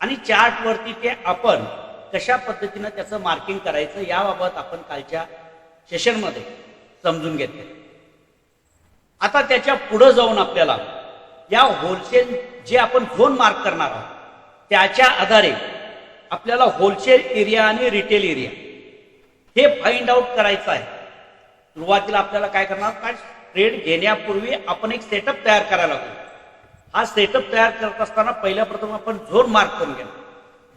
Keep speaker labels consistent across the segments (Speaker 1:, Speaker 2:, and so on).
Speaker 1: आणि चार्टवरती ते आपण कशा पद्धतीनं त्याचं मार्किंग करायचं याबाबत आपण कालच्या सेशनमध्ये समजून घेतले. आता त्याच्या पुढे जाऊन आपल्याला या होलसेल जे आपण झोन मार्क करणार आहोत त्याच्या आधारे आपल्याला होलसेल एरिया आणि रिटेल एरिया हे फाइंड आउट करायचं आहे. सुरुवातीला आपल्याला काय करणार, काय ट्रेड घेण्यापूर्वी आपण एक सेटअप तयार करायला लागतो. हा सेटअप तयार करत असताना पहिल्या प्रथम आपण झोन मार्क करून घेणार.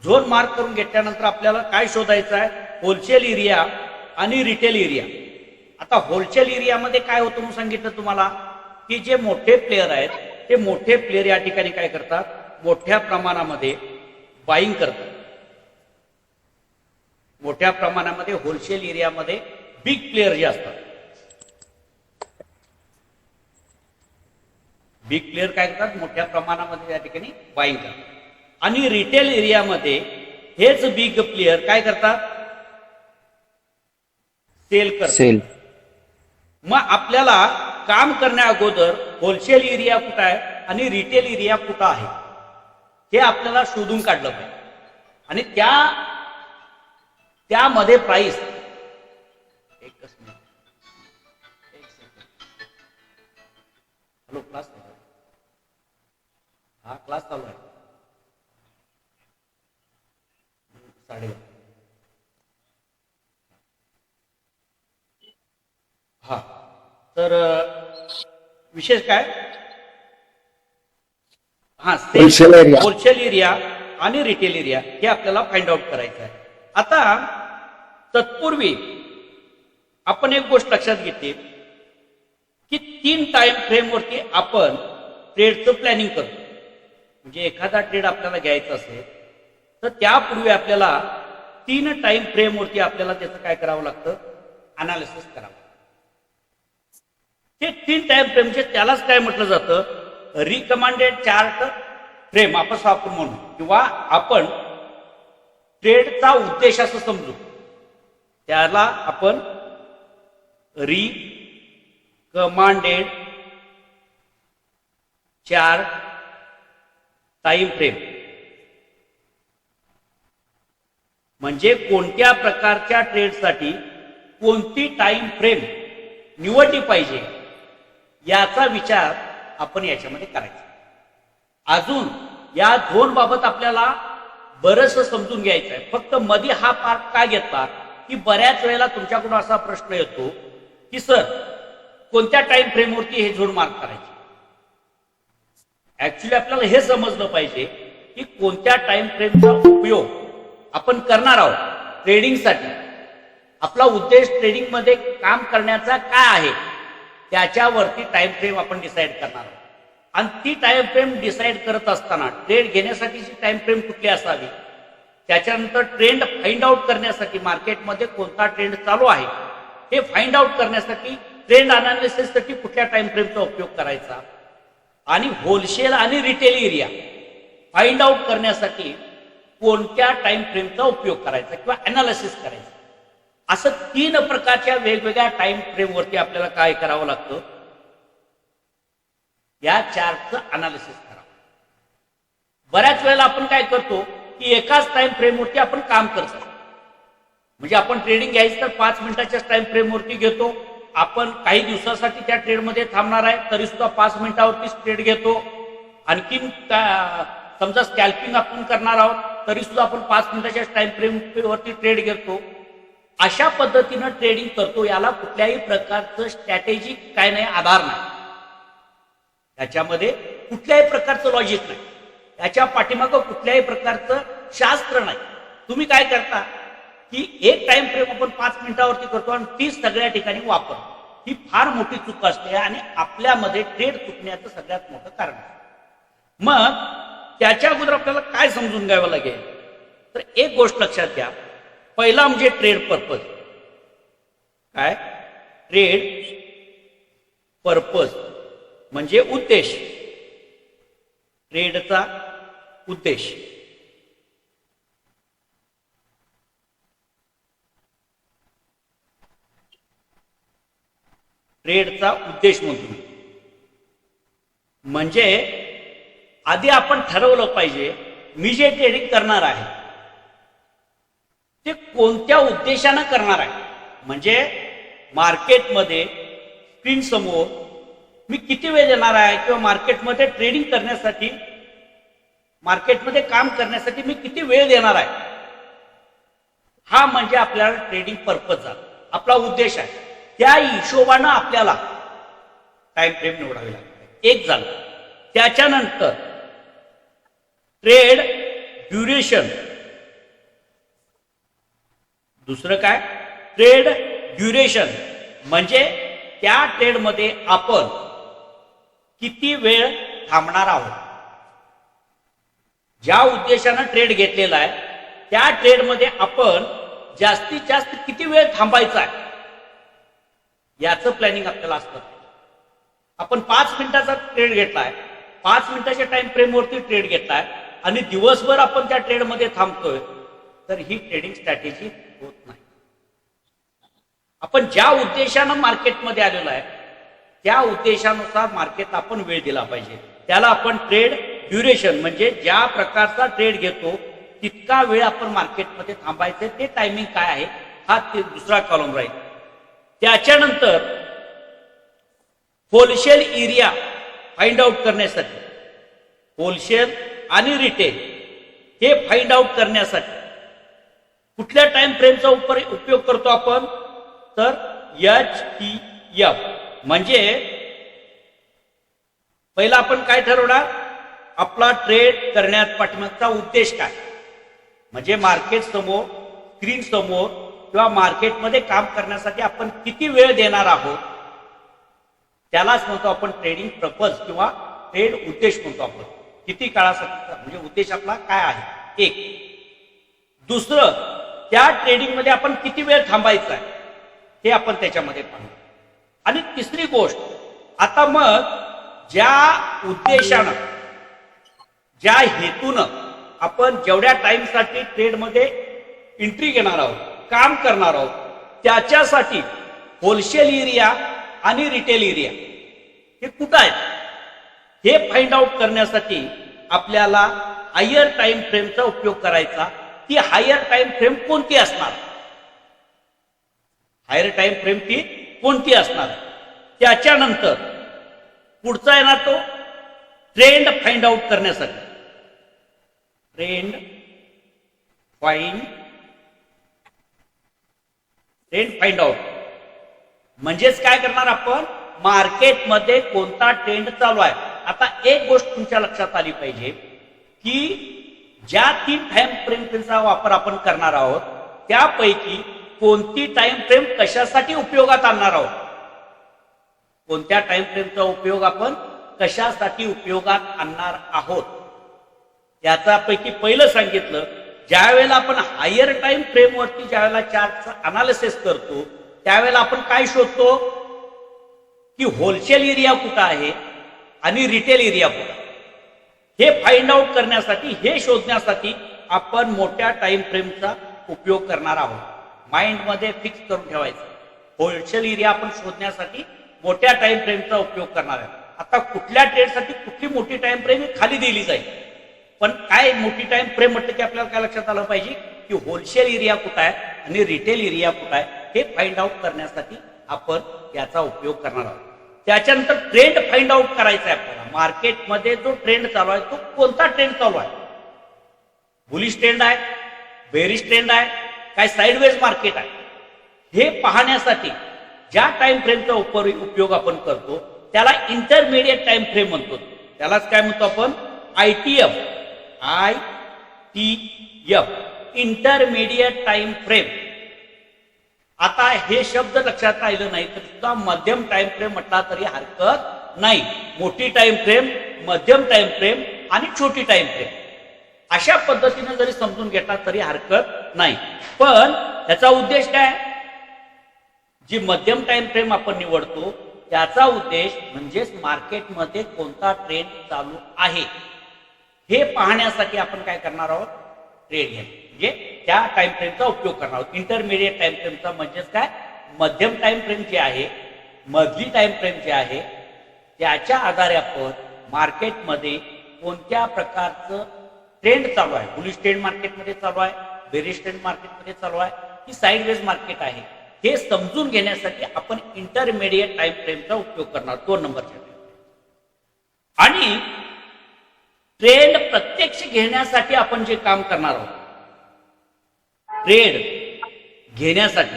Speaker 1: झोन मार्क करून घेतल्यानंतर आपल्याला काय शोधायचं आहे, होलसेल एरिया आणि रिटेल एरिया. आता होलसेल एरियामध्ये काय होतं म्हणून सांगितलं तुम्हाला की जे मोठे प्लेयर आहेत ते मोठे प्लेयर या ठिकाणी काय करतात, मोठ्या प्रमाणामध्ये बाईंग करतात. मोठ्या प्रमाणामध्ये होलसेल एरियामध्ये बिग प्लेयर जे असतात, बिग प्लेयर काय करतात, मोठ्या प्रमाणामध्ये या ठिकाणी बाईंग करतात. आणि रिटेल एरियामध्ये हेच बिग प्लेयर काय करतात, सेल करतात. मग आपल्याला काम करण्या अगोदर होलसेल एरिया कुठं आहे आणि रिटेल एरिया कुठं आहे हे आपल्याला शोधून काढलं पाहिजे. आणि त्यामध्ये प्राइस एकच मिनिट, एक सेकंड. हॅलो, क्लास चालू आहे? हा क्लास चालू आहे. 11:30. हा, तर विशेष काय, हा होलसेल एरिया आणि रिटेल एरिया हे आपल्याला फाइंड आउट करायचं आहे. आता तत्पूर्वी आपण एक गोष्ट लक्षात घेतली की 3 टाइम फ्रेम वरती आपण ट्रेडचं प्लॅनिंग करतो. म्हणजे एखादा ट्रेड आपल्याला घ्यायचा असेल तर त्यापूर्वी आपल्याला 3 टाइम फ्रेम वरती आपल्याला त्याचं काय करावं लागतं, अनालिसिस करावं. ते 3 टाइम फ्रेमचे त्यालाच काय म्हटलं जातं, रिकमेंडेड चार्ट फ्रेम आपण म्हणू, किंवा आपण ट्रेडचा उद्देश असं समजू. त्याला आपण रिकमेंडेड चार्ट टाइम फ्रेम म्हणजे कोणत्या प्रकारच्या ट्रेडसाठी कोणती टाइम फ्रेम निवडली पाहिजे याचा विचार आपण याच्यामध्ये करायचा. अजून या झोन बाबत आपल्याला बरंच समजून घ्यायचं आहे. फक्त मध्ये हा पार्ट का घेतला की बऱ्याच वेळेला तुमच्याकडून असा प्रश्न येतो की सर कोणत्या टाइम फ्रेमवरती हे झोन मार्क करायचे. ऍक्च्युली आपल्याला हे समजलं पाहिजे की कोणत्या टाइम फ्रेमचा उपयोग आपण करणार आहोत ट्रेडिंगसाठी. आपला उद्देश ट्रेडिंग मध्ये काम करण्याचा काय आहे त्याच्यावरती टाइम फ्रेम आपण डिसाईड करणार आहोत. आणि ती टाइम फ्रेम डिसाईड करत असताना ट्रेड घेण्यासाठीची टाइम फ्रेम कुठली असावी, त्याच्यानंतर ट्रेंड फाइंड आउट करण्यासाठी मार्केटमध्ये कोणता ट्रेंड चालू आहे हे फाइंड आउट करण्यासाठी ट्रेंड अनालिसिससाठी कुठल्या टाइम फ्रेमचा उपयोग करायचा, आणि होलसेल आणि रिटेल एरिया फाइंड आउट करण्यासाठी कोणत्या टाइम फ्रेमचा उपयोग करायचा किंवा अनालिसिस करायचा. असं 3 प्रकारच्या वेगवेगळ्या टाइम फ्रेमवरती आपल्याला काय करावं लागतं, या चार्टचं अनालिसिस करावं. बऱ्याच वेळेला आपण काय करतो की एकाच टाइम फ्रेमवरती आपण काम करतो. म्हणजे आपण ट्रेडिंग घ्यायचं तर 5 मिनिटाच्या टाइम फ्रेमवरती घेतो. आपण काही दिवसासाठी त्या ट्रेडमध्ये थांबणार आहे तरी सुद्धा 5 मिनिटावरतीच ट्रेड घेतो. आणखीन समजा स्कॅल्पिंग आपण करणार आहोत तरी सुद्धा आपण 5 मिनिटाच्या टाइम फ्रेमवरती ट्रेड घेतो. अशा पद्धतीनं ट्रेडिंग करतो. याला कुठल्याही प्रकारचं स्ट्रॅटेजिक काय नाही, आधार नाही. त्याच्यामध्ये कुठल्याही प्रकारचं लॉजिक नाही, त्याच्या पाठीमागं कुठल्याही प्रकारचं शास्त्र नाही. तुम्ही काय करता की एक टाइम फ्रेम आपण 5 मिनिटावरती करतो आणि ती सगळ्या ठिकाणी वापरतो. ही फार मोठी चूक असते आणि आपल्यामध्ये ट्रेड चुकण्याचं सगळ्यात मोठं कारण आहे. मग त्याच्या अगोदर आपल्याला काय समजून घ्यावं लागेल, तर एक गोष्ट लक्षात घ्या. पहिला म्हणजे ट्रेड पर्पज. काय ट्रेड पर्पज म्हणजे उद्देश, ट्रेडचा उद्देश. ट्रेडचा उद्देश म्हणतो. म्हणजे आधी आपण ठरवलं पाहिजे मी जे ट्रेडिंग करणार आहे ते कोणत्या उद्देशानं करणार आहे, म्हणजे मार्केटमध्ये स्क्रीन समोर मी किती वेळ देणार आहे किंवा मार्केटमध्ये ट्रेडिंग करण्यासाठी, मार्केटमध्ये काम करण्यासाठी मी किती वेळ देणार आहे, हा म्हणजे आपल्याला ट्रेडिंग पर्पज झाला, आपला उद्देश आहे. त्या हिशोबानं आपल्याला टाइम फ्रेम निवडावी लागते. एक झालं. त्याच्यानंतर ट्रेड ड्युरेशन, दुसरं काय, ट्रेड ड्युरेशन म्हणजे त्या ट्रेडमध्ये आपण किती वेळ थांबणार आहोत. ज्या उद्देशानं ट्रेड घेतलेला आहे त्या ट्रेडमध्ये आपण जास्तीत जास्त किती वेळ थांबायचा आहे याचं प्लॅनिंग आपल्याला असतं. आपण 5 मिनिटाचा ट्रेड घेतलाय, 5 मिनिटाच्या टाइम फ्रेमवरती ट्रेड घेतलाय आणि दिवसभर आपण त्या ट्रेडमध्ये थांबतोय, तर ही ट्रेडिंग स्ट्रॅटेजी होत नाही. आपण ज्या उद्देशानं मार्केटमध्ये आलेलो आहे त्या उद्देशानुसार मार्केटला आपण वेळ दिला पाहिजे. त्याला आपण ट्रेड ड्युरेशन म्हणजे ज्या प्रकारचा ट्रेड घेतो तितका वेळ आपण मार्केटमध्ये थांबायचे, ते टायमिंग काय आहे हा ते दुसरा कॉलम राहील. त्याच्यानंतर होलसेल एरिया फाइंड आउट करण्यासाठी, होलसेल आणि रिटेल हे फाइंड आउट करण्यासाठी कुठल्या टाइम फ्रेमचा उपयोग करतो आपण, तर HTF. म्हणजे पहिला आपण काय ठरवणार, आपला ट्रेड करण्यात पाठीमागचा उद्देश काय, म्हणजे मार्केट समोर, स्क्रीन समोर किंवा मार्केटमध्ये काम करण्यासाठी आपण किती वेळ देणार आहोत, त्यालाच म्हणतो आपण ट्रेडिंग पर्पज किंवा ट्रेड उद्देश म्हणतो आपण. किती काळासाठी म्हणजे उद्देश आपला काय आहे एक. दुसरं, त्या ट्रेडिंग मध्ये आपण किती वेळ थांबायचा आहे हे आपण त्याच्यामध्ये पाहू. आणि तिसरी गोष्ट, आता मग ज्या उद्देशानं, ज्या हेतून आपण जेवढ्या टाइमसाठी ट्रेडमध्ये एंट्री घेणार आहोत, काम करणार आहोत, त्याच्यासाठी होलसेल एरिया आणि रिटेल एरिया हे कुठं आहेत हे फाइंड आउट करण्यासाठी आपल्याला हायर टाइम फ्रेमचा उपयोग करायचा. ती हायर टाइम फ्रेम कोणती असणार, हायर टाइम फ्रेम ती कोणती असणार. त्याच्यानंतर पुढचा येणार तो ट्रेंड फाइंड आउट करण्यासाठी, ट्रेंड फाइंड आउट म्हणजेच काय करणार आपण, मार्केटमध्ये कोणता ट्रेंड चालू आहे. आता एक गोष्ट तुमच्या लक्षात आली पाहिजे की ज्या 3 टाइम फ्रेमचा वापर आपण करणार आहोत त्यापैकी कोणती टाइम फ्रेम कशासाठी उपयोगात आणणार आहोत, कोणत्या टाइम फ्रेमचा उपयोग आपण कशासाठी उपयोगात आणणार आहोत, याच्यापैकी पहिलं सांगितलं. ज्या वेळेला आपण हायर टाइम फ्रेमवरती ज्यावेळेला चार्टचा अनालिसिस करतो त्यावेळेला आपण काय शोधतो की होलसेल एरिया कुठं आहे आणि रिटेल एरिया कुठं, हे फाइंड आउट करण्यासाठी, हे शोधण्यासाठी आपण मोठ्या टाइम फ्रेमचा उपयोग करणार आहोत. माइंड मध्ये फिक्स करून ठेवायचं, होलसेल एरिया आपण शोधण्यासाठी मोठ्या टाइम फ्रेमचा उपयोग करणार आहे. आता कुठल्या ट्रेडसाठी कुठली मोठी टाइम फ्रेम खाली दिली जाईल, पण काय मोठी टाइम फ्रेम म्हटलं की आपल्याला काय लक्षात आलं पाहिजे की होलसेल एरिया कुठं आहे आणि रिटेल एरिया कुठं आहे हे फाइंड आउट करण्यासाठी आपण याचा उपयोग करणार आहोत. त्याच्यानंतर ट्रेंड फाइंड आउट करायचा आहे आपल्याला. मार्केटमध्ये जो ट्रेंड चालू आहे तो कोणता ट्रेंड चालू आहे, बुलिश ट्रेंड आहे, बेरिश ट्रेंड आहे, काय साइडवेज मार्केट आहे, हे पाहण्यासाठी ज्या टाइम फ्रेमचा उपयोग आपण करतो त्याला इंटरमिडिएट टाइम फ्रेम म्हणतो. त्यालाच काय म्हणतो आपण, ITF, इंटरमिडिएट टाइम फ्रेम. आता हे शब्द लक्षात राहिलं नाही तर सुद्धा मध्यम टाइम फ्रेम म्हटला तरी हरकत नाही. मोठी टाइम फ्रेम, मध्यम टाइम फ्रेम आणि छोटी टाइम फ्रेम अशा पद्धतीने जरी समजून घेतला तरी हरकत नाही. पण त्याचा उद्देश काय, जी मध्यम टाइम फ्रेम आपण निवडतो त्याचा उद्देश म्हणजेच मार्केटमध्ये कोणता ट्रेंड चालू आहे हे पाहण्यासाठी आपण काय करणार आहोत, ट्रेड घ्या, म्हणजे त्या टाइम फ्रेमचा उपयोग करणार आहोत. इंटरमिडिएट टाइम फ्रेमचा म्हणजेच काय, मध्यम टाइम फ्रेम जे आहे, मधली टाइम फ्रेम जे आहे त्याच्या आधारे आपण मार्केटमध्ये कोणत्या प्रकारचं ट्रेंड चालू आहे, बुलिश ट्रेंड मार्केटमध्ये चालू आहे, बेरिश ट्रेंड मार्केटमध्ये चालू आहे, की साईडवेज मार्केट आहे, हे समजून घेण्यासाठी आपण इंटरमिडिएट टाइम फ्रेमचा उपयोग करणार 2 नंबरच्या. आणि ट्रेंड प्रत्यक्ष घेण्यासाठी आपण जे काम करणार आहोत, ट्रेड घेण्यासाठी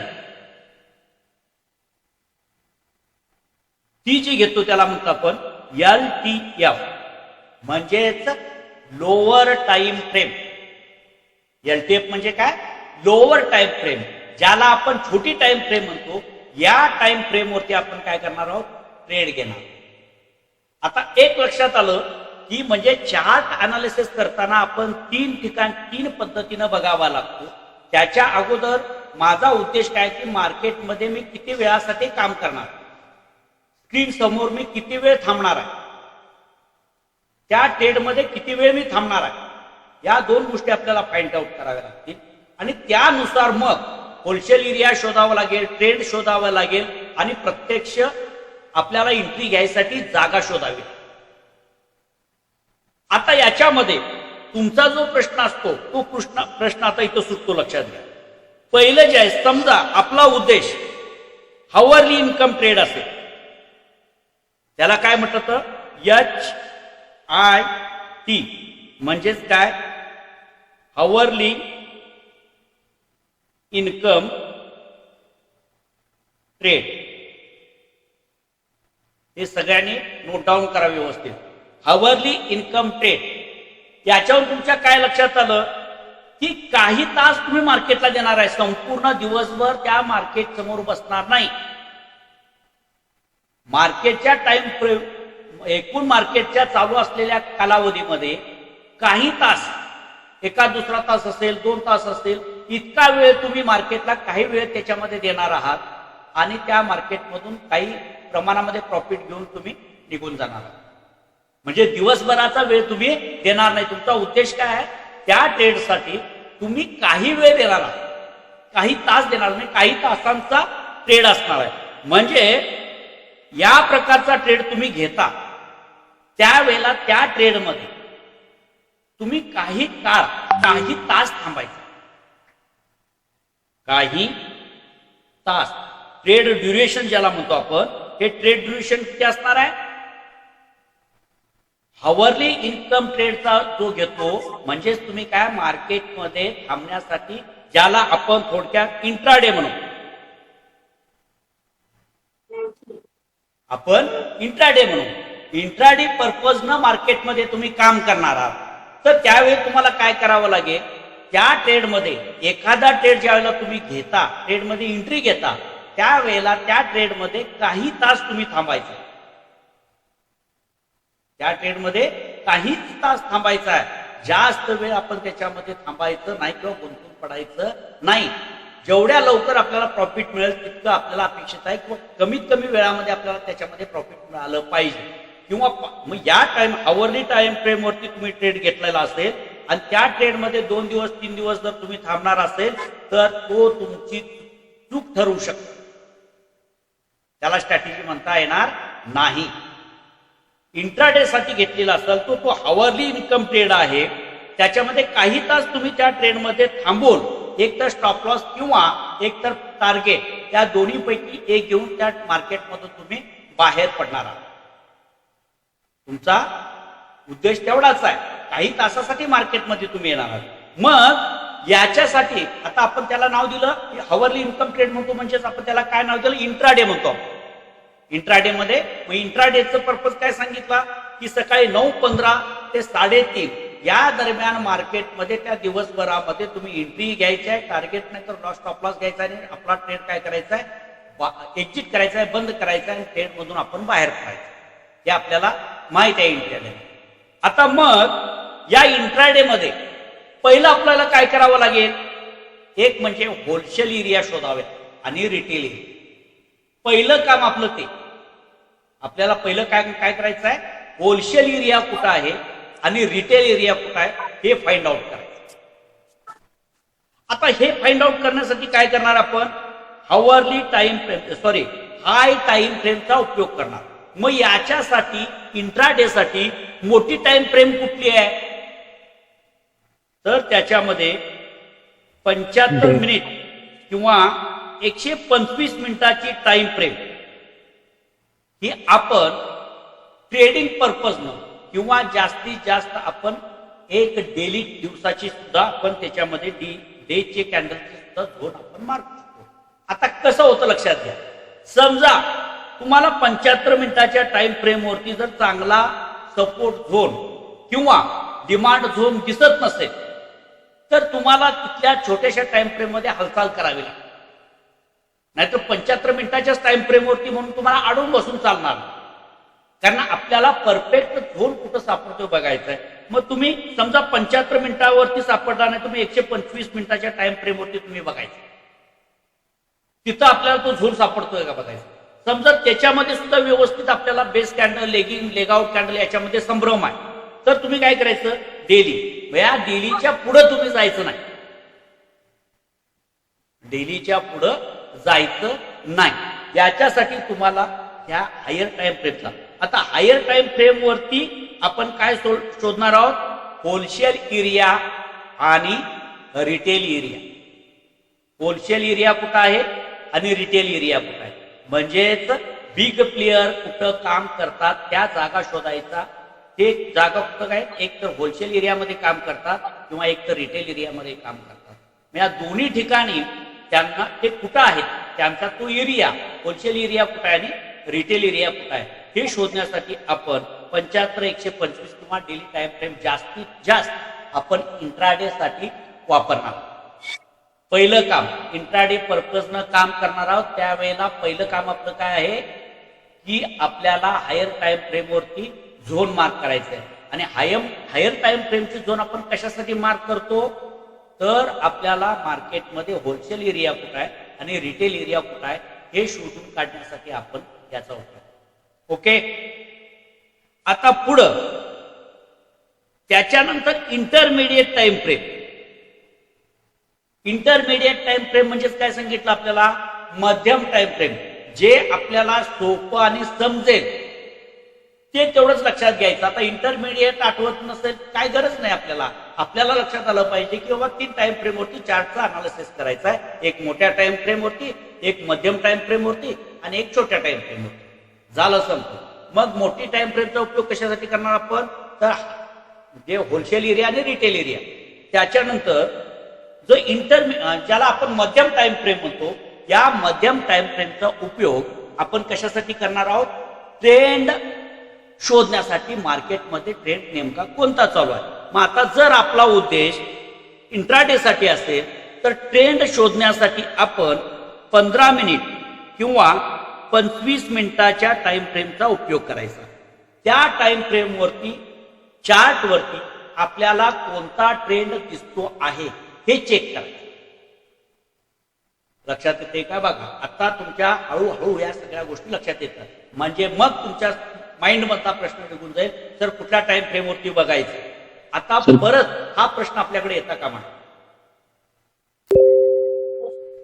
Speaker 1: ती जी घेतो त्याला म्हणतो आपण LTF, म्हणजेच लोअर टाइम फ्रेम. LTF म्हणजे काय? लोअर टाइम फ्रेम, ज्याला आपण छोटी टाइम फ्रेम म्हणतो. या टाइम फ्रेम वरती आपण काय करणार आहोत? ट्रेड घेणार. आता एक लक्षात आलं की म्हणजे चार्ट अनालिसिस करताना आपण 3 पद्धतीनं बघावा लागतो. त्याच्या अगोदर माझा उद्देश काय की मार्केटमध्ये मी किती वेळासाठी काम करणार, स्क्रीन समोर मी किती वेळ थांबणार आहे, त्या ट्रेडमध्ये किती वेळ मी थांबणार आहे, या 2 गोष्टी आपल्याला फाइंड आउट कराव्या लागतील. आणि त्यानुसार मग होलसेल एरिया शोधावा लागेल, ट्रेंड शोधावा लागेल आणि प्रत्यक्ष आपल्याला एंट्री घ्यायसाठी जागा शोधावी. आता याच्यामध्ये तुमचा जो प्रश्न असतो तो प्रश्न आता इथं सुटतो. लक्षात घ्या. पहिलं जे आहे, समजा आपला उद्देश हावरली इन्कम ट्रेड असेल, त्याला काय म्हणतात? HIT म्हणजेच काय? Hourly income trade. हे सगळ्यांनी नोट डाऊन करा व्यवस्थित. Hourly income trade. याच्यावर तुमच्या काय लक्षात आलं की काही तास तुम्ही मार्केटला देणार आहे, संपूर्ण दिवसभर त्या मार्केट समोर बसणार नाही. मार्केटच्या टाइम फ्रेम, एकूण मार्केटच्या चालू असलेल्या कालावधीमध्ये काही तास, एका दुसरा तास असेल, 2 तास असेल, इतका वेळ तुम्ही मार्केटला काही वेळ त्याच्यामध्ये देणार आहात आणि त्या मार्केटमधून काही प्रमाणामध्ये प्रॉफिट घेऊन तुम्ही निघून जाणार आहात. म्हणजे दिवसभराचा वेळ तुम्ही देणार नाही. तुमचा उद्देश काय आहे? त्या ट्रेडसाठी तुम्ही काही वेळ देणार आहात, काही तास देणार नाही, काही तासांचा ट्रेड असणार आहे. म्हणजे या प्रकारचा ट्रेड तुम्ही घेता त्यावेळेला त्या ट्रेडमध्ये तुम्ही काही काळ, काही तास थांबायचं, काही तास. ट्रेड ड्युरेशन ज्याला म्हणतो आपण, हे ट्रेड ड्युरेशन किती असणार आहे? हावरली इन्कम ट्रेडचा जो घेतो, म्हणजेच तुम्ही काय मार्केटमध्ये थांबण्यासाठी, ज्याला आपण थोडक्यात इंट्राडे म्हणू, आपण इंट्राडे म्हणू. इंट्राडे पर्पज न मार्केटमध्ये तुम्ही काम करणार आहात, तर त्यावेळी तुम्हाला काय करावं लागेल? त्या ट्रेडमध्ये एखादा ट्रेड ज्यावेळेला तुम्ही घेता, ट्रेडमध्ये एंट्री घेता, त्यावेळेला त्या ट्रेडमध्ये काही तास तुम्ही थांबायचं. त्या ट्रेडमध्ये काहीच तास थांबायचा आहे. जास्त वेळ आपण त्याच्यामध्ये थांबायचं नाही किंवा गुंतून पडायचं नाही. जेवढ्या लवकर आपल्याला प्रॉफिट मिळेल तितकं आपल्याला अपेक्षित आहे, किंवा कमीत कमी वेळामध्ये आपल्याला त्याच्यामध्ये प्रॉफिट मिळालं पाहिजे. किंवा मग या टाइम हावरली टाइम फ्रेम वरती तुम्ही ट्रेड घेतलेला असेल आणि त्या ट्रेडमध्ये 2 दिवस 3 दिवस जर तुम्ही थांबणार असेल तर तो तुमची चूक ठरवू शकतो. त्याला स्ट्रॅटेजी म्हणता येणार नाही. इंट्राडे साठी घेतलेला असेल तो हावरली इन्कम ट्रेड आहे. त्याच्यामध्ये काही तास तुम्ही त्या ट्रेडमध्ये थांबून एक तर स्टॉप लॉस किंवा एक तर टार्गेट, या दोन्हीपैकी एक घेऊन त्या मार्केटमधून तुम्ही बाहेर पडणार आहात. तुमचा उद्देश तेवढाच आहे, काही तासासाठी मार्केटमध्ये तुम्ही येणार आहात. मग याच्यासाठी आता आपण त्याला नाव दिलं हावरली इन्कम ट्रेड म्हणतो, म्हणजेच आपण त्याला काय नाव दिलं? इंट्राडे म्हणतो. इंट्राडे मध्ये मग इंट्राडेचं पर्पज काय सांगितला की सकाळी 9:15 ते 3:30 या दरम्यान मार्केटमध्ये त्या दिवसभरामध्ये तुम्ही एंट्री घ्यायची आहे, टार्गेट नाही तर लॉस स्टॉप लॉस घ्यायचा आहे, आपला ट्रेड काय करायचा आहे? एक्झिट करायचा आहे, बंद करायचा आहे आणि ट्रेड मधून आपण बाहेर पडायचं. हे आपल्याला माहित आहे इंट्राडे. आता मग या इंट्राडे मध्ये पहिलं आपल्याला काय करावं लागेल? एक म्हणजे होलसेल एरिया शोधावे आणि रिटेल एरिया. पहिलं काम आपलं ते, आपल्याला पहिलं काय करायचं आहे? होलसेल एरिया कुठं आहे आणि रिटेल एरिया कुठं आहे हे फाइंड आउट करायचं. आता हे फाइंड आउट करण्यासाठी काय करणार आपण? हावरली टाइम फ्रेम, हाय टाइम फ्रेमचा उपयोग करणार. मग याच्यासाठी इंट्राडे साठी मोठी टाइम फ्रेम कुठली आहे? तर त्याच्यामध्ये 75 मिनिट किंवा 125 मिनिटाची टाइम फ्रेम ही आपण ट्रेडिंग पर्पजनं किंवा जास्तीत जास्त आपण एक डेली दिवसाची सुद्धा आपण त्याच्यामध्ये डेचे कॅन्डलचे सुद्धा झोन आपण मार्क शकतो. आता कसं होतं लक्षात घ्या. समजा तुम्हाला 75 मिनिटाच्या टाइम फ्रेम वरती जर चांगला सपोर्ट झोन किंवा डिमांड झोन दिसत नसेल तर तुम्हाला तिथल्या छोट्याशा टाइम फ्रेम मध्ये हालचाल करावी लागते. नाहीतर 75 मिनिटाच्याच टाइम फ्रेम वरती म्हणून तुम्हाला अडून बसून चालणार नाही. कारण आपल्याला परफेक्ट झोन कुठं सापडतो बघायचं आहे. मग तुम्ही समजा 75 मिनिटावरती सापडला नाही, तुम्ही 125 मिनिटाच्या टाइम फ्रेम वरती तुम्ही बघायचं, तिथं आपल्याला तो झोन सापडतोय का बघायचं. समजा त्याच्यामध्ये सुद्धा व्यवस्थित आपल्याला बेस कॅन्डल, लेगिंग, लेगआउट कॅन्डल याच्यामध्ये संभ्रम आहे, तर तुम्ही काय करायचं, डेली या डेलीच्या पुढे तुम्ही जायचं नाही, डेलीच्या पुढे जायचं नाही. याच्यासाठी तुम्हाला ह्या हायर टाइम फ्रेमचा, आता हायर टाइम फ्रेम वरती आपण काय शोधणार आहोत, होलसेल एरिया आणि रिटेल एरिया. होलसेल एरिया कुठं आहे आणि रिटेल एरिया कुठं आहे, म्हणजेच बिग प्लेयर कुठं काम करतात त्या जागा शोधायचा. ते जागा कुठं काय, एक तर होलसेल एरियामध्ये काम करतात किंवा एक तर रिटेल एरियामध्ये काम करतात. या दोन्ही ठिकाणी त्यांना ते कुठं आहेत, त्यांचा तो एरिया, होलसेल एरिया कुठं आहे आणि रिटेल एरिया कुठं आहे हे शोधण्यासाठी आपण 75, 125 किंवा डेली टाइम फ्रेम जास्तीत जास्त आपण इंट्राडे साठी वापरणार. पहिलं काम इंट्राडे पर्पजनं काम करणार आहोत. त्यावेळेला पहिलं काम आपलं काय आहे की आपल्याला हायर टाइम फ्रेम वरती झोन मार्क करायचं आहे. आणि हायर टाइम फ्रेमची झोन आपण कशासाठी मार्क करतो, तर आपल्याला मार्केटमध्ये होलसेल एरिया कुठं आहे आणि रिटेल एरिया कुठं आहे हे शोधून काढण्यासाठी आपण याचा उपयोग. ओके, आता पुढं त्याच्यानंतर intermediate time frame. Intermediate time frame म्हणजेच काय सांगितलं आपल्याला, मध्यम टाइम फ्रेम. जे आपल्याला सोपं आणि समजेल ते तेवढंच लक्षात घ्यायचं. आता इंटरमिडिएट आठवत नसेल काय गरज नाही, आपल्याला लक्षात आलं पाहिजे की बाबा 3 टाइम फ्रेम वरती चार्टचा अनालिसिस करायचा आहे. एक मोठ्या टाइम फ्रेम वरती, एक मध्यम टाइम फ्रेम वरती आणि एक छोट्या टाइम फ्रेम वरती. झालं संपलं. मग मोठी टाइम फ्रेमचा उपयोग कशासाठी करणार आपण, तर जे होलसेल एरिया आणि रिटेल एरिया. त्याच्यानंतर जो ज्याला आपण मध्यम टाइम फ्रेम म्हणतो, या मध्यम टाइम फ्रेमचा उपयोग आपण कशासाठी करणार आहोत, ट्रेंड शोधण्यासाठी. मार्केटमध्ये ट्रेंड नेमका कोणता चालू आहे. मग आता जर आपला उद्देश इंट्राडे साठी असेल तर ट्रेंड शोधण्यासाठी आपण 15 मिनिट किंवा 25 मिनिटाच्या टाइम फ्रेमचा उपयोग करायचा. त्या टाइम फ्रेम वरती, चार्ट वरती आपल्याला कोणता ट्रेंड दिसतो आहे हे चेक करायचं. लक्षात येते का बघा, आता तुमच्या हळूहळू या सगळ्या गोष्टी लक्षात येतात. म्हणजे मग तुमच्या माइंड मधला प्रश्न निघून जाईल, सर कुठल्या टाइम फ्रेम वरती बघायचं. आता परत हा प्रश्न आपल्याकडे येता कामा नये.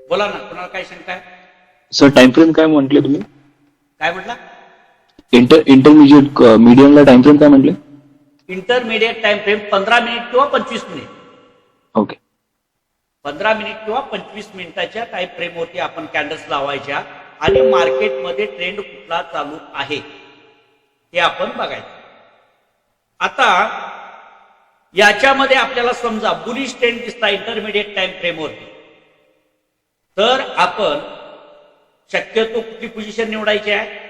Speaker 1: बोला ना, कोणाला काय शंका आहे.
Speaker 2: सर टाइम फ्रेम काय म्हटले तुम्ही,
Speaker 1: काय म्हटला,
Speaker 2: इंटरमिजिएट मीडियमला टाइम फ्रेम काय म्हटले.
Speaker 1: इंटरमिडिएट टाइम फ्रेम 15 मिनिट किंवा 25 मिनिट.
Speaker 2: ओके,
Speaker 1: 15 मिनिट किंवा 25 मिनिटाच्या टाइम फ्रेम वरती आपण कॅन्डल्स लावायच्या आणि मार्केटमध्ये ट्रेंड कुठला चालू आहे हे आपण बघायचं. आता याच्यामध्ये आपल्याला समजा बुलिश ट्रेंड दिसता इंटरमिडिएट टाइम फ्रेम वरती, तर आपण शक्यतो कुठली पोझिशन निवडायची आहे,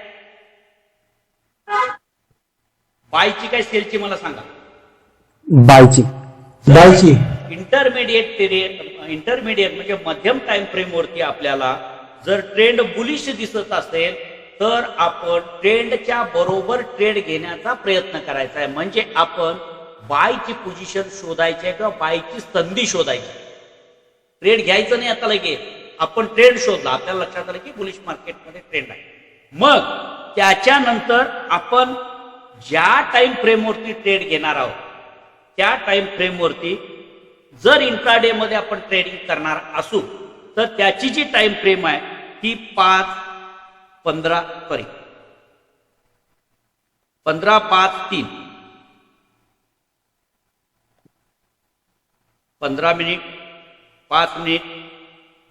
Speaker 1: बायची काय सेलची मला सांगा.
Speaker 3: बायची.
Speaker 1: इंटरमिडिएट म्हणजे मध्यम टाइम फ्रेम वरती आपल्याला जर ट्रेंड बुलिश दिसत असेल तर आपण ट्रेंडच्या बरोबर ट्रेड घेण्याचा प्रयत्न करायचा आहे. म्हणजे आपण बायची पोझिशन शोधायची आहे किंवा बायची संधी शोधायची. ट्रेड घ्यायचं नाही आता लगेच, आपण ट्रेंड शोधला, आपल्याला लक्षात आलं की बुलिश मार्केटमध्ये ट्रेंड आहे. मग त्याच्यानंतर आपण ज्या टाइम फ्रेम वरती ट्रेड घेणार आहोत त्या टाइम फ्रेम वरती जर इंट्राडे मध्ये आपण ट्रेडिंग करणार असू तर त्याची जी टाइम फ्रेम आहे ती 5-15 सॉरी 15-5-3 15 मिनिट, 5 मिनिट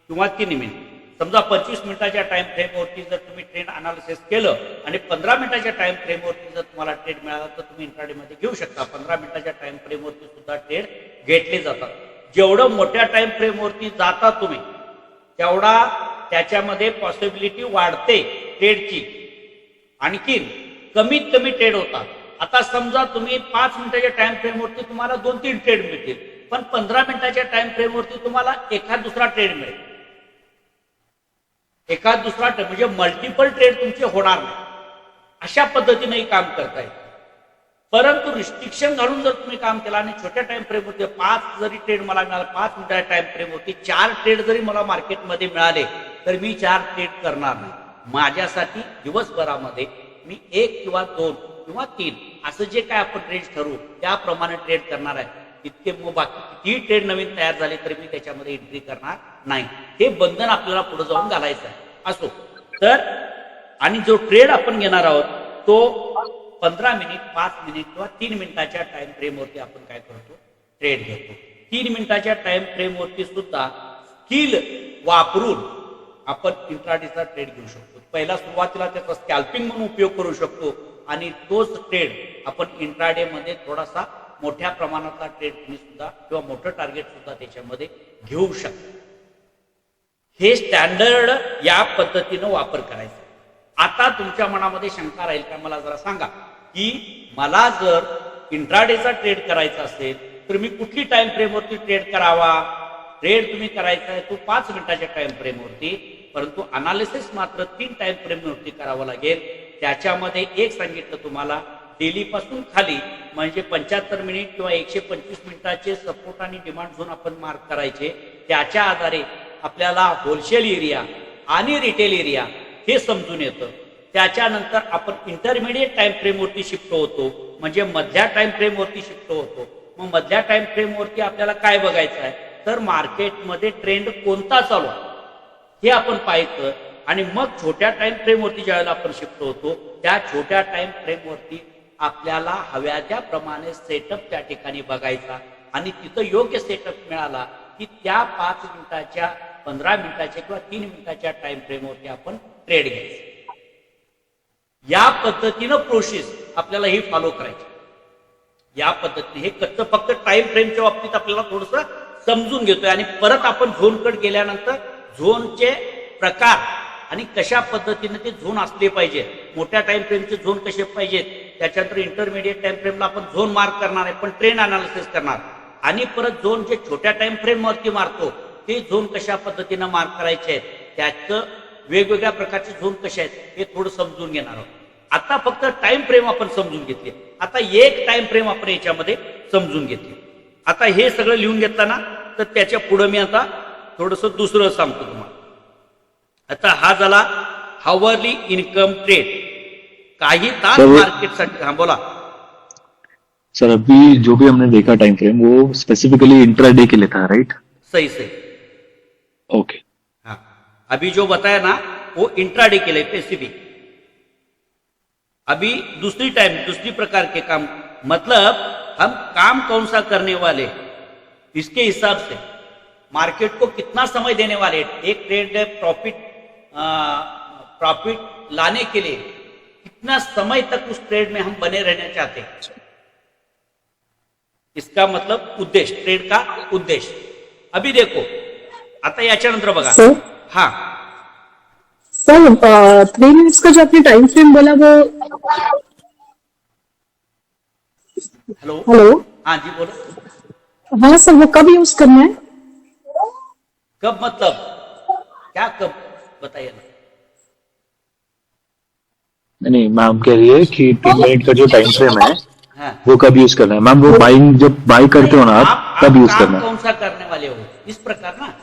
Speaker 1: किंवा 3 मिनिट. समजा 25 मिनिटाच्या टाइम फ्रेमवरती जर तुम्ही ट्रेंड अनालिसिस केलं आणि 15 मिनिटाच्या टाइम फ्रेमवरती जर तुम्हाला ट्रेड मिळाला तर तुम्ही इंट्राडेमध्ये घेऊ शकता. 15 मिनिटाच्या टाइम फ्रेमवरती सुद्धा ट्रेड घेतले जातात. जेवढं मोठ्या टाइम फ्रेमवरती जाता तुम्ही तेवढा त्याच्यामध्ये पॉसिबिलिटी वाढते ट्रेडची. आणखी कमीत कमी ट्रेड होतात. आता समजा तुम्ही 5 मिनिटाच्या टाइम फ्रेमवरती तुम्हाला 2-3 ट्रेड मिळतील, पण 15 मिनिटाच्या टाइम फ्रेमवरती तुम्हाला एखाद दुसरा ट्रेड मिळेल. एखाद दुसरा ट्रेड म्हणजे मल्टिपल ट्रेड तुमचे होणार नाही. अशा पद्धतीने काम करता येईल. परंतु रिस्ट्रिक्शन घालून जर तुम्ही काम केलं आणि छोट्या टाइम फ्रेमवरती 5 जरी ट्रेड मला मिळाला, 5 मिनिटाच्या टाइम फ्रेमवरती 4 ट्रेड जरी मला मार्केटमध्ये मिळाले तर मी 4 ट्रेड करणार नाही. माझ्यासाठी दिवसभरामध्ये मी 1 किंवा 2 किंवा 3 असं जे काय आपण ट्रेड ठरवू त्याप्रमाणे ट्रेड करणार आहे. इतके मग बाकी किती ट्रेड नवीन तयार झाले तरी मी त्याच्यामध्ये एंट्री करणार नाही. हे बंधन आपल्याला पुढे जाऊन घालायचं आहे. असो तर आणि जो ट्रेड आपण घेणार आहोत तो 15 मिनिट, 5 मिनिट किंवा 3 मिनिटाच्या टाइम फ्रेमवरती आपण काय करतो ट्रेड घेतो. 3 मिनिटाच्या टाइम फ्रेमवरती सुद्धा स्किल वापरून आपण इंट्राडेचा ट्रेड घेऊ शकतो. पहिला सुरुवातीला त्याचा स्कॅल्पिंग म्हणून उपयोग करू शकतो आणि तोच ट्रेड आपण इंट्राडे मध्ये थोडासा मोठ्या प्रमाणातला ट्रेड तुम्ही सुद्धा किंवा मोठं टार्गेट सुद्धा त्याच्यामध्ये घेऊ शकता. हे स्टँडर्ड या पद्धतीनं वापर करायचा. आता तुमच्या मनामध्ये शंका राहील का, मला जरा सांगा की मला जर इंट्राडेचा ट्रेड करायचा असेल तर मी कुठली टाइम फ्रेमवरती ट्रेड करावा. ट्रेड तुम्ही करायचा आहे तो 5 मिनिटाच्या टाइम फ्रेमवरती, परंतु अनालिसिस मात्र 3 टाइम फ्रेमवरती करावं लागेल. त्याच्यामध्ये एक सांगितलं तुम्हाला, डेली पासून खाली म्हणजे 75 मिनिट किंवा 125 मिनिटाचे सपोर्ट आणि डिमांड झोन आपण मार्क करायचे. त्याच्या आधारे आपल्याला होलसेल एरिया आणि रिटेल एरिया हे समजून येतं. त्याच्यानंतर आपण इंटरमिडिएट टाइम फ्रेमवरती शिफ्ट होतो, म्हणजे मधल्या टाइम फ्रेमवरती शिफ्ट होतो. मग मधल्या टाइम फ्रेमवरती आपल्याला काय बघायचं आहे तर मार्केटमध्ये ट्रेंड कोणता चालू आहे हे आपण पाहायचं. आणि मग छोट्या टाइम फ्रेमवरती ज्यावेळेला आपण शिफ्ट होतो त्या छोट्या टाइम फ्रेमवरती आपल्याला हव्या त्याप्रमाणे सेटअप त्या ठिकाणी बघायचा आणि तिथं योग्य सेटअप मिळाला की त्या 5 मिनिटाच्या, 15 मिनिटाच्या किंवा 3 मिनिटाच्या टाइम फ्रेमवरती आपण ट्रेड घ्यायचं. या पद्धतीनं प्रोसेस आपल्याला ही फॉलो करायची. या पद्धतीने हे कच्चं फक्त टाइम फ्रेमच्या बाबतीत आपल्याला थोडंसं समजून घेतोय. आणि परत आपण झोनकडे गेल्यानंतर झोनचे प्रकार आणि कशा पद्धतीने ते झोन असले पाहिजे, मोठ्या टाइम फ्रेमचे झोन कसे पाहिजेत, त्याच्यानंतर इंटरमिडिएट टाइम फ्रेमला आपण झोन मार्क करणार आहे पण ट्रेंड अनालिसिस करणार. आणि परत झोन जे छोट्या टाइम फ्रेमवरती मारतो ते झोन कशा पद्धतीनं मार्क करायचे आहेत, त्याचं वेगवेगळ्या प्रकारचे झोन कसे आहेत हे थोडं समजून घेणार आहोत. आता फक्त टाइम फ्रेम आपण समजून घेतली. आता एक टाइम फ्रेम आपण याच्यामध्ये समजून घेतली. आता हे सगळं लिहून घेतलं ना तर त्याच्या पुढे मी आता थोडंसं दुसरं सांगतो तुम्हाला. आता हा झाला हावरली इनकम ट्रेड. काही तास मार्केटसाठी. हाँ बोला
Speaker 2: सर. अभी जो भी हमने देखा टाइम फ्रेम वो स्पेसिफिकली इंट्राडे के लिए था, राइट?
Speaker 1: सही सही.
Speaker 2: ओके.
Speaker 1: हाँ, अभी जो बताया ना वो इंट्राडे के लिए स्पेसिफिक. अभी दूसरी प्रकार के काम, मतलब हम काम कौन सा करने वाले इसके हिसाब से मार्केट को कितना समय देने वाले. एक ट्रेड प्रॉफिट लाने के लिए कितना समय तक उस ट्रेड में हम बने रहना चाहते हैं, इसका मतलब उद्देश्य, ट्रेड का उद्देश्य. अभी देखो आता याच्यानंतर बघा. हाँ
Speaker 4: सर 3 मिनट्स का जो आपने टाइम फ्रेम बोला वो. हेलो.
Speaker 1: हाँ जी बोलो.
Speaker 4: हाँ सर, वो कब यूज करना है?
Speaker 1: कब मतलब क्या, कब बताइए ना.
Speaker 2: नहीं मैम कह रही है कि 3 मिनट का जो टाइम फ्रेम है
Speaker 1: हाँ.
Speaker 2: वो कब यूज करना है मैम? वो बाइंग जब बाई करते हो ना आप तब यूज
Speaker 1: काम
Speaker 2: करना है.
Speaker 1: कौन सा करने वाले हो इस प्रकार ना.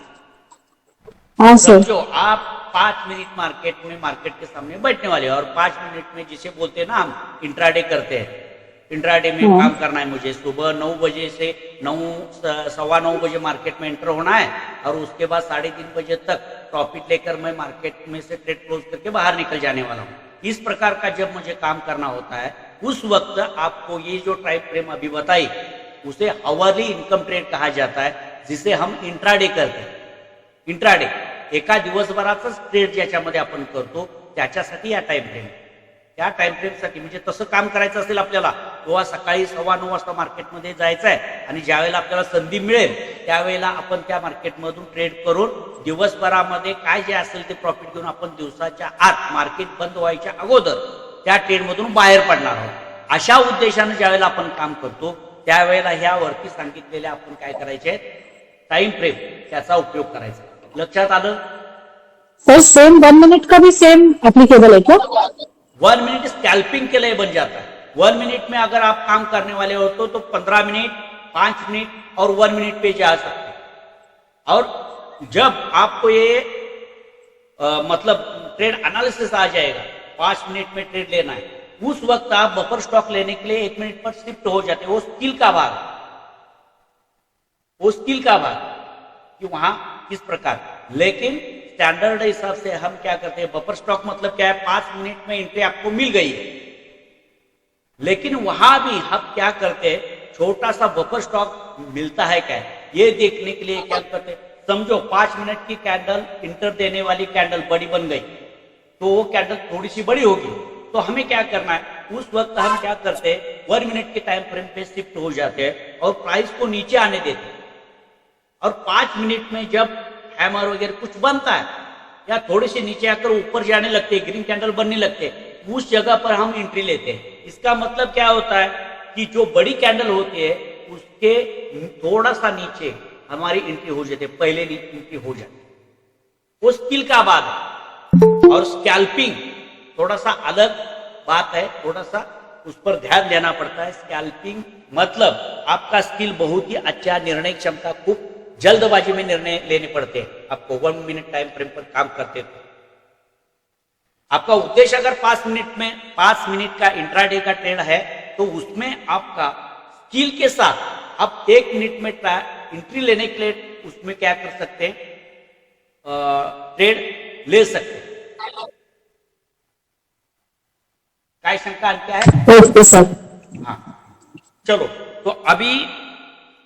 Speaker 4: हाँ सर.
Speaker 1: समझो आप 5 मिनट मार्केट के सामने बैठने वाले हो और 5 मिनट में जिसे बोलते हैं ना हम इंट्राडे करते हैं. इंट्राडे में काम करना है मुझे. सुबह 9 बजे से 9:15 बजे मार्केट में एंटर होना है और उसके बाद 3:30 बजे तक प्रॉफिट लेकर मैं मार्केट में से ट्रेड क्लोज करके बाहर निकल जाने वाला हूँ. इस प्रकार का जब मुझे काम करना होता है उस वक्त आपको ये जो टाइम फ्रेम अभी बताई उसे हावरली इनकम ट्रेड कहा जाता है. जिसे हम इंट्राडे करते हैं. इंट्राडे एका दिवसभराचाच ट्रेड ज्याच्यामध्ये आपण करतो त्याच्यासाठी या टाइम फ्रेम. त्या टाइम फ्रेमसाठी म्हणजे तसं काम करायचं असेल आपल्याला किंवा सकाळी 9:15 वाजता मार्केटमध्ये जायचं आहे आणि ज्यावेळेला आपल्याला संधी मिळेल त्यावेळेला आपण त्या मार्केटमधून ट्रेड करून दिवसभरामध्ये काय जे असेल ते प्रॉफिट घेऊन आपण दिवसाच्या आत मार्केट बंद व्हायच्या अगोदर त्या ट्रेडमधून बाहेर पडणार आहोत. अशा उद्देशाने ज्यावेळेला आपण काम करतो त्यावेळेला ह्या वरती सांगितलेल्या आपण काय करायचे टाइम फ्रेम त्याचा उपयोग करायचा. लक्षात आलं?
Speaker 4: सर सेम 1 मिनट का भी सेम एप्लीकेबल है क्या?
Speaker 1: 1 मिनट स्कैल्पिंग के लिए बन जाता है. 1 मिनट में अगर आप काम करने वाले हो तो 15 मिनट, 5 मिनट और 1 मिनट पे जा सकते हैं. और जब आपको ये मतलब ट्रेड एनालिसिस आ जाएगा 5 मिनट में ट्रेड लेना है, उस वक्त आप बफर स्टॉक लेने के लिए 1 मिनट पर शिफ्ट हो जाते हैं. वो स्किल का भाग, वो स्किल का भाग कि वहां किस प्रकार. लेकिन स्टैंडर्ड हिसाब से हम क्या करते हैं, बफर स्टॉक मतलब क्या है, 5 मिनट में एंट्री आपको मिल गई है, लेकिन वहां भी हम क्या करते हैं, छोटा सा बफर स्टॉक मिलता है क्या ये देखने के लिए क्या करते हैं. समझो 5 मिनट की कैंडल इंटर देने वाली कैंडल बड़ी बन गई तो वो कैंडल थोड़ी सी बड़ी होगी, तो हमें क्या करना है, उस वक्त हम क्या करते हैं 1 मिनट के टाइम फ्रेम पे शिफ्ट हो जाते हैं और प्राइस को नीचे आने देते हैं. और 5 मिनट में जब हैमर वगैरह कुछ बनता है या थोड़े से नीचे आकर ऊपर जाने लगते हैं, ग्रीन कैंडल बनने लगते हैं, उस जगह पर हम एंट्री लेते हैं. इसका मतलब क्या होता है कि जो बड़ी कैंडल होती है उसके थोड़ा सा नीचे हमारी एंट्री हो जाती है, पहले एंट्री हो जाती है. वो स्किल का बात है. और स्कैल्पिंग थोड़ा सा अलग बात है, थोड़ा सा उस पर ध्यान देना पड़ता है. स्कैल्पिंग मतलब आपका स्किल बहुत ही अच्छा, निर्णय क्षमता खूब जल्दबाजी में निर्णय लेने पड़ते हैं. आपको 1 मिनट टाइम फ्रेम पर काम करते थे. आपका उद्देश्य अगर 5 मिनट का इंट्राडे का ट्रेड है तो उसमें आपका स्किल के साथ आप 1 मिनट में एंट्री लेने के लिए उसमें क्या कर सकते हैं, ट्रेड ले सकते हैं. काय शंका क्या है?
Speaker 4: Okay sir.
Speaker 1: हाँ चलो, तो अभी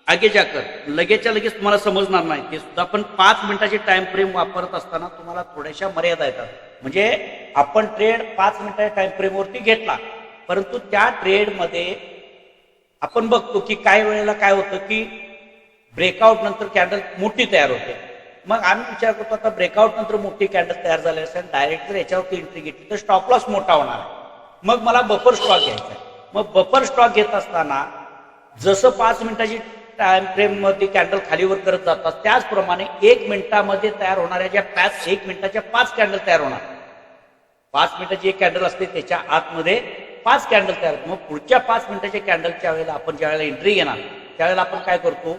Speaker 1: आगे जाकर लगेचच्या लगेच तुम्हाला समजणार नाही ते सुद्धा. पण 5 मिनिटाचे टाइम फ्रेम वापरत असताना तुम्हाला थोड्याशा मर्यादा येतात. म्हणजे आपण ट्रेड 5 मिनिटाच्या टाइम फ्रेमवरती घेतला, परंतु त्या ट्रेडमध्ये आपण बघतो की काही वेळेला काय होतं की ब्रेकआउट नंतर कॅन्डल मोठी तयार होते. मग आम्ही विचार करतो आता ब्रेकआउट नंतर मोठी कॅन्डल तयार झाली असेल, डायरेक्ट जर याच्यावरती एंट्री घेतली तर स्टॉप लॉस मोठा होणार आहे. मग मला बफर स्टॉक घ्यायचा आहे. मग बफर स्टॉक घेत असताना जसं 5 मिनिटाची टाइम फ्रेम मध्ये कॅन्डल खालीवर करत जातात त्याचप्रमाणे 1 मिनिटामध्ये तयार होणाऱ्या ज्या 1 मिनिटाच्या 5 कॅन्डल तयार होणार. 5 मिनिटाची एक कॅन्डल असते त्याच्या आतमध्ये 5 कॅन्डल तयार होतात. मग पुढच्या 5 मिनिटाच्या कॅन्डलच्या वेळेला आपण ज्या वेळेला एंट्री घेणार त्यावेळेला आपण काय करतो,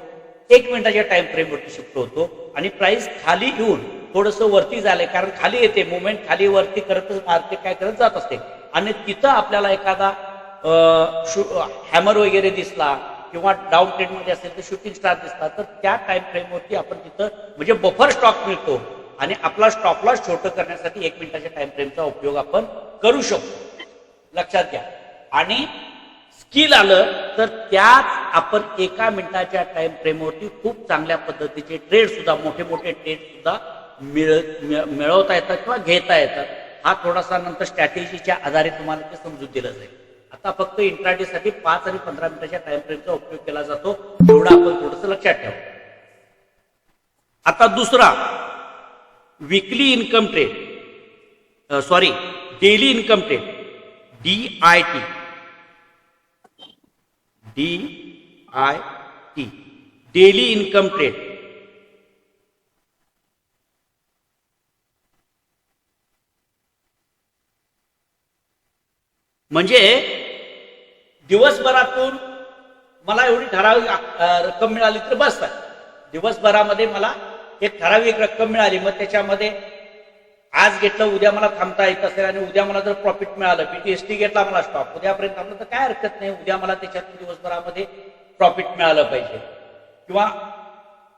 Speaker 1: 1 मिनिटाच्या टाइम फ्रेमवरती शिफ्ट होतो आणि प्राइस खाली येऊन थोडंसं वरती झालंय, कारण खाली येते मुवमेंट, खाली वरती करत मार्केट काय करत जात असते आणि तिथं आपल्याला एखादा हॅमर वगैरे दिसला किंवा डाऊन ट्रेड मध्ये असेल तर शूटिंग स्टार दिसला तर त्या टाइम फ्रेमवरती आपण तिथं म्हणजे बफर स्टॉक मिळतो आणि आपला स्टॉप लॉस छोटं करण्यासाठी 1 मिनिटाच्या टाइम फ्रेमचा उपयोग आपण करू शकतो. लक्षात घ्या. आणि स्किल आलं तर त्याच आपण 1 मिनिटाच्या टाइम फ्रेमवरती खूप चांगल्या पद्धतीचे ट्रेड सुद्धा, मोठे मोठे ट्रेड सुद्धा मिळवता येतात किंवा घेता येतात. हा थोडासा नंतर स्ट्रॅटेजीच्या आधारे तुम्हाला ते समजून दिलं जाईल. आता फक्त इंट्राडे साठी 5 आणि 15 मिनिटाच्या टाइम फ्रेमचा उपयोग केला जातो, एवढं आपण थोडंसं लक्षात ठेवू. आता दुसरा weekly income trade, daily income trade, DIT, daily income trade. म्हणजे दिवसभरातून मला एवढी ठराविक रक्कम मिळाली तर बस आहे. दिवसभरामध्ये मला एक ठराविक रक्कम मिळाली, मग त्याच्यामध्ये आज घेतलं उद्या मला थांबता येत असेल आणि उद्या मला जर प्रॉफिट मिळालं, PTST घेतला मला स्टॉक उद्यापर्यंत थांबलं तर काय हरकत नाही, उद्या मला त्याच्यातून दिवसभरामध्ये प्रॉफिट मिळालं पाहिजे. किंवा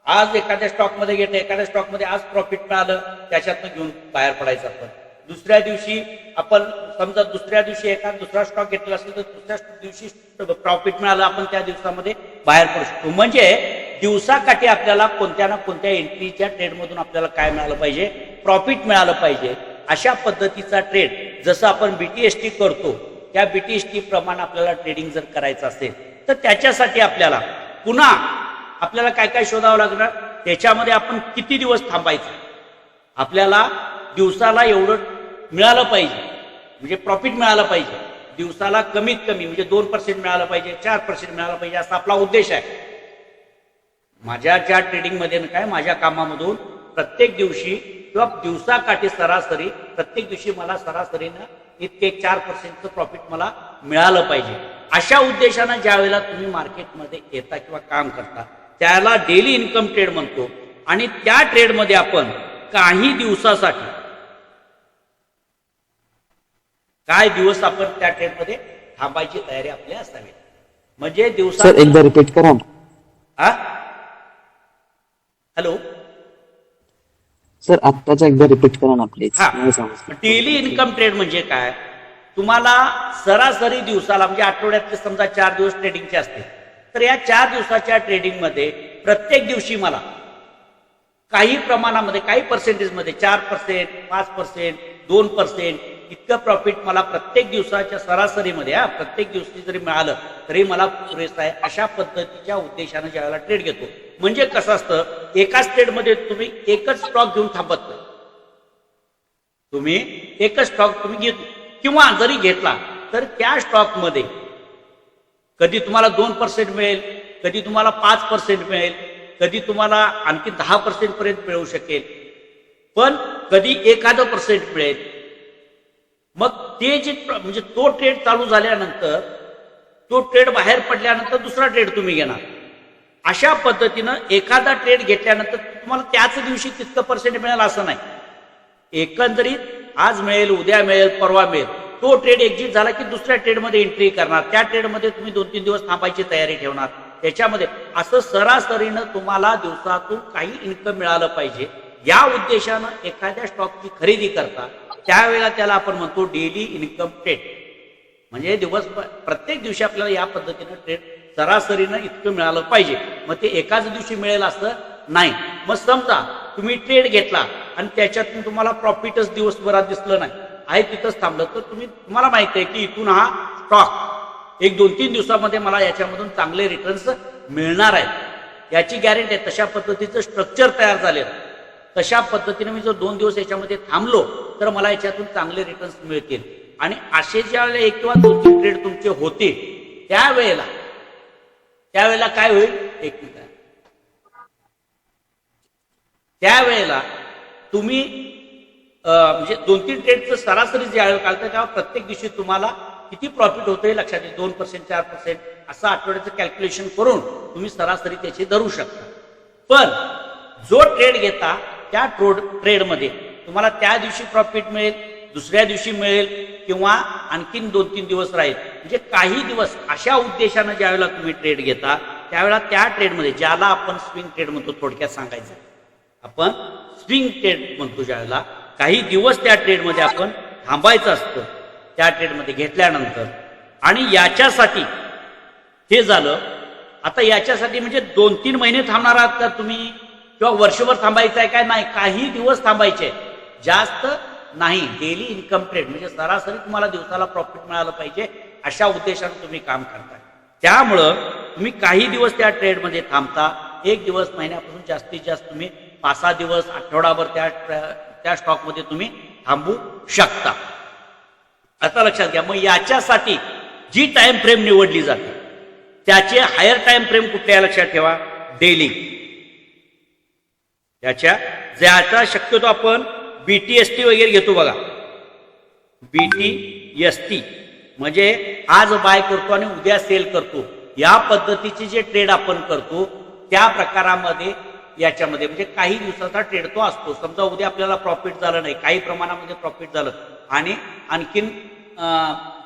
Speaker 1: आज एखाद्या स्टॉकमध्ये घेतलं, एखाद्या स्टॉकमध्ये आज प्रॉफिट मिळालं त्याच्यातनं घेऊन बाहेर पडायचं आपण. दुसऱ्या दिवशी आपण समजा दुसऱ्या दिवशी एखादा दुसरा स्टॉक घेतला असेल तर दुसऱ्या दिवशी प्रॉफिट मिळालं आपण त्या दिवसामध्ये बाहेर पडू शकतो. म्हणजे दिवसाकाठी आपल्याला कोणत्या ना कोणत्या एंट्रीच्या ट्रेडमधून आपल्याला काय मिळालं पाहिजे, प्रॉफिट मिळालं पाहिजे. अशा पद्धतीचा ट्रेड जसं आपण BTST करतो त्या BTST प्रमाणे आपल्याला ट्रेडिंग जर करायचं असेल तर त्याच्यासाठी आपल्याला पुन्हा आपल्याला काय काय शोधावं लागणार, त्याच्यामध्ये आपण किती दिवस थांबायचं, आपल्याला दिवसाला एवढं मिळालं पाहिजे म्हणजे प्रॉफिट मिळालं पाहिजे, दिवसाला कमीत कमी म्हणजे 2% मिळालं पाहिजे, 4% मिळालं पाहिजे, असा आपला उद्देश आहे. माझ्या ज्या ट्रेडिंगमध्ये काय माझ्या कामामधून प्रत्येक दिवशी किंवा दिवसाकाठी सरासरी प्रत्येक दिवशी मला सरासरीनं इतके 4% प्रॉफिट मला मिळालं पाहिजे. अशा उद्देशानं ज्या वेळेला तुम्ही मार्केटमध्ये येता किंवा काम करता त्याला डेली इन्कम ट्रेड म्हणतो. आणि त्या ट्रेडमध्ये आपण काही दिवसासाठी काय दिवस आपण त्या ट्रेडमध्ये थांबायची तयारी आपली असावी. म्हणजे दिवसा
Speaker 3: सर एकदा रिपीट करा.
Speaker 1: हॅलो
Speaker 3: सर आत्ताचा एकदा रिपीट करा ना प्लीज.
Speaker 1: हा,
Speaker 3: नाही समजलं.
Speaker 1: डेली इन्कम ट्रेड म्हणजे काय, तुम्हाला सरासरी दिवसाला म्हणजे आठवड्यातले समजा 4 दिवस ट्रेडिंगचे असते तर या 4 दिवसाच्या ट्रेडिंगमध्ये प्रत्येक दिवशी मला काही प्रमाणामध्ये काही पर्सेंटेजमध्ये 4%, 5%, 2% इतकं प्रॉफिट मला प्रत्येक दिवसाच्या सरासरीमध्ये प्रत्येक दिवशी जरी मिळालं तरी मला पुरेसं आहे. अशा पद्धतीच्या उद्देशानं ज्यावेळेला ट्रेड घेतो म्हणजे कसं असतं, एकाच ट्रेडमध्ये तुम्ही एकच स्टॉक घेऊन थांबत नाही, तुम्ही एकच स्टॉक तुम्ही घेतो किंवा जरी घेतला तर त्या स्टॉकमध्ये कधी तुम्हाला 2% मिळेल, कधी तुम्हाला 5% मिळेल, कधी तुम्हाला आणखी 10% पर्यंत मिळू शकेल, पण कधी 1% मिळेल. मग ते जे म्हणजे तो ट्रेड चालू झाल्यानंतर तो ट्रेड बाहेर पडल्यानंतर दुसरा ट्रेड तुम्ही घेणार. अशा पद्धतीनं एखादा ट्रेड घेतल्यानंतर तुम्हाला त्याच दिवशी तितकं पर्सेंट मिळेल असं नाही. एकंदरीत आज मिळेल, उद्या मिळेल, परवा मिळेल, तो ट्रेड एक्झिट झाला की दुसऱ्या ट्रेडमध्ये एंट्री करणार, त्या ट्रेडमध्ये तुम्ही 2-3 दिवस थांबायची तयारी ठेवणार. त्याच्यामध्ये असं सरासरीनं तुम्हाला दिवसातून काही इन्कम मिळालं पाहिजे या उद्देशानं एखाद्या स्टॉकची खरेदी करता त्यावेळेला त्याला आपण म्हणतो डेली इन्कम ट्रेड. म्हणजे प्रत्येक दिवशी आपल्याला या पद्धतीनं ट्रेड सरासरीनं इतकं मिळालं पाहिजे. मग ते एकाच दिवशी मिळेल असं नाही. मग समजा तुम्ही ट्रेड घेतला आणि त्याच्यातून तुम्हाला प्रॉफिटच दिवसभरात दिसलं नाही, आहे तिथंच थांबलं, तर तुम्हाला माहिती आहे की इथून हा स्टॉक 1-2-3 दिवसामध्ये मला याच्यामधून चांगले रिटर्न्स मिळणार आहेत याची गॅरंटी आहे. तशा पद्धतीचं स्ट्रक्चर तयार झालेलं. तशा पद्धतीने मी जर 2 दिवस याच्यामध्ये थांबलो तर मला याच्यातून चांगले रिटर्न्स मिळतील. आणि असे ज्या वेळेला 1 किंवा 2 ट्रेड तुमचे होते त्यावेळेला काय होईल, एक मिनिट, त्यावेळेला तुम्ही म्हणजे 2-3 ट्रेडचं सरासरी ज्यावेळेला काढतं तेव्हा प्रत्येक दिवशी तुम्हाला किती प्रॉफिट होतंय लक्षात येईल. 2%, 4% असं आठवड्याचं कॅल्क्युलेशन करून तुम्ही सरासरी त्याची धरू शकता. पण जो ट्रेड घेता त्या ट्रेडमध्ये तुम्हाला त्या दिवशी प्रॉफिट मिळेल, दुसऱ्या दिवशी मिळेल किंवा आणखीन 2-3 दिवस राहील. म्हणजे काही दिवस अशा उद्देशानं ज्यावेळेला तुम्ही ट्रेड घेता त्यावेळेला त्या ट्रेडमध्ये, ज्याला आपण स्विंग ट्रेड म्हणतो, थोडक्यात सांगायचं आपण स्विंग ट्रेड म्हणतो, ज्यावेळेला काही दिवस त्या ट्रेडमध्ये आपण थांबायचं असतं त्या ट्रेडमध्ये घेतल्यानंतर. आणि याच्यासाठी हे झालं. आता याच्यासाठी म्हणजे 2-3 महिने थांबणार आहात का तुम्ही किंवा वर्षभर थांबायचं आहे काय, नाही, काही दिवस थांबायचे, जास्त नाही. डेली इन्कम ट्रेड म्हणजे सरासरी तुम्हाला दिवसाला प्रॉफिट मिळालं पाहिजे अशा उद्देशाने तुम्ही काम करताय. त्यामुळं तुम्ही काही दिवस त्या ट्रेडमध्ये थांबता. 1 दिवस, महिन्यापासून जास्तीत जास्त तुम्ही 5-6 दिवस, आठवडाभर त्या स्टॉकमध्ये तुम्ही थांबू शकता. आता लक्षात घ्या. मग याच्यासाठी जी टाइम फ्रेम निवडली जाते त्याचे हायर टाइम फ्रेम कुठल्या लक्षात ठेवा, डेली. ज्याचा शक्यतो आपण BTST वगैरे घेतो बघा, BTST म्हणजे आज बाय करतो आणि उद्या सेल करतो, या पद्धतीचे जे ट्रेड आपण करतो त्या प्रकारामध्ये याच्यामध्ये म्हणजे काही दिवसाचा ट्रेड तो असतो. समजा उद्या आपल्याला प्रॉफिट झालं नाही, काही प्रमाणामध्ये प्रॉफिट झालं आणि आणखीन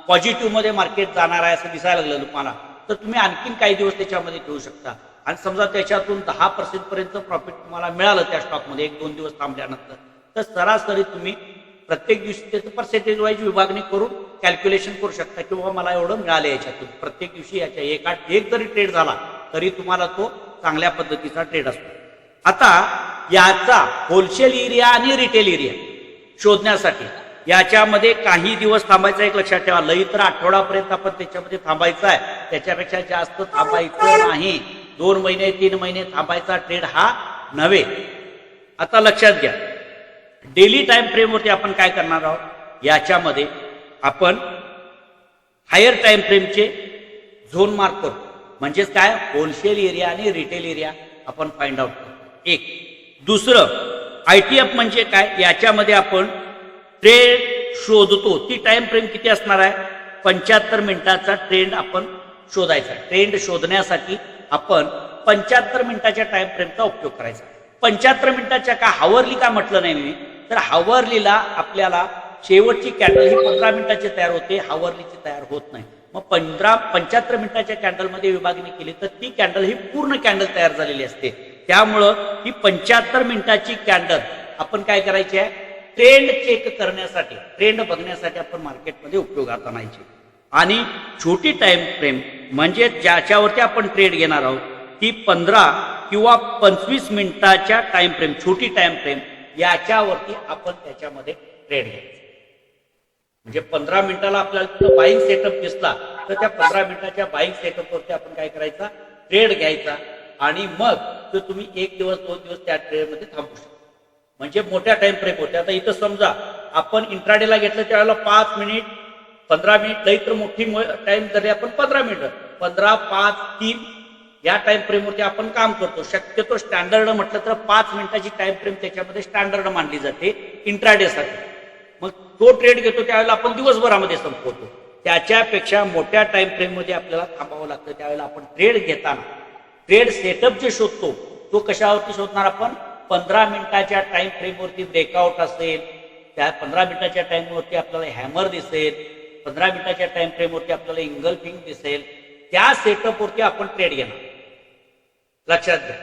Speaker 1: पॉझिटिव्ह मध्ये मार्केट जाणार आहे असं दिसायला लागलं तुम्हाला, तर तुम्ही आणखीन काही दिवस त्याच्यामध्ये ठेवू शकता. आणि समजा त्याच्यातून 10% पर्यंत प्रॉफिट तुम्हाला मिळालं त्या स्टॉकमध्ये 1-2 दिवस थांबल्यानंतर, तर सरासरी तुम्ही प्रत्येक दिवशी त्याचं पर्सेंटेज वाईज विभागणी करून कॅल्क्युलेशन करू शकता की बाबा मला एवढं मिळालं याच्यातून. प्रत्येक दिवशी याच्या एक जरी ट्रेड झाला तरी तुम्हाला तो चांगल्या पद्धतीचा ट्रेड असतो. आता याचा होलसेल एरिया आणि रिटेल एरिया शोधण्यासाठी याच्यामध्ये काही दिवस थांबायचा, एक लक्षात ठेवा, लई तर आठवडापर्यंत आपण त्याच्यामध्ये थांबायचं आहे, त्याच्यापेक्षा जास्त थांबायचं नाही. 2 महिने 3 महिने थांबायचा ट्रेड हा नव्हे. आता लक्षात घ्या, डेली टाइम फ्रेमवरती आपण काय करणार आहोत, याच्यामध्ये आपण हायर टाइम फ्रेमचे झोन मार्क करतो. म्हणजेच काय, होलसेल एरिया आणि रिटेल एरिया आपण फाइंड आउट करतो. एक. दुसरं, ITF म्हणजे काय, याच्यामध्ये आपण ट्रेड शोधतो. ती टाइम फ्रेम किती असणार आहे, 75 मिनिटाचा ट्रेंड आपण शोधायचा. ट्रेंड शोधण्यासाठी आपण 75 मिनिटाच्या टाइम फ्रेमचा उपयोग करायचा. 75 मिनिटाच्या का हावरली का म्हटलं नाही मी, तर हावरलीला आपल्याला शेवटची कॅन्डल ही 15 मिनिटाची तयार होते, हावरलीची तयार होत नाही. मग 75 मिनिटाच्या कॅन्डलमध्ये विभागणी केली तर ती कॅन्डल ही पूर्ण कॅन्डल तयार झालेली असते. त्यामुळं ही 75 मिनिटाची कॅन्डल आपण काय करायची आहे, ट्रेंड चेक करण्यासाठी, ट्रेंड बघण्यासाठी आपण मार्केटमध्ये उपयोगात आणायची. आणि छोटी टाइम फ्रेम म्हणजे ज्याच्यावरती आपण ट्रेड घेणार आहोत ती 15 किंवा 25 मिनिटाच्या टाइम फ्रेम, छोटी टाइम फ्रेम, याच्यावरती आपण त्याच्यामध्ये ट्रेड घ्यायचं. म्हणजे 15 मिनिटाला आपल्याला बाईंग सेटअप दिसला तर त्या 15 मिनिटाच्या बाईंग सेटअपवरती आपण काय करायचा, ट्रेड घ्यायचा. आणि मग तो तुम्ही 1 दिवस 2 दिवस त्या ट्रेडमध्ये थांबू शकता. म्हणजे मोठ्या टाइम फ्रेम होते. आता इथं समजा आपण इंट्राडेला घेतलं त्यावेळेला 5 मिनिट 15 मिनिट, लई तर मोठी टाइम जरी आपण 15 मिनिट, 15, 5, 3 या टाइम फ्रेमवरती आपण काम करतो. शक्यतो स्टँडर्ड म्हटलं तर 5 मिनिटाची टाइम फ्रेम त्याच्यामध्ये स्टँडर्ड मानली जाते इंट्राडेसाठी. मग तो ट्रेड घेतो त्यावेळेला आपण दिवसभरामध्ये संपवतो. त्याच्यापेक्षा मोठ्या टाइम फ्रेममध्ये आपल्याला थांबावं लागतं. त्यावेळेला आपण ट्रेड घेताना ट्रेड सेटअप जे शोधतो तो कशावरती शोधणार आपण, 15 मिनिटाच्या टाइम फ्रेमवरती ब्रेकआउट असेल, त्या 15 मिनिटाच्या टाइमवरती आपल्याला हॅमर दिसेल, 15 मिनिटाच्या टाइम फ्रेमवरती आपल्याला इंगल्फिंग दिसेल, त्या सेटअपवरती आपण ट्रेड घेणार. लक्षात घ्या,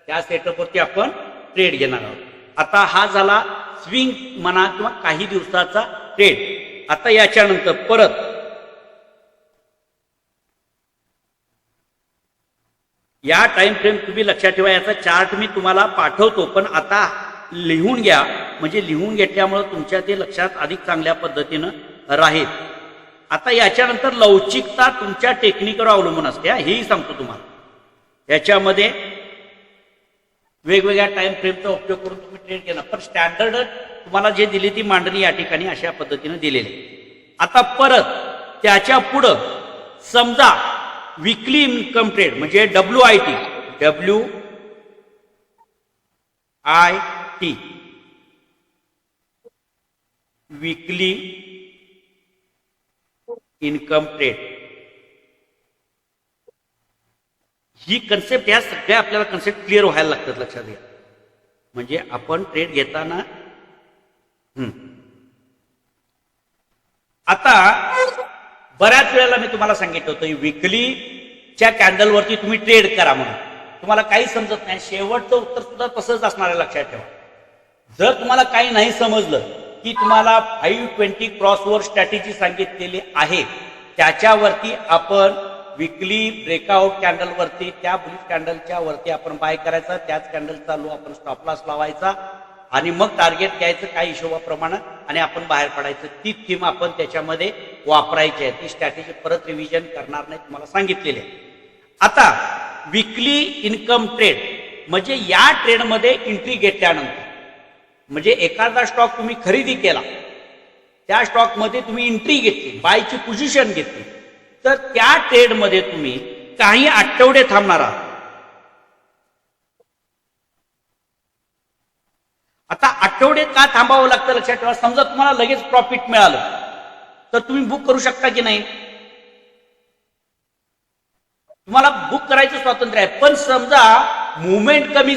Speaker 1: त्या सेटअपवरती आपण ट्रेड घेणार आहोत. आता हा झाला स्विंग म्हणा किंवा काही दिवसाचा ट्रेड. आता याच्यानंतर परत या टाइम फ्रेम तुम्ही लक्षात ठेवा, याचा चार्ट मी तुम्हाला पाठवतो, पण आता लिहून घ्या. म्हणजे लिहून घेतल्यामुळे तुमच्या ते लक्षात अधिक चांगल्या पद्धतीनं राहील. आता याच्यानंतर लवचिकता तुमच्या टेक्निकवर अवलंबून असते, हेही सांगतो तुम्हाला. याच्यामध्ये वेगवेगळ्या टाइम फ्रेमचा उपयोग करून तुम्ही ट्रेड घेणार, पण स्टँडर्ड तुम्हाला जे दिली ती मांडणी या ठिकाणी अशा पद्धतीने दिलेली. आता परत त्याच्या पुढं समजा विकली इन्कम ट्रेड म्हणजे WIT, विकली इन्कम ट्रेड, ही कन्सेप्ट, ह्या सगळ्या आपल्याला कन्सेप्ट क्लिअर व्हायला लागतात. लक्षात घ्या, म्हणजे आपण ट्रेड घेताना आता बऱ्याच वेळेला मी तुम्हाला सांगितलं होतं विकलीच्या कॅन्डलवरती तुम्ही ट्रेड करा म्हणून. तुम्हाला काही समजत नाही, शेवटचं उत्तर सुद्धा तसंच असणार आहे. लक्षात ठेवा, जर तुम्हाला काही नाही समजलं की तुम्हाला 520 क्रॉसवर स्ट्रॅटेजी सांगितलेली आहे, त्याच्यावरती आपण विकली ब्रेकआउट कॅन्डलवरती, त्या बुलिश कॅन्डलच्या वरती आपण बाय करायचा, त्याच कॅन्डल चालू आपण स्टॉप लॉस लावायचा आणि मग टार्गेट घ्यायचं काही हिशोबाप्रमाणे आणि आपण बाहेर पडायचं. ती थीम आपण त्याच्यामध्ये वापरायची आहे. ती स्ट्रॅटेजी परत रिव्हिजन करणार नाही, तुम्हाला सांगितलेली आहे. आता विकली इन्कम ट्रेड म्हणजे या ट्रेडमध्ये एंट्री घेतल्यानंतर, म्हणजे एखादा स्टॉक तुम्ही खरेदी केला, त्या स्टॉकमध्ये तुम्ही एंट्री घेतली, बायची पोझिशन घेतली, तर त्या ट्रेडमध्ये तुम्ही काही आठवडे थांबणार आहात. आता आठवडे का थांबावं लागतं लक्षात ठेवा. समजा तुम्हाला लगेच प्रॉफिट मिळालं तर तुम्ही बुक करू शकता की नाही, तुम्हाला बुक करायचं स्वातंत्र्य आहे. पण समजा मुवमेंट कमी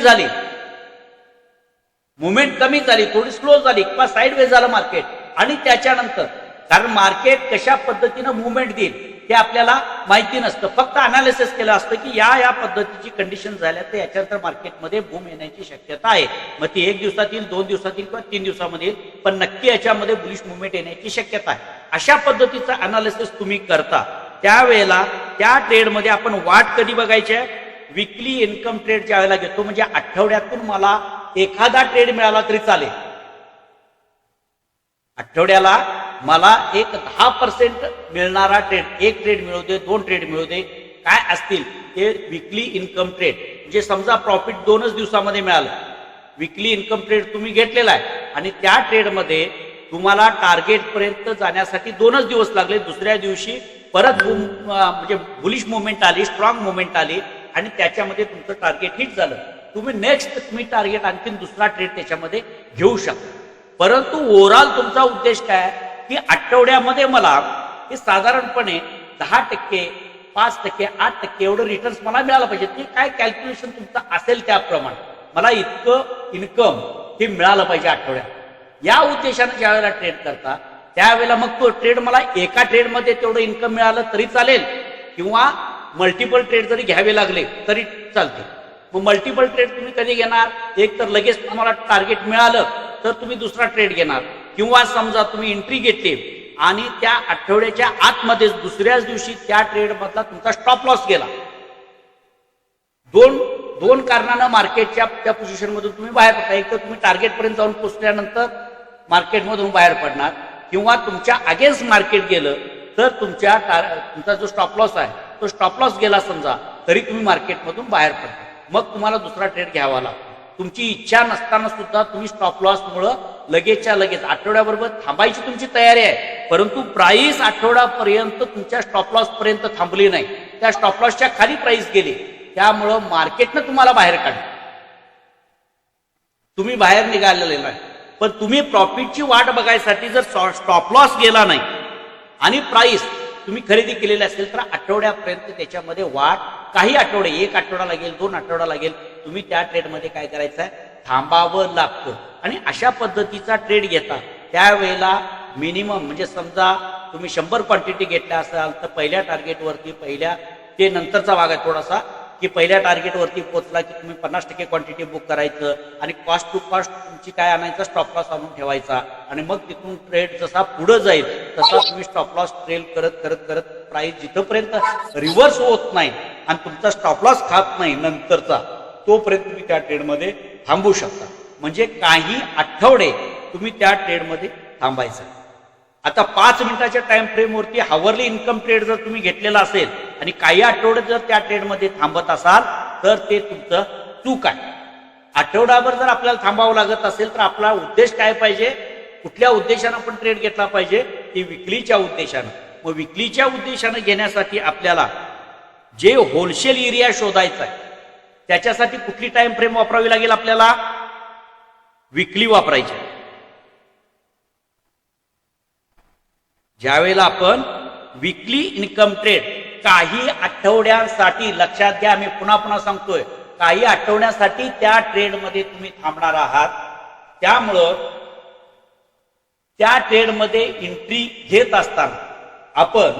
Speaker 1: झाली, थोडी स्लो झाली किंवा साईडवेज झालं मार्केट, आणि त्याच्यानंतर कारण मार्केट कशा पद्धतीनं मुवमेंट देईल हे आपल्याला माहिती नसतं, फक्त अनालिसिस केलं असतं की या पद्धतीची कंडिशन झाल्या तर याच्यानंतर मार्केटमध्ये बूम येण्याची शक्यता आहे. मग ती 1 दिवसातील 2 दिवसातील किंवा 3 दिवसामध्ये, पण नक्की याच्यामध्ये बुलिश मुवमेंट येण्याची शक्यता आहे. अशा पद्धतीचं अनालिसिस तुम्ही करता त्यावेळेला त्या ट्रेडमध्ये आपण वाट कधी बघायची आहे, विकली इन्कम ट्रेड ज्या वेळेला घेतो म्हणजे आठवड्यातून मला एखादा ट्रेड मिळाला तरी चालेल. आठवड्याला मला एक 10% मिळणारा ट्रेड, एक ट्रेड मिळू दे, 2 ट्रेड मिळू दे, काय असतील ते विकली इन्कम ट्रेड. म्हणजे समजा प्रॉफिट 2च दिवसामध्ये मिळालं, विकली इन्कम ट्रेड तुम्ही घेतलेला आहे आणि त्या ट्रेडमध्ये तुम्हाला टार्गेट पर्यंत जाण्यासाठी 2च दिवस लागले. दुसऱ्या दिवशी परत म्हणजे बुलिश मुवमेंट आली, स्ट्रॉंग मुवमेंट आली आणि त्याच्यामध्ये तुमचं टार्गेट हिट झालं. तुम्ही नेक्स्ट तुम्ही टार्गेट आणखीन दुसरा ट्रेड त्याच्यामध्ये घेऊ शकता. परंतु ओव्हरऑल तुमचा उद्देश काय की आठवड्यामध्ये मला हे साधारणपणे 10%, 5%, 8% एवढं रिटर्न्स मला मिळालं पाहिजे. ते काय कॅल्क्युलेशन तुमचं असेल त्याप्रमाणे मला इतकं इन्कम हे मिळालं पाहिजे आठवड्यात. या उद्देशाने ज्या वेळेला ट्रेड करता त्यावेळेला मग तो ट्रेड मला एका ट्रेडमध्ये तेवढं इन्कम मिळालं तरी चालेल किंवा मल्टिपल ट्रेड जरी घ्यावे लागले तरी चालते. मग मल्टिपल ट्रेड तुम्ही कधी घेणार? एक तर लगेच तुम्हाला टार्गेट मिळालं तर तुम्ही दुसरा ट्रेड घेणार किंवा समजा तुम्ही एंट्री घेतली आणि त्या आठवड्याच्या आतमध्येच दुसऱ्याच दिवशी त्या ट्रेड मधला तुमचा स्टॉप लॉस गेला. दोन कारणानं मार्केटच्या त्या पोझिशन मधून तुम्ही बाहेर पडता. एक तर तुम्ही टार्गेट पर्यंत जाऊन पोहोचल्यानंतर मार्केटमधून बाहेर पडणार किंवा तुमच्या अगेन्स्ट मार्केट गेलं तर तुमचा जो स्टॉप लॉस आहे तो स्टॉप लॉस गेला समजा तरी तुम्ही मार्केटमधून बाहेर पडता. मग तुम्हाला दुसरा ट्रेड घ्यावा लागतो. तुमची इच्छा नसताना सुद्धा तुम्ही स्टॉप लॉस मुळे लगेचच्या लगेच आठवड्याबरोबर थांबायची तुमची तयारी आहे, परंतु प्राइस आठवड्यापर्यंत तुमच्या स्टॉप लॉस पर्यंत थांबली नाही. त्या स्टॉप लॉसच्या खाली प्राइस गेली, त्यामुळं मार्केटनं तुम्हाला बाहेर काढलं. तुम्ही बाहेर निघालेले नाही, पण तुम्ही प्रॉफिटची वाट बघायसाठी जर स्टॉप लॉस गेला नाही आणि प्राइस तुम्ही खरेदी केलेली असेल तर आठवड्यापर्यंत त्याच्यामध्ये वाट काही आठवडे, 1 आठवडा लागेल, 2 आठवडा लागेल, तुम्ही त्या ट्रेडमध्ये काय करायचं आहे थांबावं लागतं. आणि अशा पद्धतीचा ट्रेड घेता त्यावेळेला मिनिमम म्हणजे समजा तुम्ही 100 क्वांटिटी घेतल्या असाल तर पहिल्या टार्गेटवरती ते नंतरचा भाग आहे थोडासा की पहिल्या टार्गेटवरती पोहोचला की तुम्ही 50% क्वांटिटी बुक करायचं आणि कॉस्ट टू कॉस्ट तुमची काय आणायचं स्टॉप लॉस आणून ठेवायचा आणि मग तिथून ट्रेड जसा पुढे जाईल तसा तुम्ही स्टॉप लॉस ट्रेल करत करत करत प्राइस जिथपर्यंत रिव्हर्स होत नाही आणि तुमचा स्टॉप लॉस खात नाही नंतरचा तोपर्यंत तुम्ही त्या ट्रेडमध्ये थांबू शकता. म्हणजे काही आठवडे तुम्ही त्या ट्रेडमध्ये थांबायचं. आता 5 मिनिटाच्या टाइम फ्रेमवरती हावरली इन्कम ट्रेड जर तुम्ही घेतलेला असेल आणि काही आठवडे जर त्या ट्रेडमध्ये थांबत असाल तर ते तुमचं चूक आहे. आठवडाभर जर आपल्याला थांबावं लागत असेल तर आपला उद्देश काय पाहिजे, कुठल्या उद्देशानं आपण ट्रेड घेतला पाहिजे, ती विक्रीच्या उद्देशानं. मग विक्रीच्या उद्देशानं घेण्यासाठी आपल्याला जे होलसेल एरिया शोधायचा आहे त्याच्यासाठी कुठली टाइम फ्रेम वापरावी लागेल, आपल्याला विकली वापरायची. ज्यावेळेला आपण विकली इन्कम ट्रेड काही आठवड्यांसाठी, लक्षात घ्या मी पुन्हा पुन्हा सांगतोय, काही आठवड्यांसाठी त्या ट्रेडमध्ये तुम्ही थांबणार आहात. त्यामुळं त्या ट्रेडमध्ये एंट्री घेत असताना आपण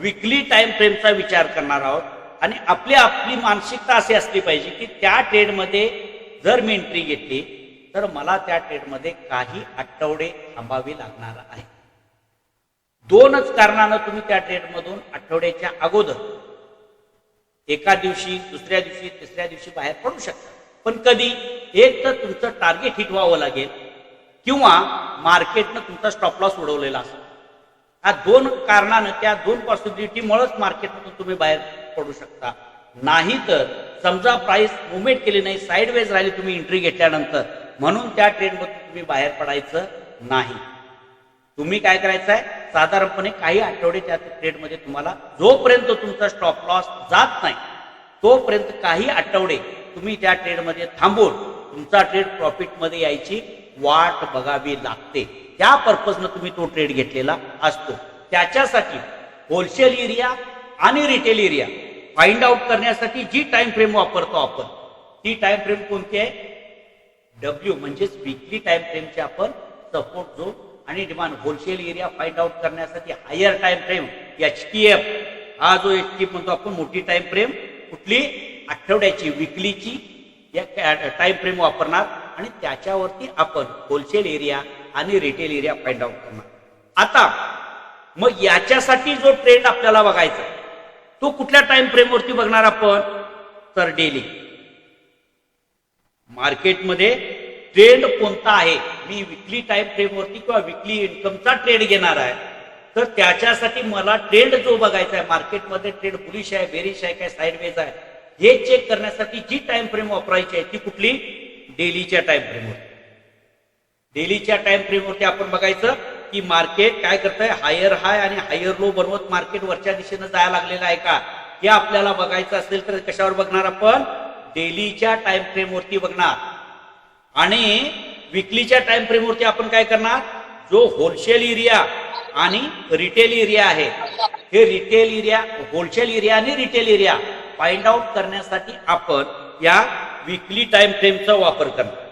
Speaker 1: विकली टाइम फ्रेमचा विचार करणार आहोत आणि आपली मानसिकता अशी असली पाहिजे की त्या ट्रेडमध्ये जर मी एंट्री घेतली तर मला त्या ट्रेडमध्ये काही आठवडे थांबावे लागणार आहे. 2च कारणानं तुम्ही त्या ट्रेडमधून आठवड्याच्या अगोदर एका दिवशी, दुसऱ्या दिवशी, तिसऱ्या दिवशी बाहेर पडू शकता. पण कधी? एक तर तुमचं टार्गेट हिट व्हावं लागेल किंवा मार्केटनं तुमचा स्टॉप लॉस उडवलेला असेल. हा 2 कारणानं, त्या 2 पॉसिबिलिटीमुळेच मार्केटमधून तुम्ही बाहेर पडू शकता. नाही तर समजा प्राइस मुवमेंट केली नाही, साईडवेज राहिली तुम्ही एंट्री घेतल्यानंतर, म्हणून त्या ट्रेडमधून तुम्ही बाहेर पडायचं नाही. तुम्ही काय करायचं आहे, साधारणपणे काही आठवडे त्या ट्रेडमध्ये तुम्हाला जोपर्यंत तुमचा स्टॉप लॉस जात नाही तोपर्यंत काही आठवडे तुम्ही त्या ट्रेडमध्ये थांबून तुमचा ट्रेड प्रॉफिटमध्ये यायची वाट बघावी लागते. त्या पर्पजनं तुम्ही तो ट्रेड घेतलेला असतो. त्याच्यासाठी होलसेल एरिया आणि रिटेल एरिया फाइंड आउट करण्यासाठी जी टाइम फ्रेम वापरतो आपण, ती टाइम फ्रेम कोणती आहे, डब्ल्यू म्हणजेच विकली टाइम फ्रेमचे आपण सपोर्ट झोन आणि demand. Wholesale area find out करण्यासाठी हायर टाइम फ्रेम HTF, हा जो HTF म्हणतो आपण मोठी टाइम फ्रेम, कुठली आठवड्याची विकलीची टाइम फ्रेम वापरणार आणि त्याच्यावरती आपण होलसेल एरिया आणि रिटेल एरिया फाइंड आउट करणार. आता मग याच्यासाठी जो ट्रेंड आपल्याला बघायचा तो कुठल्या टाइम फ्रेमवरती बघणार आपण, तर डेली. मार्केटमध्ये ट्रेंड कोणता आहे, मी विकली टाइम फ्रेमवरती किंवा विकली इन्कमचा ट्रेड घेणार आहे, तर त्याच्यासाठी मला ट्रेंड जो बघायचा आहे, मार्केटमध्ये ट्रेंड बुलिश आहे, बेरिश आहे, काय साईडवेज आहे, हे चेक करण्यासाठी जी टाइम फ्रेम वापरायची आहे ती कुठली, डेलीच्या टाइम फ्रेमवरती. डेलीच्या टाइम फ्रेमवरती आपण बघायचं की मार्केट काय करतंय, हायर हाय आणि हायर लो बनवत मार्केट वरच्या दिशेनं जायला लागलेलं आहे का, हे आपल्याला बघायचं असेल तर कशावर बघणार आपण, डेलीच्या टाइम फ्रेमवरती बघणार. आणि विकलीच्या टाइम फ्रेमवरती आपण काय करणार, जो होलसेल एरिया आणि रिटेल एरिया आहे, हे रिटेल एरिया, होलसेल एरिया आणि रिटेल एरिया फाइंड आउट करण्यासाठी आपण या विकली टाइम फ्रेमचा वापर करणार.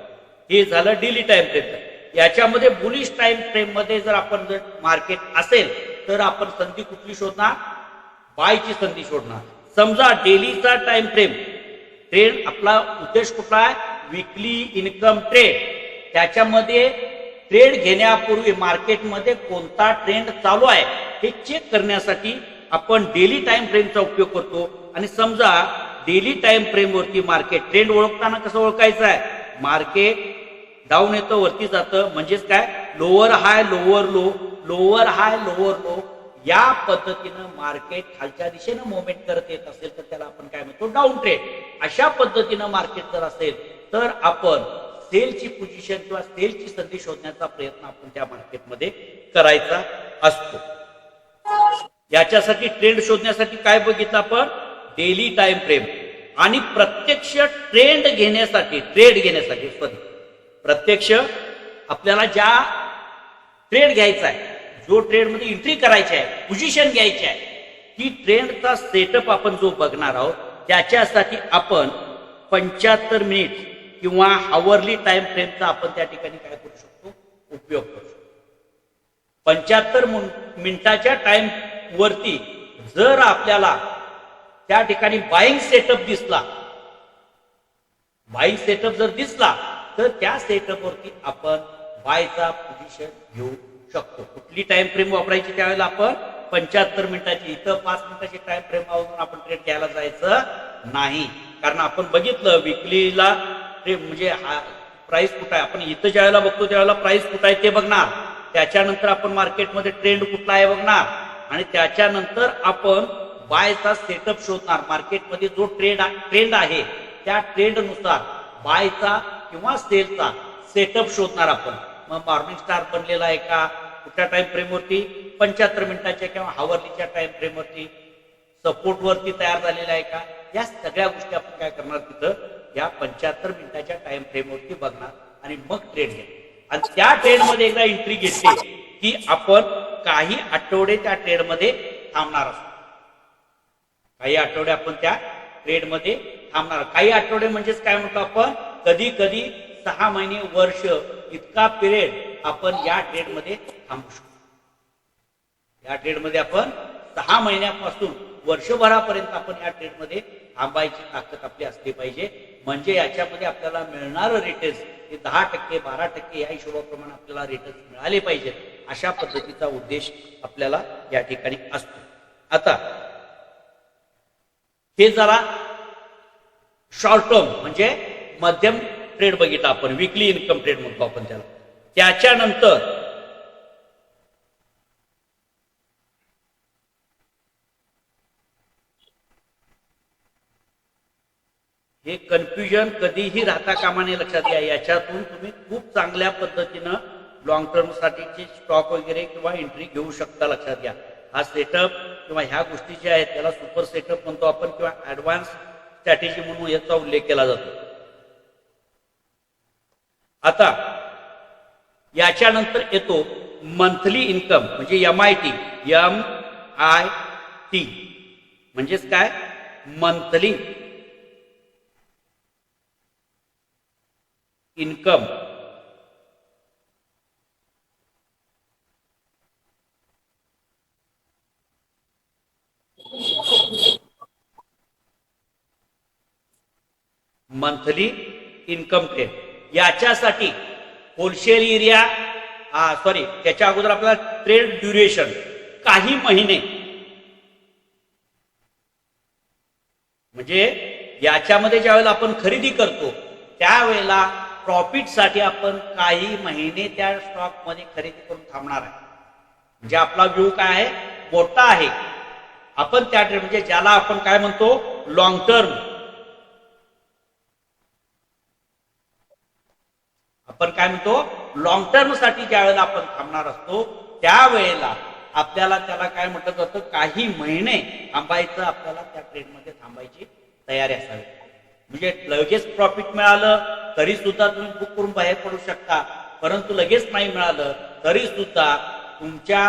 Speaker 1: हे झालं डेली टाइम फ्रेमचं. याच्यामध्ये बुलिश टाइम फ्रेम मध्ये जर आपण जर मार्केट असेल तर आपण संधी कुठली शोधणार, बायची संधी शोधणार. समजा डेलीचा टाइम फ्रेम ट्रेंड, आपला उद्देश कुठला आहे, विकली इन्कम ट्रेड. त्याच्यामध्ये ट्रेड घेण्यापूर्वी मार्केटमध्ये कोणता ट्रेंड चालू आहे हे चेक करण्यासाठी आपण डेली टाइम फ्रेमचा उपयोग करतो. आणि समजा डेली टाइम फ्रेमवरती मार्केट ट्रेंड ओळखताना कसं ओळखायचं आहे, मार्केट डाऊन येतं वरती जातं, म्हणजेच काय, लोअर हाय लोअर लो, लोअर हाय लोअर लो, या पद्धतीनं मार्केट खालच्या दिशेनं मुवमेंट करत येत असेल तर त्याला आपण काय म्हणतो, डाऊन ट्रेड. अशा पद्धतीनं मार्केट जर असेल तर आपण सेलची पोझिशन किंवा सेलची संधी शोधण्याचा प्रयत्न आपण त्या मार्केटमध्ये करायचा असतो. याच्यासाठी ट्रेंड शोधण्यासाठी काय बघितलं आपण, डेली टाइम फ्रेम. आणि प्रत्यक्ष ट्रेंड घेण्यासाठी, ट्रेड घेण्यासाठी प्रत्यक्ष आपल्याला ज्या ट्रेड घ्यायचा आहे, जो ट्रेड मध्ये एंट्री करायची आहे, पोझिशन घ्यायची आहे, ती ट्रेंडचा सेटअप आपण जो बघणार आहोत, त्याच्यासाठी आपण 75 मिनिट किंवा हावरली टाइम फ्रेमचा आपण त्या ठिकाणी काय करू शकतो, उपयोग करू शकतो. 75 मिनिटाच्या टाइम वरती जर आपल्याला त्या ठिकाणी बाईंग सेटअप दिसला, बाईंग सेटअप जर दिसला तर त्या सेटअप वरती आपण बायचा पोझिशन घेऊ शकतो. कुठली टाइम फ्रेम वापरायची, त्यावेळेला आपण 75 मिनिटाची. इथं 5 मिनिटाची टाइम फ्रेम वापरून आपण ट्रेड घ्यायला जायचं नाही, कारण आपण बघितलं विकलीला म्हणजे प्राइस कुठं आहे, आपण इथं ज्या वेळेला बघतो त्यावेळेला प्राइस कुठं आहे ते बघणार, त्याच्यानंतर आपण मार्केटमध्ये ट्रेंड कुठला आहे बघणार, आणि त्याच्यानंतर आपण बायचा सेटअप शोधणार. मार्केटमध्ये जो ट्रेंड आहे त्या ट्रेंडनुसार बायचा किंवा सेलचा सेटअप शोधणार आपण. मग मॉर्निंग स्टार बनलेला आहे का, कुठल्या टाइम फ्रेमवरती, 75 मिनिटाच्या किंवा हावरलीच्या टाइम फ्रेमवरती, सपोर्ट वरती तयार झालेला आहे का, या सगळ्या गोष्टी आपण काय करणार तिथं या 75 मिनिटाच्या टाइम फ्रेमवरती बघणार आणि मग ट्रेड घेणार. आणि त्या ट्रेडमध्ये एकदा एंट्री घेतली की आपण काही आठवडे त्या ट्रेडमध्ये थांबणार असतो. काही आठवडे आपण त्या ट्रेडमध्ये थांबणार. काही आठवडे म्हणजेच काय म्हणतो आपण, कधी कधी 6 महिने, वर्ष, इतका पिरियड आपण या ट्रेडमध्ये थांबू शकतो. या ट्रेडमध्ये आपण 6 महिन्यापासून वर्षभरापर्यंत आपण या ट्रेडमध्ये थांबायची ताकद आपली असली पाहिजे. म्हणजे याच्यामध्ये आपल्याला मिळणारं रिटर्न्स हे 10%, 12% या हिशोबाप्रमाणे आपल्याला रिटर्न्स मिळाले पाहिजेत. अशा पद्धतीचा उद्देश आपल्याला या ठिकाणी असतो. आता हे जरा शॉर्ट टर्म म्हणजे मध्यम ट्रेड बघितला आपण, विकली इन्कम ट्रेड म्हणतो आपण त्याला. त्याच्यानंतर हे कन्फ्युजन कधीही राहता कामा नये, लक्षात घ्या. याच्यातून तुम्ही खूप चांगल्या पद्धतीनं लॉंग टर्म साठीचे स्टॉक वगैरे किंवा एंट्री घेऊ शकता. लक्षात घ्या, हा सेटअप किंवा ह्या गोष्टी ज्या आहेत त्याला सुपर सेटअप म्हणतो आपण किंवा ऍडव्हान्स स्ट्रॅटेजी म्हणून याचा उल्लेख केला जातो. आता याच्यानंतर येतो मंथली इन्कम म्हणजे MIT, MIT म्हणजेच काय, monthly income. Monthly income trade. याच्यासाठी होलसेल एरिया, त्याच्या अगोदर आपल्याला ट्रेड ड्युरेशन काही महिने, म्हणजे याच्यामध्ये ज्यावेळेला आपण खरेदी करतो त्यावेळेला प्रॉफिटसाठी आपण काही महिने त्या स्टॉकमध्ये खरेदी करून थांबणार आहे. म्हणजे आपला व्ह्यू काय आहे, मोठा आहे. आपण त्या ट्रेड म्हणजे ज्याला आपण काय म्हणतो, लॉंग टर्म. आपण काय म्हणतो, लॉंग टर्म साठी ज्या वेळेला आपण थांबणार असतो त्यावेळेला आपल्याला त्याला काय म्हटलं जातं, काही महिने थांबायचं, आपल्याला त्या ट्रेडमध्ये थांबायची तयारी असावी. म्हणजे लगेच प्रॉफिट मिळालं तरी सुद्धा तुम्ही बुक करून बाहेर पडू शकता, परंतु लगेच नाही मिळालं तरी सुद्धा तुमच्या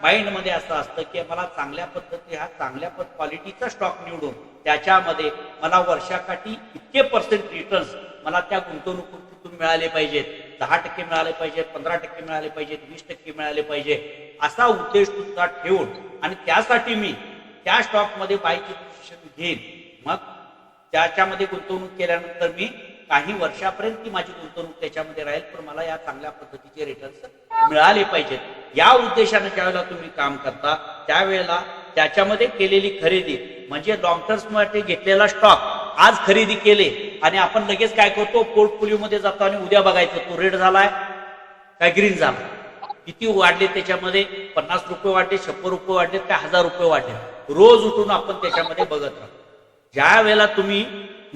Speaker 1: माइंडमध्ये असं असतं की मला चांगल्या पद्धती हा चांगल्या क्वालिटीचा स्टॉक निवडून त्याच्यामध्ये मला वर्षाकाठी इतके % रिटर्न्स मला त्या गुंतवणुकीतून मिळाले पाहिजेत. 10% मिळाले पाहिजेत, 15% मिळाले पाहिजेत, 20% मिळाले पाहिजे, असा उद्देश तुमचा ठेवून आणि त्यासाठी मी त्या स्टॉकमध्ये बायची पोझिशन घेईन. मग त्याच्यामध्ये गुंतवणूक केल्यानंतर मी काही वर्षापर्यंत ती माझी गुंतवणूक त्याच्यामध्ये राहील, पण मला या चांगल्या पद्धतीचे रिटर्न्स मिळाले पाहिजेत. या उद्देशाने ज्यावेळेला तुम्ही काम करता त्यावेळेला त्याच्यामध्ये केलेली खरेदी म्हणजे लॉंग टर्मसाठी घेतलेला स्टॉक आज खरेदी केले आणि आपण लगेच काय करतो, पोर्टफोलिओमध्ये जातो आणि उद्या बघायचं तो रेड झालाय काय ग्रीन झाला, किती वाढले त्याच्यामध्ये, 50 रुपये वाढले, 100 रुपये वाढले, काय 1000 रुपये वाढले. रोज उठून आपण त्याच्यामध्ये बघत राहतो. ज्या वेळेला तुम्ही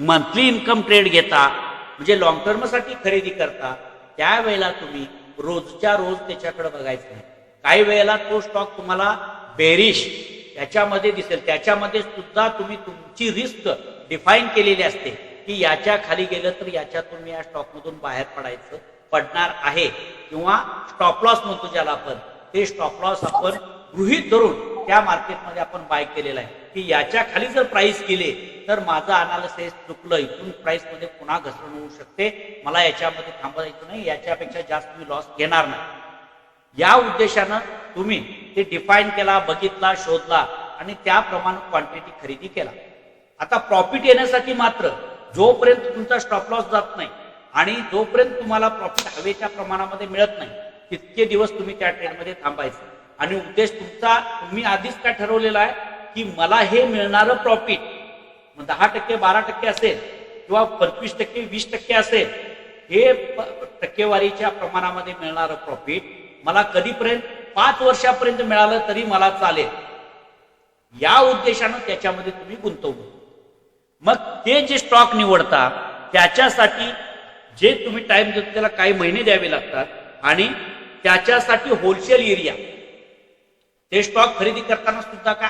Speaker 1: मंथली इन्कम ट्रेड घेता म्हणजे लॉंग टर्मसाठी खरेदी करता त्यावेळेला तुम्ही रोजच्या रोज त्याच्याकडे बघायचं नाही. काही वेळेला तो स्टॉक तुम्हाला बेरिश त्याच्यामध्ये दिसेल, त्याच्यामध्ये सुद्धा तुम्ही तुमची रिस्क डिफाईन केलेली असते की याच्या खाली गेलं तर याच्यातून मी या स्टॉकमधून बाहेर पडणार आहे, किंवा स्टॉप लॉस म्हणतो ज्याला आपण, ते स्टॉप लॉस आपण गृहीत धरून त्या मार्केटमध्ये आपण बाय केलेला आहे की याच्या खाली जर प्राइस गेले तर माझं अनालिसिस चुकलं, इथून प्राइस मध्ये पुन्हा घसरण होऊ शकते, मला याच्यामध्ये थांबायचं नाही, याच्यापेक्षा जास्त मी लॉस घेणार नाही. या उद्देशानं तुम्ही ते डिफाईन केला, बघितला, शोधला आणि त्याप्रमाणे क्वांटिटी खरेदी केला. आता प्रॉफिट येण्यासाठी मात्र जोपर्यंत तुमचा स्टॉप लॉस जात नाही आणि जोपर्यंत तुम्हाला प्रॉफिट हवेच्या प्रमाणामध्ये मिळत नाही तितके दिवस तुम्ही त्या ट्रेडमध्ये थांबायचं. आणि उद्देश तुमचा तुम्ही आधीच काय ठरवलेला आहे की मला हे मिळणारं प्रॉफिट 10%, 12% असेल किंवा 25%, 20% असेल, हे टक्केवारीच्या प्रमाणामध्ये मिळणारं प्रॉफिट मला कधीपर्यंत 5 वर्षापर्यंत मिळालं तरी मला चालेल. या उद्देशानं त्याच्यामध्ये तुम्ही गुंतवणूक. मग ते जे स्टॉक निवडता त्याच्यासाठी जे तुम्ही टाइम देतो त्याला काही महिने द्यावे लागतात आणि त्याच्यासाठी होलसेल एरिया ते स्टॉक खरेदी करताना सुद्धा का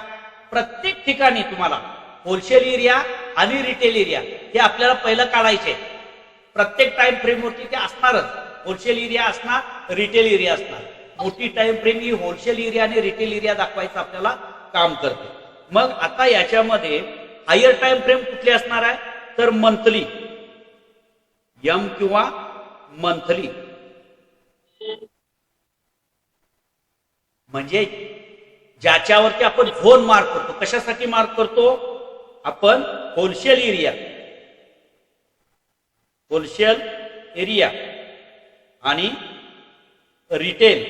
Speaker 1: प्रत्येक ठिकाणी तुम्हाला होलसेल एरिया आणि रिटेल एरिया हे आपल्याला पहिलं काढायचे. प्रत्येक टाइम फ्रेमवरती ते असणारच. होलसेल एरिया असणार, रिटेल एरिया असणार. मोठी टाइम फ्रेम ही होलसेल एरिया आणि रिटेल एरिया दाखवायचं आपल्याला काम करते. मग आता याच्यामध्ये हायर टाइम फ्रेम कुठली असणार आहे तर मंथली, एम किंवा मंथली, म्हणजे ज्याच्यावरती आपण झोन मार्क करतो. कशासाठी मार्क करतो आपण? होलसेल एरिया आणि रिटेल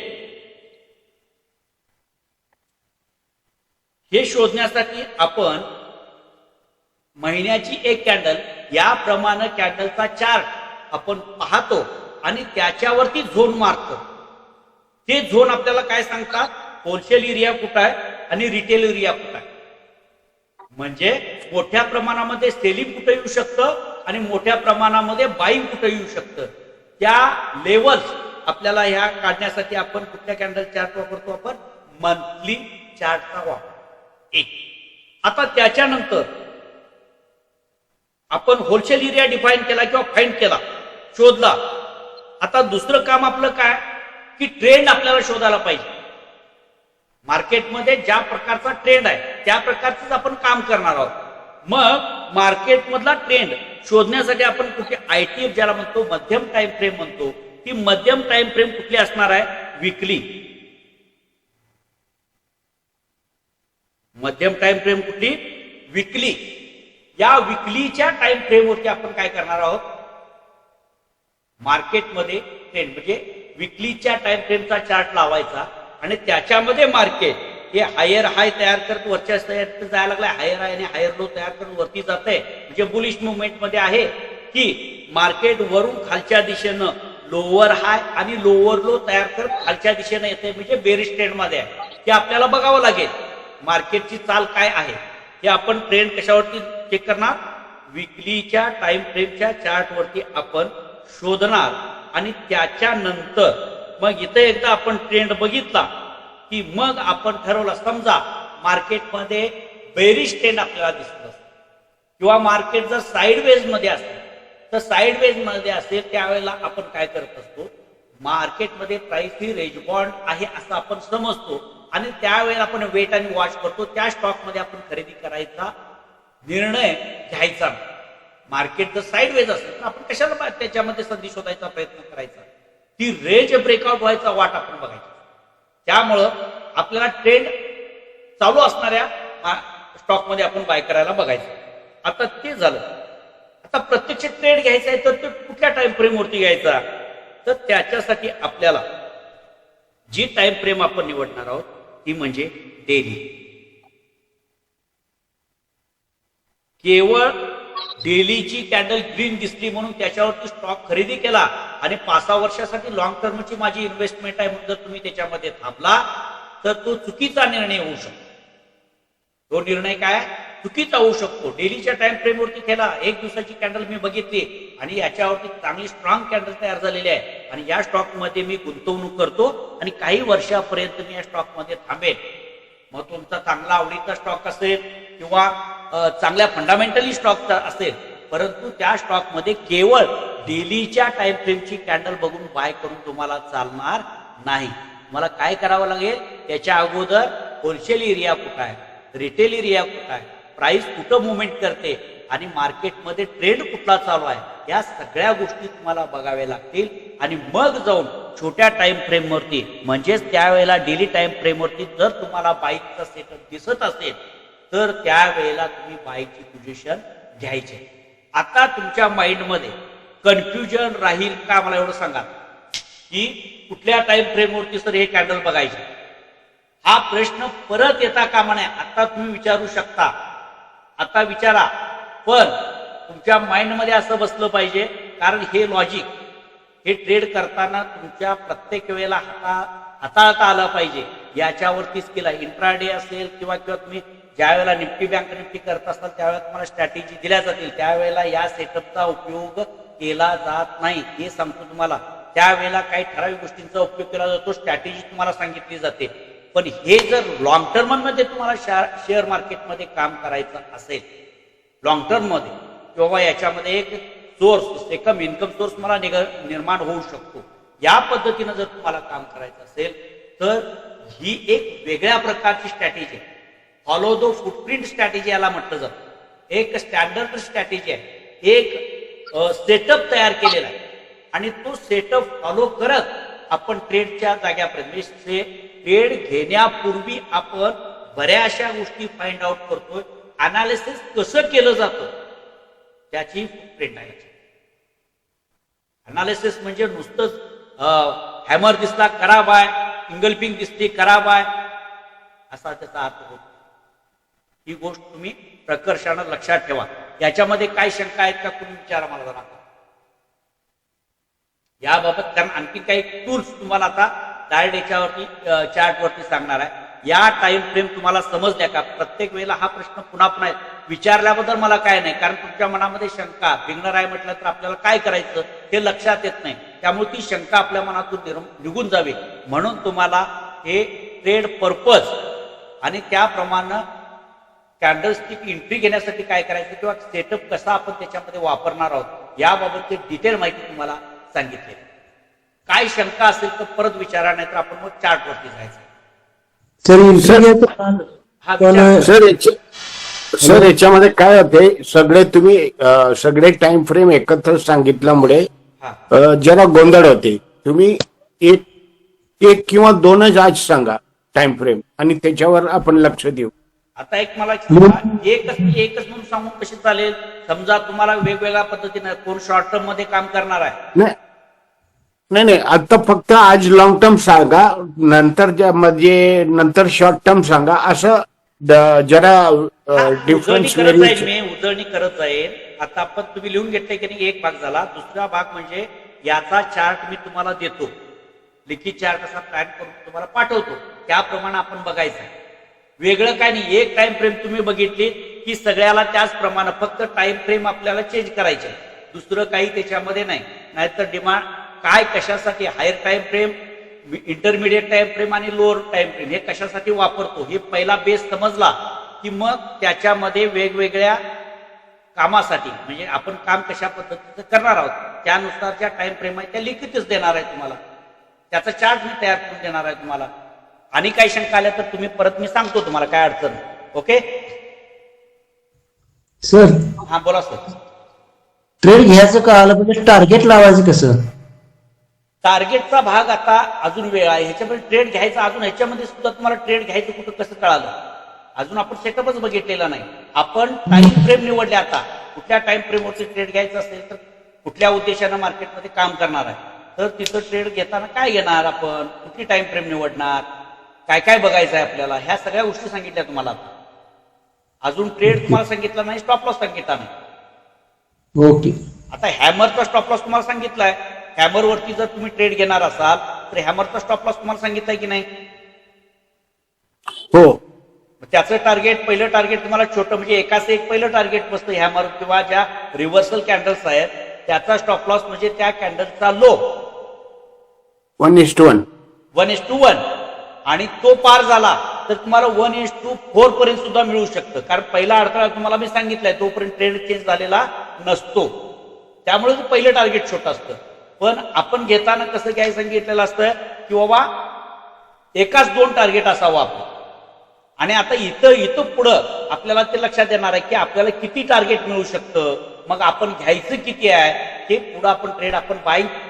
Speaker 1: हे शोधण्यासाठी आपण महिन्याची एक कॅन्डल याप्रमाणे कॅन्डलचा चार्ट आपण पाहतो आणि त्याच्यावरती झोन मार्क करतो. ते झोन आपल्याला काय सांगतात? होलसेल एरिया कुठं आहे आणि रिटेल एरिया कुठं आहे. म्हणजे मोठ्या प्रमाणामध्ये सेलिंग कुठं येऊ शकतं आणि मोठ्या प्रमाणामध्ये बाईंग कुठं येऊ शकतं. त्या लेवल्स आपल्याला ह्या काढण्यासाठी आपण कुठल्या कॅन्डल चार्ट वापरतो? आपण मंथली चार्टचा वापर. एक. आता त्याच्यानंतर आपण होलसेल एरिया डिफाईन केला किंवा फाइंड केला, शोधला. आता दुसरं काम आपलं काय की ट्रेंड आपल्याला शोधायला पाहिजे. मार्केटमध्ये ज्या प्रकारचा ट्रेंड आहे त्या प्रकारचंच आपण काम करणार आहोत. मग मार्केटमधला ट्रेंड शोधण्यासाठी आपण कुठे आयटीएफ ज्याला म्हणतो मध्यम टाइम फ्रेम म्हणतो, ती मध्यम टाइम फ्रेम कुठली असणार आहे? विकली. मध्यम टाइम फ्रेम कुठली? विकली. या विकलीच्या टाइम फ्रेमवरती आपण काय करणार आहोत? मार्केटमध्ये ट्रेंड म्हणजे विकलीच्या टाइम फ्रेमचा चार्ट लावायचा आणि त्याच्यामध्ये मार्केट हे हायर हाय तयार करत वरच्या तयार जायला लागलाय, हायर हाय आणि हायर लो तयार करत वरती जात आहे, म्हणजे बुलिश मुवमेंट मध्ये आहे की मार्केट वरून खालच्या दिशेनं लोअर हाय आणि लोअर लो तयार करत खालच्या दिशेनं येते, म्हणजे बेरिश ट्रेंड मध्ये आहे. हे आपल्याला बघावं लागेल मार्केटची चाल काय आहे. हे आपण ट्रेंड कशावरती चेक करणार, विकलीच्या टाइम फ्रेमच्या चार्टवरती आपण शोधणार आणि त्याच्यानंतर मग इथे एकदा आपण ट्रेंड बघितला की मग आपण ठरवलं, समजा मार्केटमध्ये बेरिश ट्रेंड आपल्याला दिसत असेल किंवा मार्केट जर साईडवेज मध्ये असेल तर साईडवेज मध्ये असेल त्यावेळेला आपण काय करत असतो, मार्केटमध्ये प्राइस ही रेंज बॉन्ड आहे असं आपण समजतो आणि त्यावेळेला आपण वेट आणि वॉच करतो. त्या स्टॉकमध्ये आपण खरेदी करायचा निर्णय घ्यायचा. मार्केट जर साईडवेज असेल तर आपण कशाला त्याच्यामध्ये संधी शोधायचा प्रयत्न करायचा, ती रेंज ब्रेकआउट व्हायचा वाट आपण बघायची. त्यामुळं आपल्याला ट्रेंड चालू असणाऱ्या स्टॉकमध्ये आपण बाय करायला बघायचं. आता ते झालं. आता प्रत्यक्ष ट्रेड घ्यायचा आहे तर ते कुठल्या टाइम फ्रेमवरती घ्यायचा, तर त्याच्यासाठी आपल्याला जी टाइम फ्रेम आपण निवडणार आहोत ती म्हणजे डेली. केवळ डेलीची कॅन्डल ग्रीन दिसली म्हणून त्याच्यावरती स्टॉक खरेदी केला आणि 5-6 वर्षासाठी लॉंग टर्मची माझी इन्व्हेस्टमेंट आहे म्हणून जर तुम्ही त्याच्यामध्ये थांबला तर तो चुकीचा निर्णय होऊ शकतो. तो निर्णय काय चुकीचा होऊ शकतो. डेलीच्या टाइम फ्रेमवरती केला, एक दिवसाची कॅन्डल मी बघितली आणि याच्यावरती चांगली स्ट्रॉंग कॅन्डल तयार झालेली आहे आणि या स्टॉकमध्ये मी गुंतवणूक करतो आणि काही वर्षापर्यंत मी या स्टॉकमध्ये थांबेन. मग तुमचा चांगला आवडीचा स्टॉक असेल किंवा चांगल्या फंडामेंटली स्टॉक असेल, परंतु त्या स्टॉकमध्ये केवळ डेलीच्या टाइम फ्रेमची कॅन्डल बघून बाय करून तुम्हाला चालणार नाही. मला काय करावं लागेल, त्याच्या अगोदर होलसेल एरिया कुठं आहे, रिटेल एरिया कुठं आहे, प्राइस कुठं मुवमेंट करते आणि मार्केटमध्ये ट्रेंड कुठला चालू आहे, या सगळ्या गोष्टी तुम्हाला बघाव्या लागतील आणि मग जाऊन छोट्या टाइम फ्रेमवरती म्हणजेच त्यावेळेला डेली टाइम फ्रेमवरती जर तुम्हाला बाईकचा सेटअप दिसत असेल तर त्यावेळेला तुम्ही बाईकची पोझिशन घ्यायची. आता तुमच्या माइंडमध्ये कन्फ्युजन राहील का, मला एवढं सांगा की कुठल्या टाइम फ्रेमवरती सर हे कॅन्डल बघायचे, हा प्रश्न परत येता कामा नये. आता तुम्ही विचारू शकता, आता विचारा, पण तुमच्या माइंडमध्ये असं बसलं पाहिजे, कारण हे लॉजिक हे ट्रेड करताना तुमच्या प्रत्येक वेळेला हाताळता आलं पाहिजे. याच्यावरतीच केला इंट्राडे असेल किंवा तुम्ही ज्या वेळेला निफ्टी बँक निफ्टी करत असताल त्यावेळेला तुम्हाला स्ट्रॅटेजी दिल्या जातील, त्यावेळेला या सेटअपचा उपयोग केला जात नाही हे सांगतो तुम्हाला. त्यावेळेला काही ठराविक गोष्टींचा उपयोग केला जातो, स्ट्रॅटेजी तुम्हाला सांगितली जाते. पण हे जर लॉंग टर्म मध्ये तुम्हाला शेअर मार्केटमध्ये काम करायचं असेल, लॉंग टर्म मध्ये किंवा याच्यामध्ये एक सोर्स सेकंड इन्कम सोर्स मला निर्माण होऊ शकतो, या पद्धतीनं जर तुम्हाला काम करायचं असेल तर ही एक वेगळ्या प्रकारची स्ट्रॅटेजी आहे. फॉलो द फुटप्रिंट स्ट्रॅटेजी याला म्हटलं जातं. एक स्टँडर्ड स्ट्रॅटेजी आहे, एक सेटअप तयार केलेला आहे आणि तो सेटअप फॉलो करत आपण ट्रेडच्या जाग्यापर्यंत ट्रेड घेण्यापूर्वी आपण बऱ्याचशा गोष्टी फाइंड आउट करतोय. अनालिसिस कसं केलं जातं त्याची फुटप्रिंट आहे. अनालिसिस म्हणजे नुसतंच हॅमर दिसला करा बाय, इंगल्फिंग दिसली करा बाय, असा त्याचा अर्थ होतो. ही गोष्ट तुम्ही प्रकर्षानं लक्षात ठेवा. याच्यामध्ये काय शंका आहेत का तुम्ही विचारा मला जरा याबाबत, कारण आणखी काही टूल्स तुम्हाला आता डायरेक्ट याच्यावरती चार्टवरती सांगणार आहे. या टाइम फ्रेम तुम्हाला समजल्या का? प्रत्येक वेळेला हा प्रश्न पुन्हा पुन्हा विचारल्याबद्दल मला काय नाही, कारण तुमच्या मनामध्ये शंका, बिगनर आहे म्हटलं तर आपल्याला काय करायचं हे लक्षात येत नाही. त्यामुळे ती शंका आपल्या मनातून निघून जावी म्हणून तुम्हाला हे ट्रेड पर्पज आणि त्याप्रमाणे कॅन्डलस्टिक एंट्री घेण्यासाठी काय करायचं किंवा सेटअप कसा आपण त्याच्यामध्ये वापरणार आहोत याबाबतची डिटेल माहिती तुम्हाला सांगितली. काय शंका असेल तर परत विचारा, नाही तर आपण मग चार्टवरती जायचं.
Speaker 5: सर याच्यामध्ये काय होते, सगळे तुम्ही सगळे टाइम फ्रेम एकत्र सांगितल्यामुळे जरा गोंधळ होते. तुम्ही एक किंवा दोनच आज सांगा टाइम फ्रेम आणि त्याच्यावर आपण लक्ष देऊ.
Speaker 1: आता एक मला एकच म्हणून सांगून कशी चालेल? समजा तुम्हाला वेगवेगळ्या पद्धतीने कोण शॉर्ट टर्म मध्ये काम करणार आहे,
Speaker 5: नाही नाही आता फक्त आज लॉंग टर्म सांगा, नंतर म्हणजे नंतर शॉर्ट टर्म सांगा, असं जरा
Speaker 1: उजळणी
Speaker 5: डिफरन्स
Speaker 1: करत जाईल मी, उजळणी करत जाईल. आता आपण तुम्ही लिहून घेतलंय की नाही, एक भाग झाला. दुसरा भाग म्हणजे याचा चार्ट मी तुम्हाला देतो, लिखित चार्ट असा प्लॅन करून तुम्हाला पाठवतो, त्याप्रमाणे आपण बघायचं आहे. वेगळं काय नाही. एक टाइम फ्रेम तुम्ही बघितली की सगळ्याला त्याचप्रमाणे फक्त टाइम फ्रेम आपल्याला चेंज करायचे, दुसरं काही त्याच्यामध्ये नाही. नाहीतर डिमांड काय कशासाठी higher time frame, intermediate time frame आणि लोअर टाइम फ्रेम हे कशासाठी वापरतो हे पहिला बेस समजला की मग त्याच्यामध्ये वेगवेगळ्या कामासाठी म्हणजे आपण काम कशा पद्धतीचं करणार आहोत त्यानुसार ज्या टाइम फ्रेम आहे त्या लिखितच देणार आहे तुम्हाला, त्याचा चार्ट मी तयार करून देणार आहे तुम्हाला. आणि काही शंका आल्या तर तुम्ही परत मी सांगतो तुम्हाला काय अडचण. ओके
Speaker 6: सर,
Speaker 1: हा बोला सर.
Speaker 6: ट्रेड घ्यायचं का आलं म्हणजे टार्गेट लावायचं कसं?
Speaker 1: टार्गेटचा भाग आता अजून वेळ आहे, ह्याच्यामध्ये ट्रेड घ्यायचा अजून, ह्याच्यामध्ये सुद्धा तुम्हाला ट्रेड घ्यायचं कुठं कसं कळालं, अजून आपण सेटअपच बघितलेला नाही. आपण टाइम फ्रेम निवडले. आता कुठल्या टाइम फ्रेमवरती ट्रेड घ्यायचं असेल तर कुठल्या उद्देशानं मार्केटमध्ये काम करणार आहे तर तिथं ट्रेड घेताना काय घेणार, आपण कुठली टाइम फ्रेम निवडणार, काय काय बघायचं आहे आपल्याला, ह्या सगळ्या गोष्टी सांगितल्या तुम्हाला. अजून ट्रेड तुम्हाला सांगितलं नाही, स्टॉप लॉस सांगितला नाही.
Speaker 6: ओके.
Speaker 1: आता हॅमरचा स्टॉप लॉस तुम्हाला सांगितलाय. हॅमरवरती जर तुम्ही ट्रेड घेणार असाल तर हॅमरचा स्टॉप लॉस तुम्हाला सांगितलाय की नाही?
Speaker 5: हो.
Speaker 1: त्याचं टार्गेट, पहिलं टार्गेट तुम्हाला छोटं म्हणजे एकाच एक पहिलं टार्गेट बसतं हॅमर किंवा ज्या रिव्हर्सल कॅन्डल्स आहेत त्याचा स्टॉप लॉस म्हणजे त्या कॅन्डलचा लो
Speaker 5: 1:1.
Speaker 1: 1:1 आणि तो पार झाला तर तुम्हाला 1:4 पर्यंत सुद्धा मिळू शकतं. कारण पहिला अडथळा तुम्हाला मी सांगितलाय तोपर्यंत ट्रेड चेंज झालेला नसतो, त्यामुळे पहिलं टार्गेट छोटं असतं. पण आपण घेताना कसं घ्यायचं सांगितलेलं असतं की बाबा एकाच 2 टार्गेट असावं आपण. आणि आता इथं पुढं आपल्याला ते लक्षात येणार आहे की आपल्याला किती टार्गेट मिळू शकतं, मग आपण घ्यायचं किती आहे हे पुढं आपण ट्रेड आपण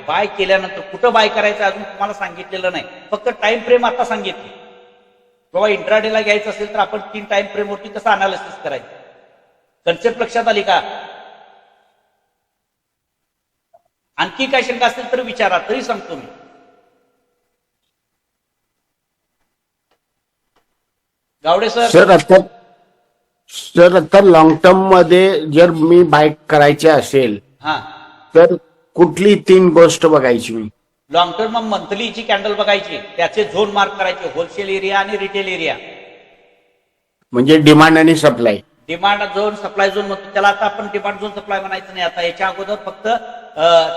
Speaker 1: बाय केल्यानंतर कुठं बाय करायचं अजून तुम्हाला सांगितलेलं नाही, फक्त टाइम फ्रेम आता सांगितली. बाबा इंट्राडेला घ्यायचं असेल तर आपण 3 टाइम फ्रेमवरती कसं अनालिसिस करायचं, कन्सेप्ट लक्षात आली का? आणखी काय शंका असेल तर विचारा, तरी सांगतो मी. गावडे सर.
Speaker 5: सर आता लॉंग टर्म मध्ये जर मी बाय करायचे असेल
Speaker 1: हा,
Speaker 5: तर कुठली 3 गोष्ट बघायची मी?
Speaker 1: लॉंग टर्म मंथलीची कॅन्डल बघायची, त्याचे झोन मार्क करायचे, होलसेल एरिया आणि रिटेल एरिया.
Speaker 5: म्हणजे डिमांड आणि supply.
Speaker 1: Demand zone, supply zone म्हणतो त्याला. आता आपण डिमांड झोन सप्लाय म्हणायचं नाही, आता याच्या अगोदर फक्त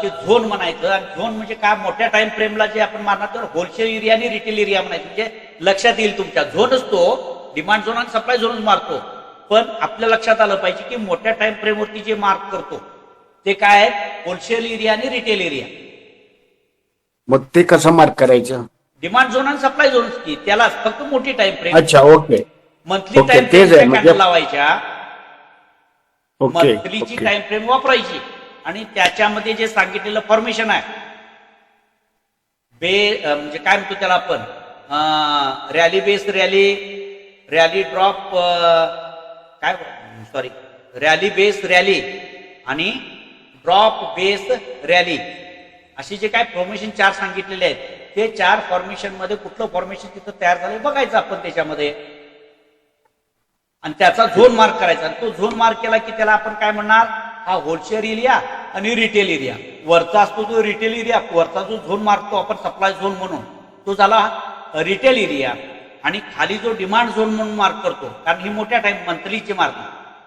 Speaker 1: ते झोन म्हणायचं. आणि झोन म्हणजे काय, मोठ्या टाइम फ्रेमला जे आपण मारणार तर होलसेल एरिया आणि रिटेल एरिया म्हणायचं, म्हणजे लक्षात येईल तुमच्या. झोनच तो डिमांड झोन आणि सप्लाय झोनच मारतो, पण आपल्या लक्षात आलं पाहिजे की मोठ्या टाइम फ्रेमवरती जे मार्क करतो ते काय आहेत, होलसेल एरिया आणि रिटेल एरिया.
Speaker 5: मग ते कसं मार्क करायचं?
Speaker 1: डिमांड झोन आणि सप्लाय झोन की त्याला फक्त मोठी टाइम फ्रेम.
Speaker 5: अच्छा, ओके.
Speaker 1: मंथली
Speaker 5: ओके,
Speaker 1: टाइम
Speaker 5: तेच आहे
Speaker 1: फ्रेम
Speaker 5: म्हणजे.
Speaker 1: लावायच्या,
Speaker 5: ओके
Speaker 1: मंथलीची
Speaker 5: ओके.
Speaker 1: टाइम फ्रेम वापरायची आणि त्याच्यामध्ये जे सांगितलेलं फॉर्मेशन आहे म्हणजे काय म्हणतो त्याला आपण, rally base rally, rally drop, काय सॉरी रॅली बेस रॅली आणि ड्रॉप बेस रॅली, अशी जे काय फॉर्मेशन 4 सांगितलेले आहेत ते 4 फॉर्मेशन मध्ये कुठलं फॉर्मेशन तिथं तयार झालंय बघायचं आपण त्याच्यामध्ये, आणि त्याचा झोन मार्क करायचा. आणि तो झोन मार्क केला की त्याला आपण काय म्हणणार, हा होलसेल एरिया आणि रिटेल एरिया. वरचा असतो तो रिटेल एरिया, वरचा जो झोन मारतो आपण सप्लाय झोन म्हणून तो झाला रिटेल एरिया, आणि खाली जो डिमांड झोन म्हणून मार्क करतो कारण ही मोठ्या टाइम मंथलीची मार्क.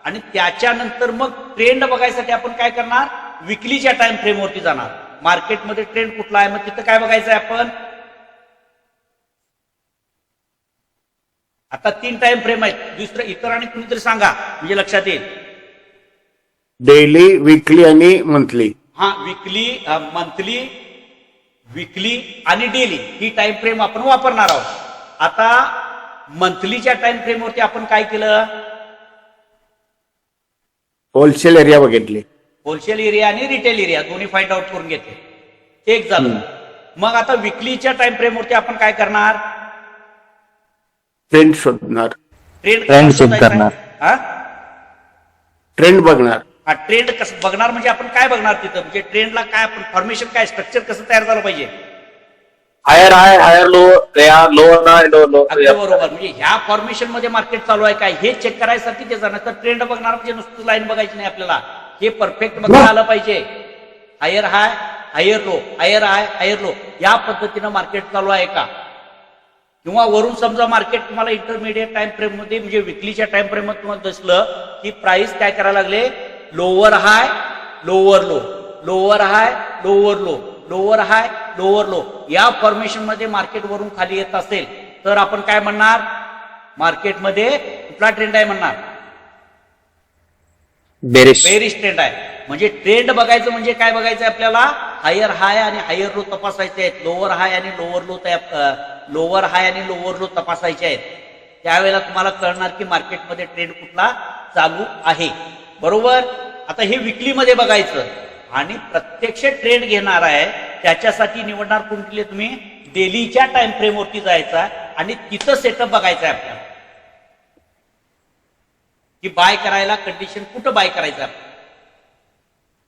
Speaker 1: आणि त्याच्यानंतर मग ट्रेंड बघायसाठी आपण काय करणार, विकलीच्या टाइम फ्रेमवरती जाणार. मार्केटमध्ये ट्रेंड कुठला आहे मग तिथं काय बघायचं आहे आपण. आता 3 टाइम फ्रेम आहेत, दुसरं इतर आणि कुणीतरी सांगा म्हणजे लक्षात येईल.
Speaker 5: डेली, विकली आणि मंथली.
Speaker 1: हा, विकली, मंथली, विकली आणि डेली ही टाइम फ्रेम आपण वापरणार आहोत. आता मंथलीच्या टाइम फ्रेमवरती आपण काय केलं,
Speaker 5: होलसेल एरिया बघितली,
Speaker 1: होलसेल एरिया आणि रिटेल एरिया दोन्ही फाइंड आउट करून घेतले, एक झालं. मग आता विकलीच्या टाइम फ्रेमवरती आपण काय करणार,
Speaker 5: ट्रेंड शोधणार,
Speaker 3: ट्रेंड चेक करणार.
Speaker 1: हा,
Speaker 5: ट्रेंड बघणार.
Speaker 1: हा ट्रेंड कसं बघणार म्हणजे आपण काय बघणार तिथं म्हणजे ट्रेंडला काय आपण फॉर्मेशन काय स्ट्रक्चर कसं तयार झालं पाहिजे
Speaker 7: higher high higher low lower high low low
Speaker 1: अगदी बरोबर म्हणजे ह्या फॉर्मेशन मध्ये मार्केट चालू आहे काय हे चेक करायसाठी ते जाणार तर ट्रेंड बघणार म्हणजे नुसतं लाईन बघायची नाही आपल्याला हे परफेक्ट बघता आलं पाहिजे higher high higher low higher high higher low या पद्धतीनं मार्केट चालू आहे का किंवा वरून समजा मार्केट तुम्हाला इंटरमिडिएट टाइम फ्रेम मध्ये म्हणजे विकलीच्या टाइम फ्रेम मध्ये तुम्हाला दिसलं की प्राइस काय करायला लागले लोअर हाय लोअर लो लोअर हाय लोअर लो लोअर हाय लोअर लो या फॉर्मेशन मध्ये मार्केट वरून खाली येत असेल तर आपण काय म्हणणार मार्केटमध्ये कुठला ट्रेंड आहे म्हणणार बेरिश ट्रेंड आहे म्हणजे ट्रेंड बघायचं म्हणजे काय बघायचं आपल्याला हायर हाय आणि हायर लो तपासायचे आहेत लोअर हाय आणि लोअर हाय आणि लोअर लो तपासायचे आहेत त्यावेळेला तुम्हाला कळणार की मार्केटमध्ये ट्रेंड कुठला चालू आहे बरोबर आता हे विकली मध्ये बघायचं आणि प्रत्यक्ष ट्रेंड घेणार आहे त्याच्यासाठी निवडणार कोणती तुम्ही डेलीच्या टाइम फ्रेम वरती जायचा आणि तिथं सेटअप बघायचं आहे आपल्याला की बाय करायला कंडिशन कुठं बाय करायचं आहे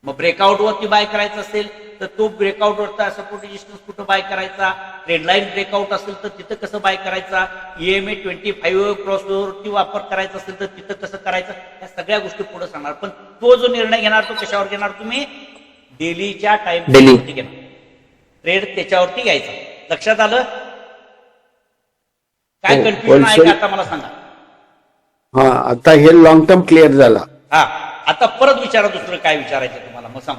Speaker 1: मग ब्रेकआउट वरती बाय करायचं असेल तर तो ब्रेकआउट वरचा सपोर्ट रेजिस्टन्स कुठं बाय करायचा ट्रेंड लाईन ब्रेकआउट असेल तर तिथं कसं बाय करायचा EMA 25 क्रॉस वरती वापर करायचा असेल तर तिथं कसं करायचं या सगळ्या गोष्टी पुढे सांगणार पण तो जो निर्णय घेणार तो कशावर घेणार तुम्ही डेलीच्या टाइम वरती घेणार ट्रेड त्याच्यावरती घ्यायचा लक्षात आलं काय कन्फ्युजन आहे का आता मला सांगा
Speaker 5: हा आता हे लॉंग टर्म क्लिअर झाला
Speaker 1: हा आता परत विचारा दुसरं काय विचारायचं तुम्हाला मग सांग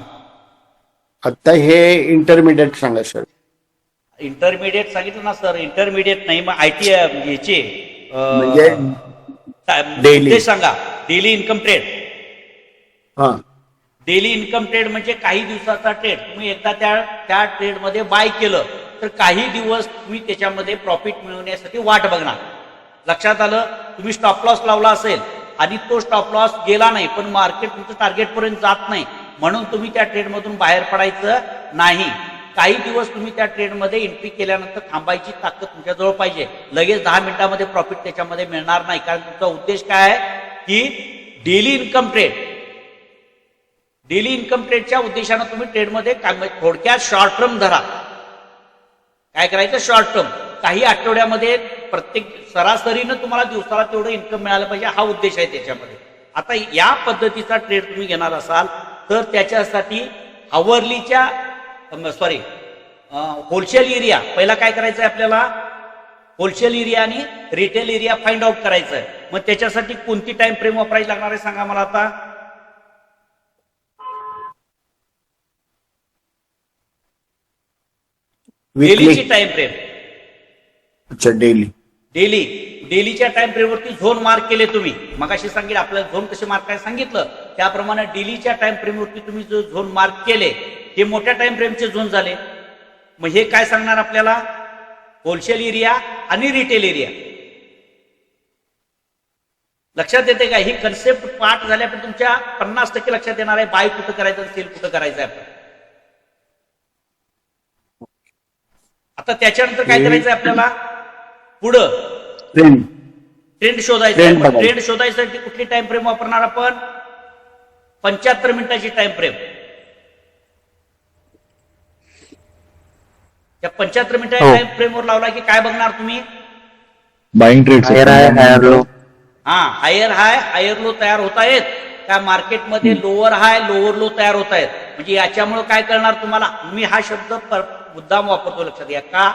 Speaker 5: आता हे इंटरमिडिएट सांगा सर
Speaker 1: इंटरमिडिएट सांगितलं ना सर इंटरमिडिएट नाही मग आयटी याचे
Speaker 5: म्हणजे daily.
Speaker 1: ते सांगा डेली इन्कम ट्रेड
Speaker 5: हा
Speaker 1: डेली इन्कम ट्रेड म्हणजे काही दिवसाचा ट्रेड तुम्ही एकदा त्या ट्रेडमध्ये बाय केलं तर काही दिवस तुम्ही त्याच्यामध्ये प्रॉफिट मिळवण्यासाठी वाट बघणार लक्षात आलं तुम्ही स्टॉप लॉस लावला असेल आणि तो स्टॉप लॉस गेला नाही पण मार्केट तुमचं टार्गेट पर्यंत जात नाही म्हणून तुम्ही त्या ट्रेडमधून बाहेर पडायचं नाही काही दिवस तुम्ही त्या ट्रेडमध्ये एंट्री केल्यानंतर थांबायची ताकद तुमच्याजवळ पाहिजे लगेच 10 मिनिटांमध्ये प्रॉफिट त्याच्यामध्ये मिळणार नाही कारण तुमचा उद्देश काय आहे की डेली इन्कम ट्रेडच्या उद्देशानं तुम्ही ट्रेडमध्ये थोडक्यात शॉर्ट टर्म धरा काय करायचं शॉर्ट टर्म काही आठवड्यामध्ये प्रत्येक सरासरीनं तुम्हाला दिवसाला तेवढं इन्कम मिळालं पाहिजे हा उद्देश आहे त्याच्यामध्ये आता या पद्धतीचा ट्रेड तुम्ही घेणार असाल तर त्याच्यासाठी होलसेल एरिया पहिला काय करायचं आहे आपल्याला होलसेल एरिया आणि रिटेल एरिया फाइंड आउट करायचं आहे मग त्याच्यासाठी कोणती टाइम फ्रेम वापरायची लागणार आहे सांगा मला आता डेलीची टाइम फ्रेम
Speaker 5: अच्छा
Speaker 1: डेलीच्या टाइम फ्रेमवरती झोन मार्क केले तुम्ही मगाशी सांगितलं आपल्याला झोन कसे मार्क करायला सांगितलं त्याप्रमाणे डेलीच्या टाइम फ्रेमवरती तुम्ही जो झोन मार्क केले हे मोठ्या टाइम फ्रेमचे झोन झाले मग हे काय सांगणार आपल्याला होलसेल एरिया आणि रिटेल एरिया लक्षात येते का ही कन्सेप्ट पाठ झाल्या पण तुमच्या 50% लक्षात येणार आहे बाय कुठं करायचं सेल कुठं करायचं आहे आता त्याच्यानंतर काय करायचं आपल्याला पुढं ट्रेंड शोधायचं ट्रेंड शोधायसाठी कुठली टाइम फ्रेम वापरणार आपण 75 मिनिटाची टाइम फ्रेम त्या 75 मिनिटाच्या टाइम फ्रेमवर लावला की काय बघणार तुम्ही
Speaker 2: बाइंग ट्रेड
Speaker 6: हायर लो
Speaker 1: हा हायर हाय हायर लो तयार होत आहेत त्या मार्केटमध्ये लोअर हाय लोअर लो तयार होत आहेत म्हणजे याच्यामुळे काय करणार तुम्हाला मी हा शब्द मुद्दाम वापरतो लक्षात घ्या का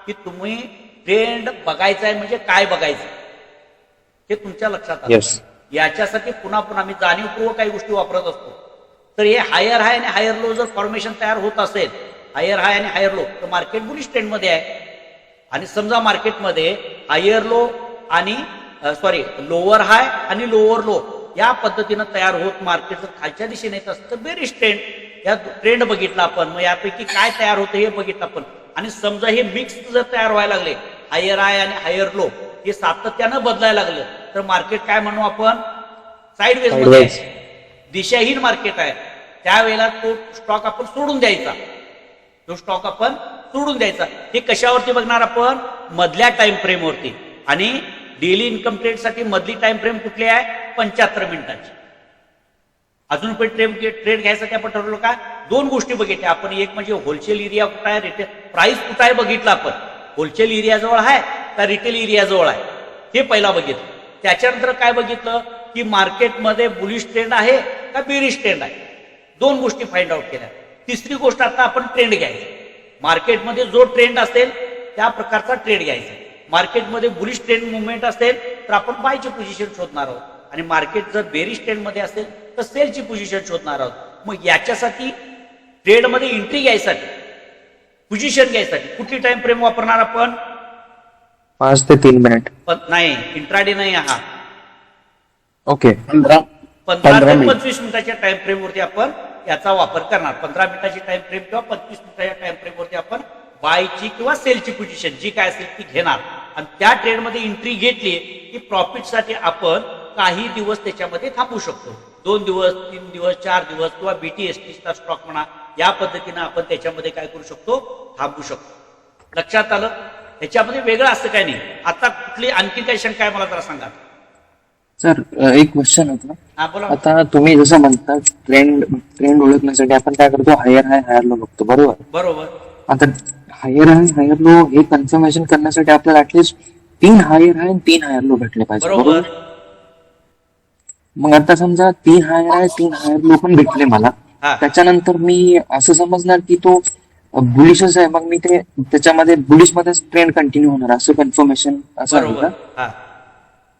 Speaker 1: की तुम्ही ट्रेंड बघायचा आहे म्हणजे काय बघायचं हे तुमच्या लक्षात आलं याच्यासाठी पुन्हा पुन्हा मी जाणीवपूर्वक काही गोष्टी वापरत असतो तर हे हायर हाय आणि हायर लो जर फॉर्मेशन तयार होत असेल हायर हाय आणि हायर लो तर मार्केट बुलिश ट्रेंड मध्ये आहे आणि समजा मार्केटमध्ये हायर लो आणि लोअर हाय आणि लोअर लो या पद्धतीनं तयार होत मार्केट जर खालच्या दिशेने येत असतं तर बेरिश ट्रेंड या ट्रेंड बघितला आपण मग यापैकी काय तयार होतं हे बघितलं आपण आणि समजा हे मिक्स जर तयार व्हायला लागले हायर हाय आणि हायर लो हे सातत्यानं बदलायला लागलं तर मार्केट काय म्हणू आपण साईडवेज मध्ये दिशाहीन मार्केट आहे त्यावेळेला तो स्टॉक आपण सोडून द्यायचा हे कशावरती बघणार आपण मधल्या टाइम फ्रेमवरती आणि डेली इन्कम ट्रेड साठी मधली टाइम फ्रेम कुठली आहे 75 मिनिटाची अजून पण ट्रेड घ्यायसाठी आपण ठरवलं का दोन गोष्टी बघितल्या आपण. एक म्हणजे होलसेल एरिया कुठं आहे, रिटेल प्राइस कुठं आहे बघितलं आपण. होलसेल एरिया जवळ आहे का रिटेल एरिया जवळ आहे हे पहिला बघितलं. त्याच्यानंतर काय बघितलं की मार्केटमध्ये बुलिश ट्रेंड आहे का बेरिश ट्रेंड आहे. दोन गोष्टी फाइंड आउट केल्या. तिसरी गोष्ट आता आपण ट्रेंड घ्यायचा. मार्केटमध्ये जो ट्रेंड असेल त्या प्रकारचा ट्रेड घ्यायचा. मार्केटमध्ये बुलिश ट्रेंड मुवमेंट असेल तर आपण बायची पोझिशन शोधणार आहोत आणि मार्केट जर बेरिश ट्रेंड मध्ये असेल तर सेलची पोझिशन शोधणार आहोत. मग याच्यासाठी ट्रेडमध्ये एंट्री घ्यायसाठी पोझिशन घ्यायसाठी कुठली टाइम फ्रेम वापरणार आपण.
Speaker 3: 5 ते 3 मिनिट.
Speaker 1: नाही इंट्राडे नाही हा.
Speaker 3: ओके.
Speaker 1: 15 ते
Speaker 5: मिनिट.
Speaker 1: 25 मिनिटाच्या टाइम फ्रेम वरती आपण याचा वापर करणार. 15 मिनिटाची टाइम फ्रेम किंवा 25 मिनिटाच्या टाइम फ्रेम वरती आपण बायची किंवा सेलची पोझिशन जी काय असेल ती घेणार आणि त्या ट्रेडमध्ये एंट्री घेतली की प्रॉफिटसाठी आपण काही दिवस त्याच्यामध्ये थांबू शकतो. 2 दिवस 3 दिवस 4 दिवस किंवा BTST स्टॉक म्हणा या पद्धतीनं आपण त्याच्यामध्ये काय करू शकतो थांबू शकतो. लक्षात आलं. ह्याच्यामध्ये वेगळं असं काय नाही. आता कुठली आणखी काही शंका आहे मला जरा सांगा.
Speaker 3: सर एक क्वेश्चन होता.
Speaker 1: हा बोला.
Speaker 3: आता तुम्ही जसं म्हणता ट्रेंड ओळखण्यासाठी आपण काय करतो, हायर लो बघतो, बरोबर.
Speaker 1: बरोबर.
Speaker 3: आता हायर लो हे कन्फर्मेशन करण्यासाठी आपल्याला ऍटलीस्ट 3 हायर आहे आणि 3 हायर लो भेटले पाहिजे,
Speaker 1: बरोबर.
Speaker 3: बरोबर. मग आता समजा 3 हायर आहे 3 हायर लो पण भेटले मला,
Speaker 1: हा.
Speaker 3: त्याच्यानंतर मी असं समजणार की तो बुलिशच आहे, मग मी ते त्याच्यामध्ये बुलिश मध्ये ट्रेंड कंटिन्यू होणार असं कन्फर्मेशन असं आहे
Speaker 1: बरोबर.
Speaker 3: का.
Speaker 1: हा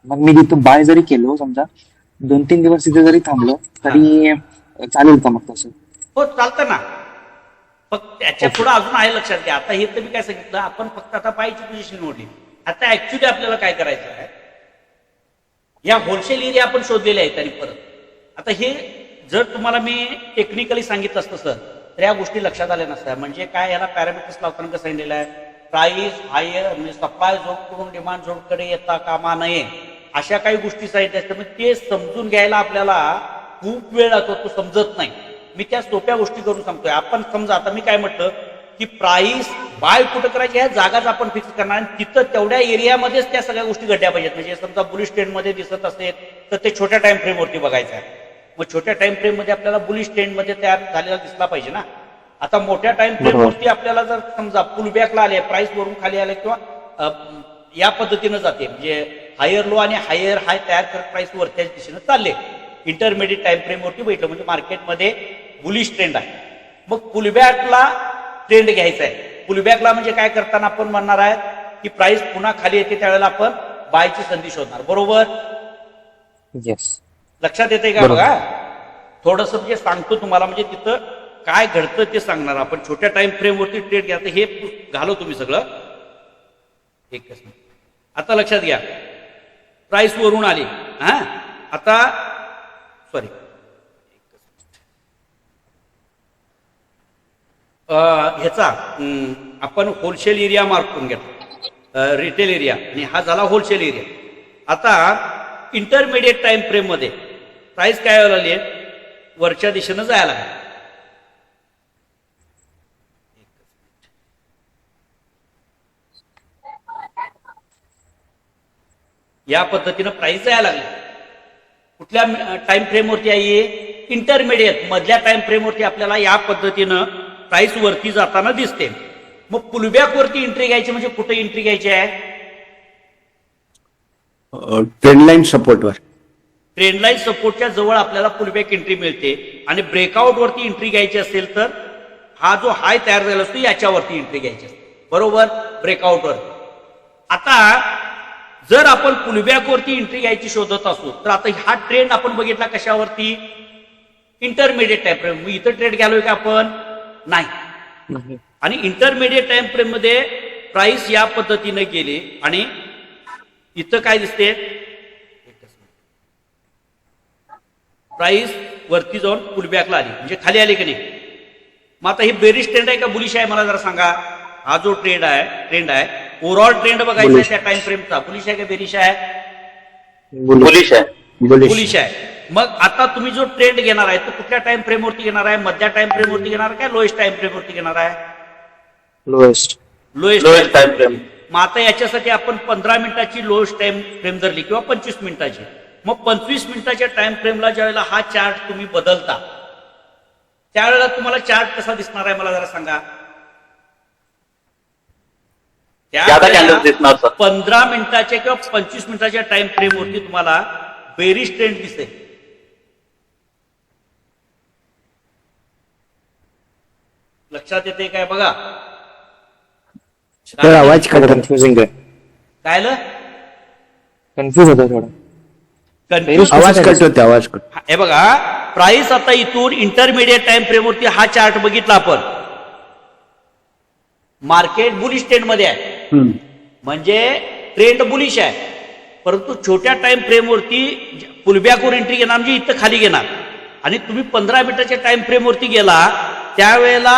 Speaker 3: मग मी तिथं बाय जरी केलो समजा 2-3 दिवस तिथे जरी थांबलो तरी चालेल का मग तसं.
Speaker 1: हो चालतं ना. फक्त त्याच्या पुढे अजून आहे लक्षात घ्या. आता हे तर मी काय सांगितलं आपण फक्त आता बायची पोझिशन निवडली. आता ऍक्च्युली आपल्याला काय करायचं आहे या होलसेल एरिया आपण शोधलेले आहेत आणि परत आता हे जर तुम्हाला मी टेक्निकली सांगितलं असतं सर तर या गोष्टी लक्षात आल्या नसत्या. म्हणजे काय याला पॅरामीटर्स लावताना कसं सांगितलेलं आहे प्राइस हायर म्हणजे सप्लाय झोनकडून डिमांड झोनकडे येता कामा नये अशा काही गोष्टी सांगितल्या असतात. मग ते समजून घ्यायला आपल्याला खूप वेळ लागतो. तो समजत नाही. मी त्या सोप्या गोष्टी करून सांगतोय. आपण समजा आता मी काय म्हटलं की प्राइस बाय कुठं करायची ह्या जागाच आपण फिक्स करणार आणि तिथं तेवढ्या एरियामध्येच त्या सगळ्या गोष्टी घडल्या पाहिजेत. म्हणजे समजा बुलिश ट्रेंड मध्ये दिसत असेल तर ते छोट्या टाइम फ्रेम वरती बघायचं आहे. मग छोट्या टाइम फ्रेम मध्ये आपल्याला बुलिश ट्रेंड मध्ये तयार झालेला दिसला पाहिजे ना. आता मोठ्या टाइम फ्रेम वरती आपल्याला जर समजा पुलबॅकला आले प्राइस वरून खाली आले किंवा या पद्धतीनं जाते म्हणजे हायर लो आणि हायर हाय तयार करत प्राइस वरच्याच दिशेनं चालले. इंटरमिडिएट टाइम फ्रेम वरती बैठलं म्हणजे मार्केटमध्ये बुलिश ट्रेंड आहे. मग पुलबॅकला ट्रेंड घ्यायचा आहे. पुलबॅकला म्हणजे काय करताना आपण म्हणणार आहे की प्राइस पुन्हा खाली येते त्यावेळेला आपण बायची संधी शोधणार, बरोबर.
Speaker 3: येस.
Speaker 1: लक्षात येते का बघा. थोडस म्हणजे सांगतो तुम्हाला म्हणजे तिथं काय घडतं ते सांगणार आपण. छोट्या टाइम फ्रेम वरती ट्रेड घ्या हे घालो तुम्ही सगळं. एकच मिनिट. आता लक्षात घ्या प्राइस वरून आली. हा आता सॉरी ह्याचा आपण होलसेल एरिया मार्क करून घेतला रिटेल एरिया आणि हा झाला होलसेल एरिया. आता इंटरमिडिएट टाइम फ्रेम मध्ये प्राइस काय व्हायला लागली वरच्या दिशेनं जायला लागली. या पद्धतीनं प्राइस जायला लागली. कुठल्या टाइम फ्रेम वरती आहे इंटरमिडिएट मधल्या टाइम फ्रेम वरती आपल्याला या पद्धतीनं प्राइस वरती जाताना दिसते. मग पुलबॅक वरती एंट्री घ्यायची म्हणजे कुठे एंट्री घ्यायची आहे
Speaker 5: ट्रेंड लाईन सपोर्टवर.
Speaker 1: ट्रेंड लाईन सपोर्टच्या जवळ आपल्याला पुलबॅक एंट्री मिळते आणि ब्रेकआउट वरती एंट्री घ्यायची असेल तर हा जो हाय तयार झाला असतो याच्यावरती एंट्री घ्यायची असते, बरोबर. ब्रेकआउट वरती. आता जर आपण पुलबॅक वरती एंट्री घ्यायची शोधत असू तर आता हा ट्रेंड आपण बघितला कशावरती इंटरमिडिएट टाइम फ्रेम. मग इथं ट्रेड घ्यालोय का आपण नाही. आणि इंटरमिडिएट टाइम फ्रेम मध्ये प्राइस या पद्धतीने गेली आणि इथं काय दिसते प्राइस वरती जाऊन पुलबॅकला आली म्हणजे खाली आली की नाही. मग आता ही बेरिश ट्रेंड आहे का बुलिश आहे मला जरा सांगा. हा जो ट्रेंड आहे ओव्हरऑल ट्रेंड बघायचा आहे त्या टाइम फ्रेमचा बुलिश आहे का बेरिश आहे
Speaker 7: बुलिश आहे.
Speaker 1: बुलिश आहे. मग आता तुम्ही जो ट्रेंड घेणार आहे तो कुठल्या टाइम फ्रेम वरती घेणार आहे मधल्या टाइम फ्रेम वरती घेणार आहे का लोएस्ट टाइम फ्रेम वरती घेणार आहे
Speaker 3: लोएस्ट
Speaker 7: लोएस्ट टाइम फ्रेम.
Speaker 1: मग आता याच्यासाठी आपण 15 मिनिटाची लोएस्ट टाइम फ्रेम धरली किंवा 25 मिनिटाची मग 25 मिनिटाच्या टाइम फ्रेमला ज्या वेळेला हा चार्ट तुम्ही बदलता त्यावेळेला तुम्हाला चार्ट कसा दिसणार आहे मला जरा सांगा.
Speaker 7: ज्यादा कॅन्डल्स दिसणार सर.
Speaker 1: 15 मिनिटाच्या किंवा 25 मिनिटाच्या टाइम फ्रेमवरती तुम्हाला बेरिश ट्रेंड दिसेल. लक्षात येते काय बघा.
Speaker 5: तर आवाज कट
Speaker 3: कन्फ्युजिंग आहे,
Speaker 1: काय आलं?
Speaker 3: कन्फ्युज होतं थोडं.
Speaker 1: Confuse
Speaker 5: आवाज कट होते आवाज कट.
Speaker 1: हे बघा प्राइस आता इथून इंटरमिडिएट टाइम फ्रेमवरती हा चार्ट बघितला आपण. मार्केट बुलिश ट्रेंड मध्ये आहे म्हणजे ट्रेंड बुलिश आहे, परंतु छोट्या टाइम फ्रेमवरती पुलबॅकवर एंट्री घेणार म्हणजे इथं खाली घेणार. आणि तुम्ही 15 मिनिटाच्या टाइम फ्रेमवरती गेला त्यावेळेला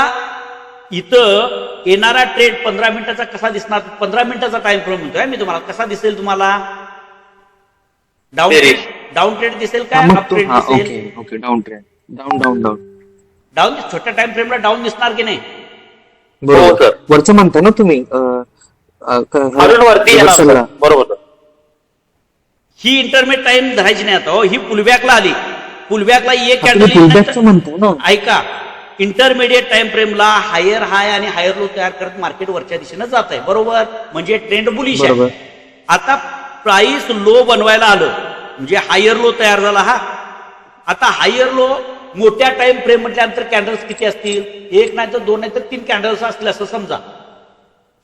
Speaker 1: इथं येणारा ट्रेड 15 मिनिटाचा कसा दिसणार. 15 मिनिटाचा टाइम फ्रेम म्हणतोय मी तुम्हाला. कसा दिसेल तुम्हाला? Down
Speaker 7: Bearish.
Speaker 1: डाऊन ट्रेंड दिसेल का अप ट्रेंड दिसेल?
Speaker 3: Okay okay, down trend, down down down
Speaker 1: down. छोट्या टाइम फ्रेमला डाऊन दिसणार की नाही?
Speaker 3: बरोबर.
Speaker 7: sir.
Speaker 3: वरचं म्हणता ना तुम्ही
Speaker 7: अजून वरती येणार सर.
Speaker 3: सगळं.
Speaker 7: बरोबर सर.
Speaker 1: ही इंटरमिडिएट टाइम धरायची नाही आता. हो, ही पुलबॅकला आली. पुलबॅकला एक
Speaker 3: तुम्ही पुलबॅकचं म्हणता ना.
Speaker 1: ऐका, इंटरमिडिएट टाइम फ्रेमला हायर हाय आणि हायर लो तयार करत मार्केट वरच्या दिशेनं जात आहे. बरोबर, म्हणजे ट्रेंड बुलिश आहे.
Speaker 3: बरोबर.
Speaker 1: आता प्राइस लो बनवायला आलं म्हणजे हायर लो तयार झाला. हा आता हायर लो मोठ्या टाइम फ्रेम म्हटल्यानंतर कॅन्डल्स किती असतील? एक नाही तर दोन नाही तर 3 कॅन्डल्स असतील असं समजा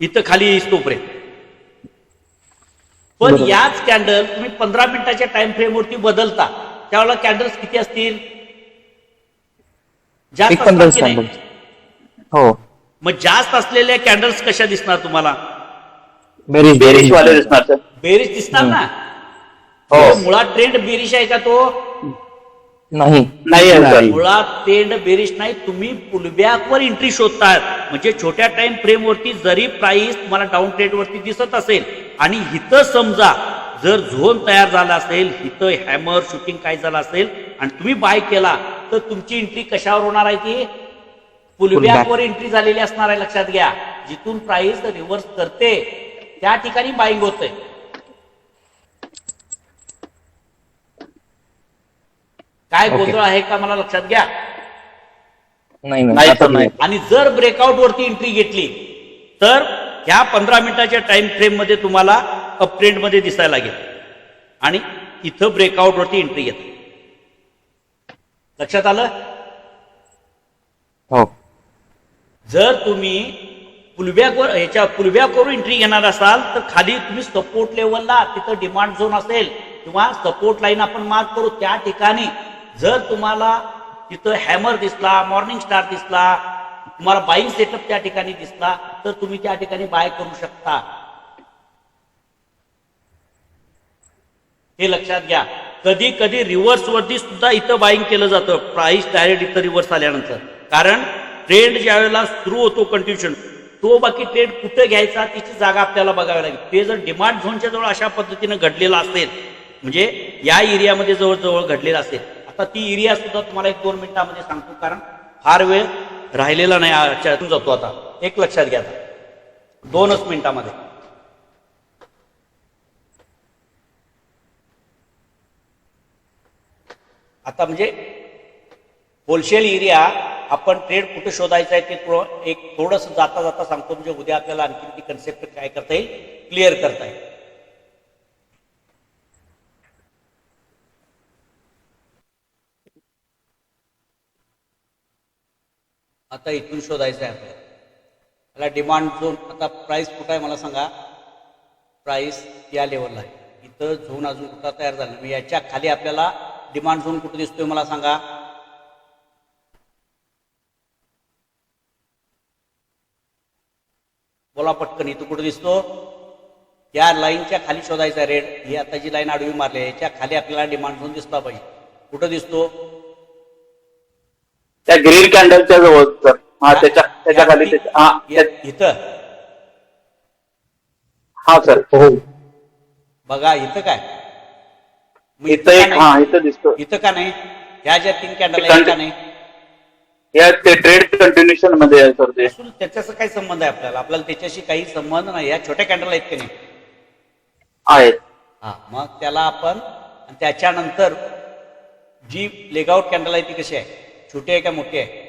Speaker 1: इथं खाली येईस तोपर्यंत. पण
Speaker 3: बरोबर.
Speaker 1: याच कॅन्डल तुम्ही 15 मिनिटाच्या टाइम फ्रेमवरती बदलता त्यावेळेला कॅन्डल्स किती असतील? जास्त
Speaker 3: एक 15
Speaker 1: असतात की नाही?
Speaker 3: कॅन्डल्स. हो,
Speaker 1: मग जास्त असलेल्या कॅन्डल्स कशा दिसणार तुम्हाला?
Speaker 3: बेरिश
Speaker 7: बेरिश वाले दिसणार सर.
Speaker 1: बेरिश दिसणार ना.
Speaker 7: हो.
Speaker 1: मुळात ट्रेंड बेरिश आहे का तो?
Speaker 3: नाही.
Speaker 7: नाही आहे सर.
Speaker 1: मुळात ट्रेंड बेरिश नाही. तुम्ही पुलबॅकवर एंट्री शोधताय म्हणजे छोट्या टाइम फ्रेमवरती जरी प्राइस तुम्हाला डाऊन ट्रेंड वरती दिसत असेल आणि इथं समजा जर झोन तयार झाला असेल, इथं हॅमर शूटिंग काय झालं असेल आणि तुम्ही बाय केला तर तुमची एंट्री कशावर होणार आहे? ती पुलबॅकवर एंट्री झालेली असणार आहे. लक्षात घ्या, जिथून प्राइस रिव्हर्स करते त्या ठिकाणी बाईंग होतंय. काय गोंधळ आहे का मला लक्षात घ्या.
Speaker 3: नाही
Speaker 7: नाही
Speaker 3: आता
Speaker 7: सर, नाही.
Speaker 3: नाही.
Speaker 1: आणि जर ब्रेकआउट वरती एंट्री घेतली तर ह्या 15 मिनिटाच्या टाइम फ्रेम मध्ये तुम्हाला अप ट्रेंड मध्ये दिसायला लागेल आणि इथं ब्रेकआउट वरती एंट्री घेत. लक्षात आलं?
Speaker 3: हो,
Speaker 1: जर तुम्ही पुलबॅकवर एंट्री घेणार असाल तर खाली तुम्ही सपोर्ट लेवलला तिथं डिमांड झोन असेल किंवा सपोर्ट लाईन आपण मार्क करू त्या ठिकाणी जर तुम्हाला तिथं हॅमर दिसला, मॉर्निंग स्टार दिसला, तुम्हाला बाईंग सेटअप त्या ठिकाणी दिसला तर तुम्ही त्या ठिकाणी बाय करू शकता. हे लक्षात घ्या. कधी कधी रिव्हर्स वरती सुद्धा इथं बाईंग केलं जातं प्राइस डायरेक्ट इथं रिव्हर्स आल्यानंतर. कारण ट्रेंड ज्या वेळेला सुरू होतो कंटिन्युएशन तो बाकी ट्रेंड कुठे घ्यायचा त्याची जागा आपल्याला बघावी लागेल. ते जर डिमांड झोनच्या जवळ अशा पद्धतीनं घडलेलं असेल म्हणजे या एरियामध्ये जवळजवळ घडलेलं असेल. आता ती एरिया सुद्धा तुम्हाला 1-2 मिनिटांमध्ये सांगतो कारण फार वेळ राहिलेला नाही आजच्यातून जातो. आता एक लक्षात घ्या, 2च मिनिटांमध्ये. आता म्हणजे होलसेल एरिया आपण ट्रेड कुठे शोधायचं आहे ते एक थोडंसं जाता जाता सांगतो म्हणजे उद्या आपल्याला आणखी ती कन्सेप्ट काय करता येईल, क्लिअर करता येईल. आता इथून शोधायचं आहे आपल्याला. त्याला डिमांड झोन आता प्राइस कुठं आहे मला सांगा. प्राइस या लेवलला आहे. इथं झोन अजून कुठं तयार झाला नाही. याच्या खाली आपल्याला डिमांड झोन कुठे दिसतोय मला सांगा. बोला पटकन. इथं कुठे दिसतो? या लाईनच्या खाली शोधायचा रेड. ही आता जी लाईन आडवी मारली आहे याच्या खाली आपल्याला डिमांड झोन दिसला पाहिजे. कुठं दिसतो?
Speaker 7: त्या ग्रीन कॅन्डलच्या जवळ सर. हा त्याच्या खाली
Speaker 1: इथं.
Speaker 7: हा सर. हो,
Speaker 1: बघा इथं काय मग
Speaker 7: इथं एक
Speaker 1: का
Speaker 7: हा
Speaker 1: नाही?
Speaker 7: इथं दिसतो.
Speaker 1: इथं का नाही? ह्या ज्या 3 कॅन्डल आहेत का नाही?
Speaker 7: या ते ट्रेड कंटिन्युएशन मध्ये आहे सर. ते
Speaker 1: असून त्याच्याशी काही संबंध आहे आपल्याला त्याच्याशी काही संबंध नाही. या छोट्या कॅन्डल आहेत की नाही?
Speaker 7: आहेत.
Speaker 1: हा, मग त्याला आपण आणि त्याच्यानंतर जी लेगआउट कॅन्डल आहे ती कशी आहे, छोटी आहे का मोठी आहे?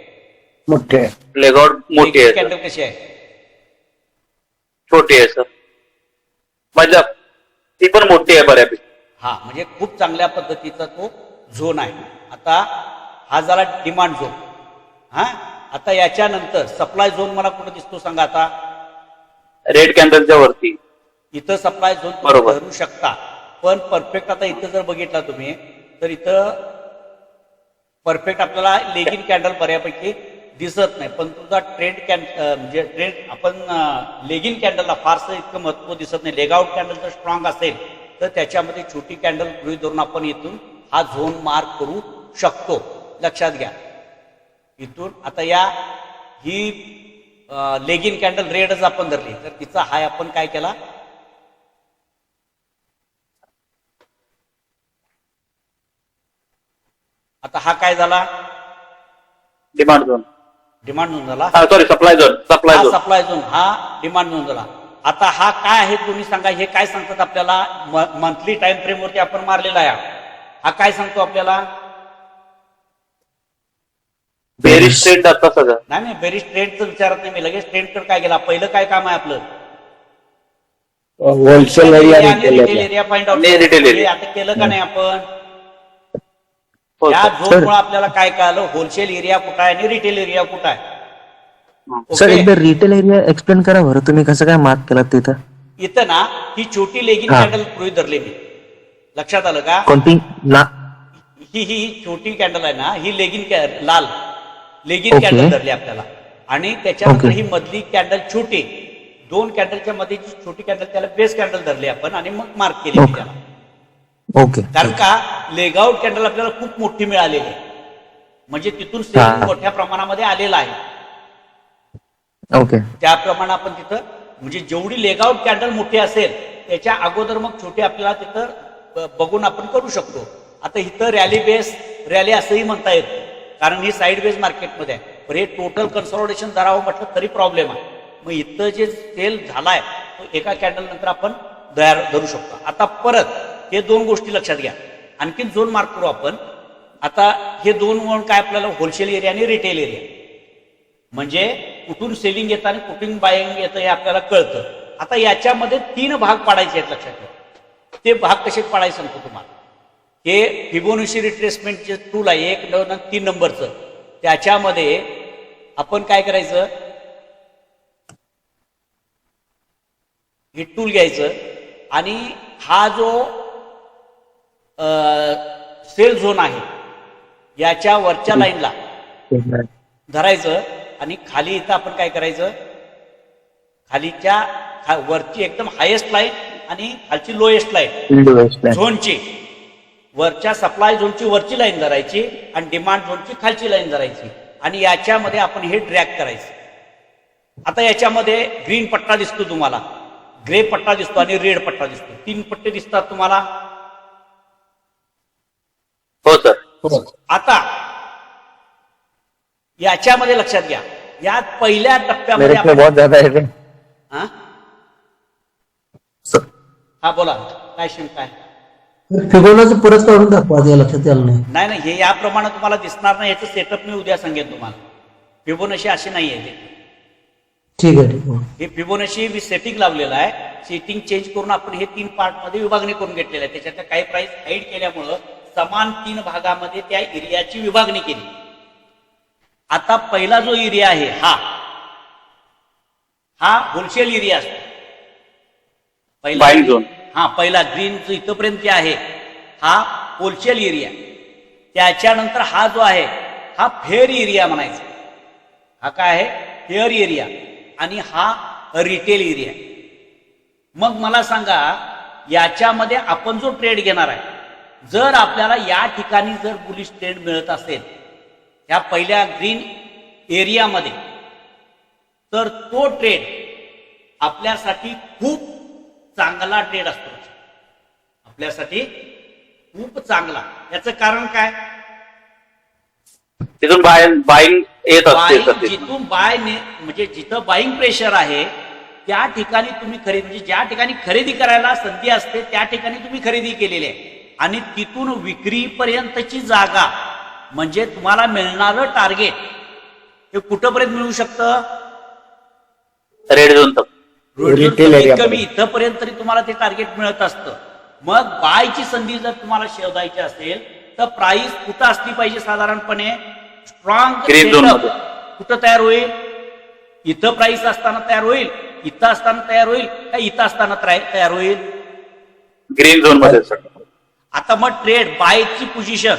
Speaker 5: मोठे
Speaker 7: लेगआउट मोठी आहे सर,
Speaker 1: कॅन्डल कशी आहे?
Speaker 7: छोटी आहे सर, मतलब ती पण मोठी आहे बऱ्यापैकी.
Speaker 1: हा, म्हणजे खूप चांगल्या पद्धतीचा तो झोन आहे. आता हा झाला डिमांड झोन. हा, आता याच्यानंतर सप्लाय झोन मला कुठे दिसतो सांगा आता?
Speaker 7: रेड कॅन्डलच्या वरती.
Speaker 1: इथं सप्लाय झोन
Speaker 7: बरोबर.
Speaker 1: धरू शकता, पण परफेक्ट आता इथं जर बघितला तुम्ही तर इथं परफेक्ट आपल्याला लेगिन कॅन्डल बऱ्यापैकी दिसत नाही, पण तुझा ट्रेंड म्हणजे ट्रेंड आपण लेगिन कॅन्डलला फारसं इतकं महत्व दिसत नाही. लेगआउट कॅन्डल जर स्ट्रॉंग असेल तर त्याच्यामध्ये छोटी कॅन्डल गृहीत धरून आपण इथून हा झोन मार्क करू शकतो. लक्षात घ्या. इथून आता ही लेगिन कॅन्डल रेडच आपण धरली तर तिचा हाय आपण काय केला, आता हा काय झाला,
Speaker 7: डिमांड झोन,
Speaker 1: डिमांड झोन झाला.
Speaker 7: सॉरी सप्लाय झोन, सप्लाय
Speaker 1: हा
Speaker 7: झोन.
Speaker 1: सप्लाय झोन, हा डिमांड झोन झाला. आता हा काय आहे तुम्ही सांगा, हे काय सांगतात आपल्याला? मंथली टाइम फ्रेम वरती आपण मारलेला आहे. हा काय सांगतो आपल्याला?
Speaker 7: बेरिश ट्रेंड आता सगळं.
Speaker 1: नाही बेरिश ट्रेंडचं विचारत नाही मी, लगेच ट्रेंडकडे काय गेला. पहिलं काय काम आहे आपलं?
Speaker 5: Wholesale area retail
Speaker 1: retail
Speaker 5: area.
Speaker 1: Area find out.
Speaker 7: नाही, retail area.
Speaker 1: आता केलं का नाही आपण?
Speaker 7: हो
Speaker 1: या
Speaker 7: सर.
Speaker 1: झोनमुळे आपल्याला काय कळालं, होलसेल एरिया कुठं आहे आणि रिटेल एरिया कुठं आहे.
Speaker 6: Sir
Speaker 1: okay?
Speaker 6: एकदा रिटेल एरिया एक्सप्लेन करा बरं, तुम्ही कसं काय मार्क केला तिथं?
Speaker 1: इथं ना ही छोटी लेगिन
Speaker 6: हा.
Speaker 1: कॅन्डल गृहीत धरली मी. लक्षात आलं का?
Speaker 6: कोणती ना?
Speaker 1: ही छोटी कॅन्डल आहे ना, ही लाल लेगिन
Speaker 6: ओके.
Speaker 1: कॅन्डल धरली आपल्याला. आणि त्याच्यानंतर
Speaker 6: ओके.
Speaker 1: ही मधली कॅन्डल छोटी, दोन कॅन्डलच्या मध्ये जी छोटी कॅन्डल त्याला बेस कॅन्डल धरली आपण आणि मग मार्क केली मी
Speaker 6: ओके.
Speaker 1: त्याला.
Speaker 6: ओके.
Speaker 1: कारण का लेगआउट कॅन्डल आपल्याला खूप मोठी मिळालेली आहे, म्हणजे तिथून सेल
Speaker 6: हा.
Speaker 1: मोठ्या प्रमाणामध्ये आलेला आहे.
Speaker 6: ओके.
Speaker 1: त्याप्रमाणे आपण तिथं म्हणजे जेवढी लेगआउट कॅन्डल मोठी असेल त्याच्या अगोदर मग छोटी आपल्याला तिथं बघून आपण करू शकतो. आता इथं रॅली असंही म्हणता येतं, कारण ही साईड बेस मार्केटमध्ये आहे. पण हे टोटल कन्सॉलिडेशन धरावं म्हटलं तरी प्रॉब्लेम आहे. मग इथं जे सेल झालाय तो एका कॅन्डल नंतर आपण धरू शकतो. आता परत हे दोन गोष्टी लक्षात घ्या, आणखीन झोन मार्क करू आपण. आता हे दोन म्हणून काय आपल्याला होलसेल एरिया आणि रिटेल एरिया, म्हणजे कुठून सेलिंग येतं आणि कुठून बायिंग येतं हे आपल्याला कळतं. आता याच्यामध्ये 3 भाग पाडायचे आहेत लक्षात ठेवा. ते भाग कसे पाडायचे सांगतो तुम्हाला. हे फिबोनाची रिट्रेसमेंट जे टूल आहे 1, 2 आणि 3 नंबरचं, त्याच्यामध्ये आपण काय करायचं, हे टूल घ्यायचं आणि हा जो सेल झोन आहे याच्या वरच्या लाईनला धरायचं आणि खाली इथं आपण काय करायचं, खालीच्या वरची एकदम हायेस्ट लाईन आणि खालची लोएस्ट लाईन झोनची, वरच्या सप्लाय झोनची वरची लाईन धरायची आणि डिमांड झोनची खालची लाईन धरायची आणि याच्यामध्ये आपण हे ड्रॅग करायचं. आता याच्यामध्ये ग्रीन पट्टा दिसतो तुम्हाला, ग्रे पट्टा दिसतो आणि रेड पट्टा दिसतो. 3 पट्टे दिसतात तुम्हाला.
Speaker 7: हो सर.
Speaker 1: आता याच्यामध्ये लक्षात घ्या, या पहिल्या टप्प्यामध्ये आपण हा? हा बोला, काय शंका आहे?
Speaker 6: फिबोनाची परत काढून दाखवा, आधी लक्षात आलं नाही.
Speaker 1: नाही हे याप्रमाणे तुम्हाला दिसणार नाही. याचं सेटअप मी उद्या सांगेन तुम्हाला. फिबोनाची अशी नाही आहे.
Speaker 6: ठीक आहे, ठीक आहे.
Speaker 1: हे फिबोनाची मी सेटिंग लावलेलं आहे. सेटिंग चेंज करून आपण हे 3 पार्ट मध्ये विभागणी करून घेतलेलं आहे. त्याच्यातल्या काही प्राइस हाईड केल्यामुळं समान 3 भागामध्ये त्या एरियाची विभागणी केली. आता पहिला जो एरिया आहे हा होलसेल एरिया असतो.
Speaker 7: Buying zone.
Speaker 1: पहिला ग्रीन जो इथपर्यंत जे आहे हा होलसेल एरिया. त्याच्यानंतर हा जो आहे हा फेअर एरिया म्हणायचा. हा काय आहे? Fair area. आणि हा रिटेल एरिया. मग मला सांगा, याच्यामध्ये आपण जो ट्रेड घेणार आहे, जर आपल्याला या ठिकाणी जर बुलिश ट्रेड मिळत असेल या पहिल्या ग्रीन एरियामध्ये, तर तो ट्रेड आपल्यासाठी खूप चांगला ट्रेड असतो. आपल्यासाठी खूप चांगला. याचं कारण काय?
Speaker 7: तिथून बाईंग येत असते.
Speaker 1: जिथून म्हणजे जिथं बाईंग प्रेशर आहे त्या ठिकाणी तुम्ही म्हणजे ज्या ठिकाणी खरेदी करायला संधी असते त्या ठिकाणी तुम्ही खरेदी केलेली आहे. आणि तिथून विक्रीपर्यंतची जागा म्हणजे तुम्हाला मिळणारं टार्गेट हे कुठंपर्यंत मिळू शकतं?
Speaker 7: रेड झोन तक.
Speaker 5: Retail
Speaker 1: कमीत
Speaker 5: area
Speaker 1: कमी इथंपर्यंत तरी तुम्हाला ते टार्गेट मिळत असतं. मग बायची संधी जर तुम्हाला शोधायची असेल तर प्राइस कुठं असली पाहिजे? साधारणपणे स्ट्रॉंग
Speaker 7: Green zone मध्ये.
Speaker 1: कुठं तयार होईल? इथं प्राइस असताना तयार होईल, इथं असताना तयार होईल, का इथं असताना तयार होईल?
Speaker 7: ग्रीन झोन मध्ये सर.
Speaker 1: आता मग ट्रेड बायची पोझिशन,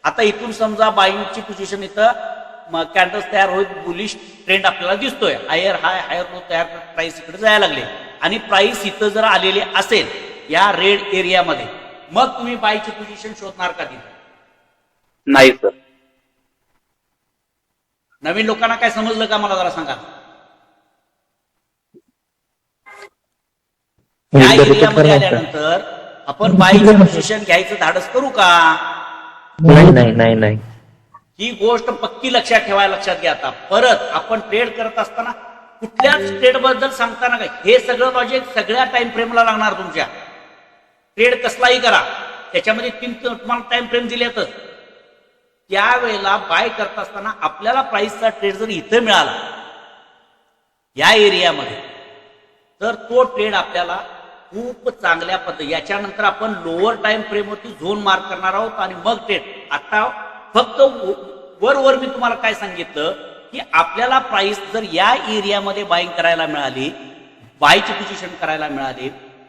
Speaker 1: आता इथून समजा बाईंगची पोझिशन इथं कॅन्डल्स तयार होईल, बुलिश ट्रेंड आपल्याला दिसतोय, हायर हायर लो तयार प्राइस इकडे जायला लागले आणि प्राइस इथं जर आलेले असेल या रेड एरियामध्ये, मग तुम्ही बायची पोझिशन शोधणार का तिथे?
Speaker 7: नाही सर.
Speaker 1: नवीन लोकांना काय समजलं का मला जरा सांगा. या एरियामध्ये आल्यानंतर आपण बायची पोझिशन घ्यायचं धाडस करू का?
Speaker 6: नाही.
Speaker 1: ही गोष्ट पक्की लक्षात ठेवायला, लक्षात घ्या. आता परत आपण ट्रेड करत असताना कुठल्याच ट्रेड बद्दल सांगताना काय, हे सगळं लॉजिक सगळ्या टाइम फ्रेमला लागणार. तुमच्या ट्रेड कसलाही करा, त्याच्यामध्ये 3 तुम्हाला टाइम फ्रेम दिलेतच. त्यावेळेला बाय करत असताना आपल्याला प्राइसचा ट्रेड जर इथं मिळाला या एरियामध्ये, तर तो ट्रेड आपल्याला खूप चांगल्या पद्धती, याच्यानंतर आपण लोअर टाइम फ्रेमवरती झोन मार्क करणार आहोत आणि मग ट्रेड. आता फक्त वर मी तुम्हाला काय सांगितलं की आपल्याला प्राइस जर या एरियामध्ये बाईंग करायला मिळाली, बायची पोझिशन करायला मिळाली,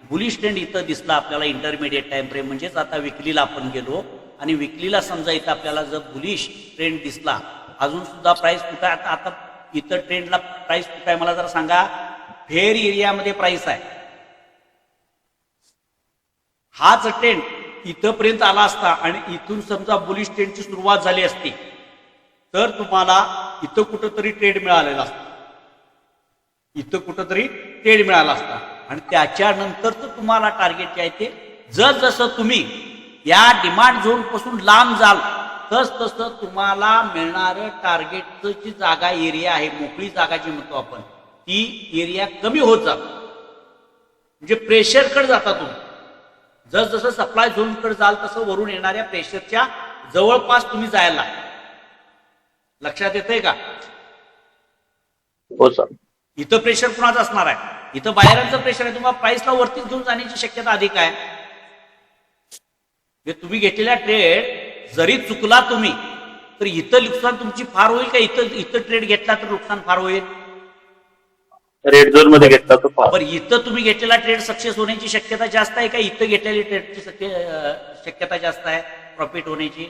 Speaker 1: बुलिश ट्रेंड इथं दिसला आपल्याला इंटरमिडिएट टाइम फ्रेम म्हणजेच आता विकलीला आपण गेलो आणि विकलीला समजा इथं आपल्याला जर बुलिश ट्रेंड दिसला, अजून सुद्धा प्राइस कुठं आहे? आता इथं ट्रेंडला प्राइस कुठं आहे मला जरा सांगा. फेअर एरियामध्ये प्राइस आहे. हाच ट्रेंड इथंपर्यंत आला असता आणि इथून समजा बुलिश ट्रेंडची सुरुवात झाली असती तर तुम्हाला इथं कुठंतरी ट्रेड मिळालेला असता, इथं कुठंतरी ट्रेड मिळाला असता आणि त्याच्यानंतर तर तुम्हाला टार्गेट जे आहे ते जसं तुम्ही या डिमांड झोन पासून लांब जाल तसं तुम्हाला मिळणारं टार्गेटची जागा एरिया आहे, मोकळी जागा जी म्हणतो आपण, ती एरिया कमी होत जातो. म्हणजे प्रेशरकडे जाता तुम्ही. जसं सप्लाय झोनकडे जाल तसं वरून येणाऱ्या प्रेशरच्या जवळपास तुम्ही जायला. लक्षात येतंय का?
Speaker 7: हो सर.
Speaker 1: इथं प्रेशर कुणाचं असणार आहे? इथं बाहेरचं प्रेशर आहे. तुम्हाला प्राइसला वरतीच घेऊन जाण्याची शक्यता अधिक आहे. तुम्ही घेतलेला ट्रेड जरी चुकला तुम्ही तर इथं नुकसान तुमची फार होईल का इथं ट्रेड घेतला तर नुकसान फार होईल?
Speaker 7: रेड झोन मध्ये घेतला तो फार.
Speaker 1: बरं, इथं तुम्ही घेतलेला ट्रेड सक्सेस होण्याची शक्यता जास्त आहे का इथं घेतलेली ट्रेडची शक्यता जास्त आहे प्रॉफिट होण्याची?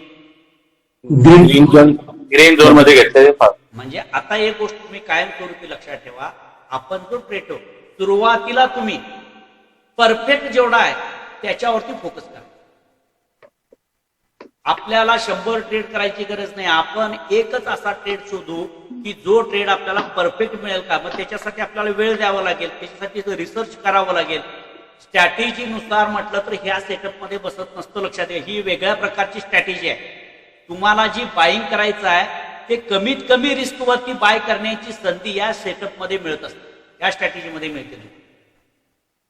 Speaker 7: ग्रीन झोन मध्ये घेतले फार.
Speaker 1: म्हणजे आता एक गोष्ट तुम्ही कायमस्वरूपी लक्षात ठेवा, आपण जो ट्रेड सुरुवातीला तुम्ही परफेक्ट जेवढा आहे त्याच्यावरती फोकस करा. आपल्याला 100 ट्रेड करायची गरज नाही. आपण एकच असा ट्रेड शोधू की जो ट्रेड आपल्याला परफेक्ट मिळेल का. मग त्याच्यासाठी आपल्याला वेळ द्यावा लागेल, त्याच्यासाठी रिसर्च करावं लागेल. स्ट्रॅटेजीनुसार म्हटलं तर ह्या सेटअपमध्ये बसत नसतं. लक्षात घ्या, ही वेगळ्या प्रकारची स्ट्रॅटेजी आहे. तुम्हाला जी बाईंग करायचं आहे ते कमीत कमी रिस्कवरती बाय करण्याची संधी या सेटअपमध्ये मिळत असते, या स्ट्रॅटेजीमध्ये मिळते.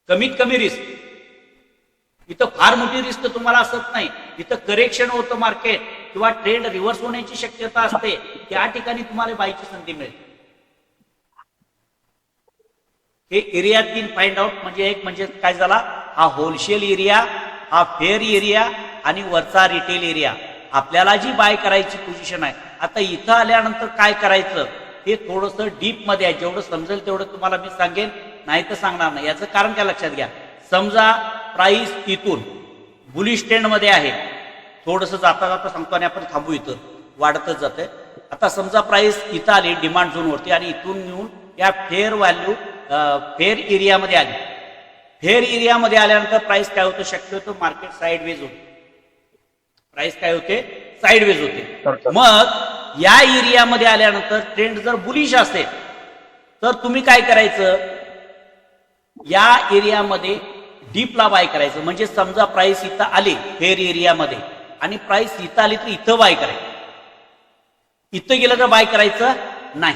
Speaker 1: कमीत कमी रिस्क. इथं फार मोठी रिस्क तुम्हाला असत नाही. इथं करेक्शन होतं मार्केट किंवा ट्रेंड रिव्हर्स होण्याची शक्यता असते, त्या ठिकाणी तुम्हाला बायची संधी मिळते. हे एरिया 3 फाइंड आउट. म्हणजे एक म्हणजे काय झाला, हा होलसेल एरिया, हा फेअर एरिया आणि वरचा रिटेल एरिया. आपल्याला जी बाय करायची पोझिशन आहे, आता इथं आल्यानंतर काय करायचं हे थोडंसं डीप मध्ये आहे. जेवढं समजेल तेवढं तुम्हाला मी सांगेन, नाही तर सांगणार नाही. याचं कारण काय लक्षात घ्या. समजा प्राइस इथून बुलिश ट्रेंड मध्ये आहे, थोडंसं जाता जाता सांगतो आणि आपण थांबू, इथं वाढतच जाते. आता समजा प्राइस इथं आली डिमांड झोनवरती आणि इथून येऊन या फेअर एरियामध्ये आली. फेअर एरियामध्ये आल्यानंतर प्राइस काय होतं, शक्यतो मार्केट साईडवेज होते. प्राइस काय होते, साईडवेज होते. मग या एरियामध्ये आल्यानंतर ट्रेंड जर बुलिश असेल तर तुम्ही काय करायचं, या एरियामध्ये डीपला बाय करायचं. म्हणजे समजा प्राइस इथं आली फेअर एरियामध्ये आणि प्राइस इथं आली तर इथं बाय करायचं. इथं गेलं तर बाय करायचं नाही.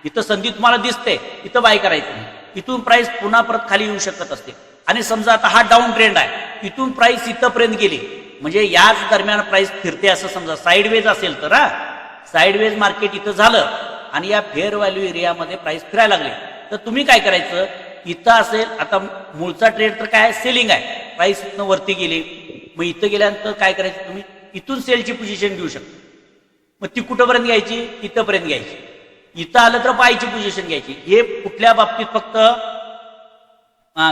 Speaker 1: इथं संधी तुम्हाला दिसते, इथं बाय करायचं नाही. इथून प्राइस पुन्हा परत खाली येऊ शकत असते. आणि समजा आता हा डाऊन ट्रेंड आहे, इथून प्राइस इथंपर्यंत गेली म्हणजे याच दरम्यान प्राइस फिरते असं समजा, साईडवेज असेल तर साईडवेज मार्केट इथं झालं आणि या फेअर व्हॅल्यू एरियामध्ये प्राइस फिरायला लागले, तर तुम्ही काय करायचं, इथं असेल, आता मूळचा ट्रेड तर काय सेलिंग आहे, प्राइस इथनं वरती गेली, मग इथं गेल्यानंतर काय करायचं, तुम्ही इथून सेलची पोझिशन घेऊ शकता. मग ती कुठंपर्यंत घ्यायची, इथंपर्यंत घ्यायची. इथं आलं तर बायची पोझिशन घ्यायची. हे कुठल्या बाबतीत फक्त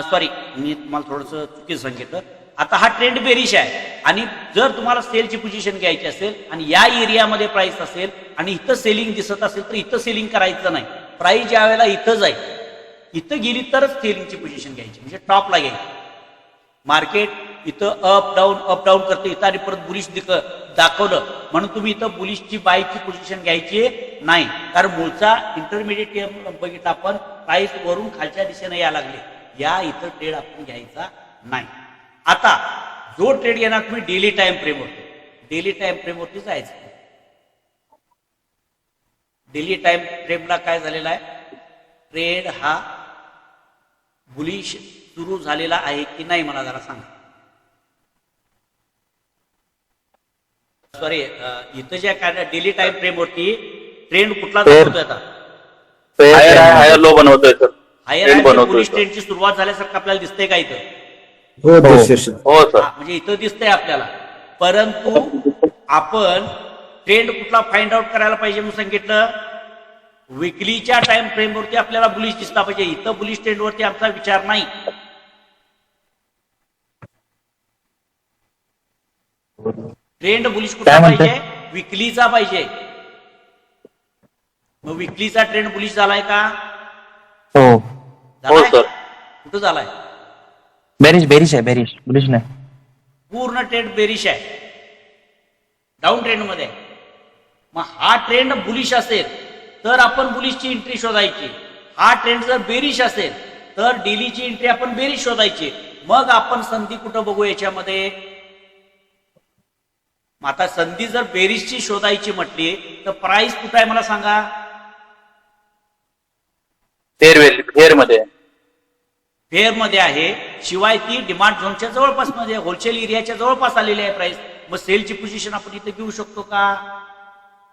Speaker 1: सॉरी मी तुम्हाला थोडंसं चुकीचं सांगितलं. आता हा ट्रेंड बेरिश आहे आणि जर तुम्हाला सेलची पोझिशन घ्यायची असेल आणि या एरियामध्ये प्राइस असेल आणि इथं सेलिंग दिसत असेल तर इथं सेलिंग करायचं नाही. प्राइस ज्या वेळेला इथं जाईल, इथं गेली तरच सेलिंगची पोझिशन घ्यायची, म्हणजे टॉपला घ्यायची. मार्केट इथं अप डाऊन करते, इथं आणि परत बुलिश दाखवलं म्हणून तुम्ही इथं बुलिशची बायची पोझिशन घ्यायची नाही, कारण मूळचा इंटरमिडिएट बघितला आपण, प्राइस वरून खालच्या दिशेने यायला लागले, या इथं ट्रेड आपण घ्यायचा नाही. आता जो ट्रेड घेणार तुम्ही डेली टाइम फ्रेमवरती, डेली टाइम फ्रेमवरती जायचं. डेली टाइम फ्रेमला काय झालेला आहे, ट्रेड हा बुलिश सुरू झालेला आहे की नाही मला जरा सांगा. सॉरी इथं ज्या काय डेली टाइम फ्रेमवरती ट्रेंड कुठला दाखवतोय आता,
Speaker 7: हायर आहे हायर लो बनवतोय सर.
Speaker 1: हायर बुलिश ट्रेंडची सुरुवात झाल्यासारखं आपल्याला दिसतंय का इथं,
Speaker 5: हो दिसते सर.
Speaker 7: हो सर.
Speaker 1: म्हणजे इथं दिसतंय आपल्याला, परंतु आपण ट्रेंड कुठला फाइंड आउट करायला पाहिजे म्हणून सांगितलं, विकलीच्या टाइम फ्रेमवरती आपल्याला बुलिश दिसला पाहिजे. इथं बुलिश ट्रेंडवरती आमचा विचार नाही. ट्रेंड बुलिश कुठला पाहिजे, विकलीचा पाहिजे. मग विकलीचा ट्रेंड बुलिश झालाय का,
Speaker 3: हो
Speaker 1: झालाय?
Speaker 7: सर.
Speaker 1: कुठं झालाय,
Speaker 3: बेरिश आहे, बुलिश नाही.
Speaker 1: पूर्ण ट्रेंड बेरिश आहे, डाऊन ट्रेंड मध्ये. मग हा ट्रेंड बुलिश असेल तर आपण बुलिशची एंट्री शोधायची. हा ट्रेंड जर बेरिश असेल तर डेलीची एंट्री आपण बेरिश शोधायची. मग आपण संधी कुठं बघू याच्यामध्ये, आता संधी जर बेरिशची शोधायची म्हटली तर प्राइस कुठं आहे मला सांगा,
Speaker 7: फेअर मध्ये
Speaker 1: फेअर मध्ये आहे, शिवाय ती डिमांड झोनच्या जवळपास मध्ये, होलसेल एरियाच्या जवळपास आलेली आहे प्राइस. मग सेलची पोझिशन आपण इथे घेऊ शकतो का,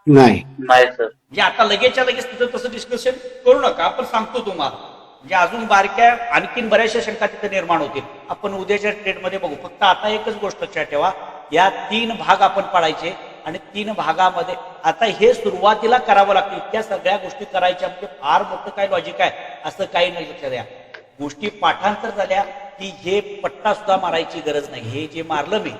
Speaker 5: नाही.
Speaker 7: नाही सर.
Speaker 1: म्हणजे आता लगेचच्या लगेच तिथं तसं डिस्कशन करू नका, आपण सांगतो तुम्हाला, म्हणजे अजून बारक्या आणखीन बऱ्याचशा शंका तिथे निर्माण होतील. आपण उद्याच्या ट्रेडमध्ये बघू. फक्त आता एकच गोष्ट लक्षात ठेवा, या 3 भाग आपण पाडायचे आणि 3 भागामध्ये आता हे सुरुवातीला करावं लागतं. इतक्या सगळ्या गोष्टी करायच्या म्हणजे फार मोठं काय लॉजिक आहे असं काही नाही. लक्षात द्या, गोष्टी पाठांतर झाल्या की हे पट्टा सुद्धा मारायची गरज नाही. हे जे मारलं मी,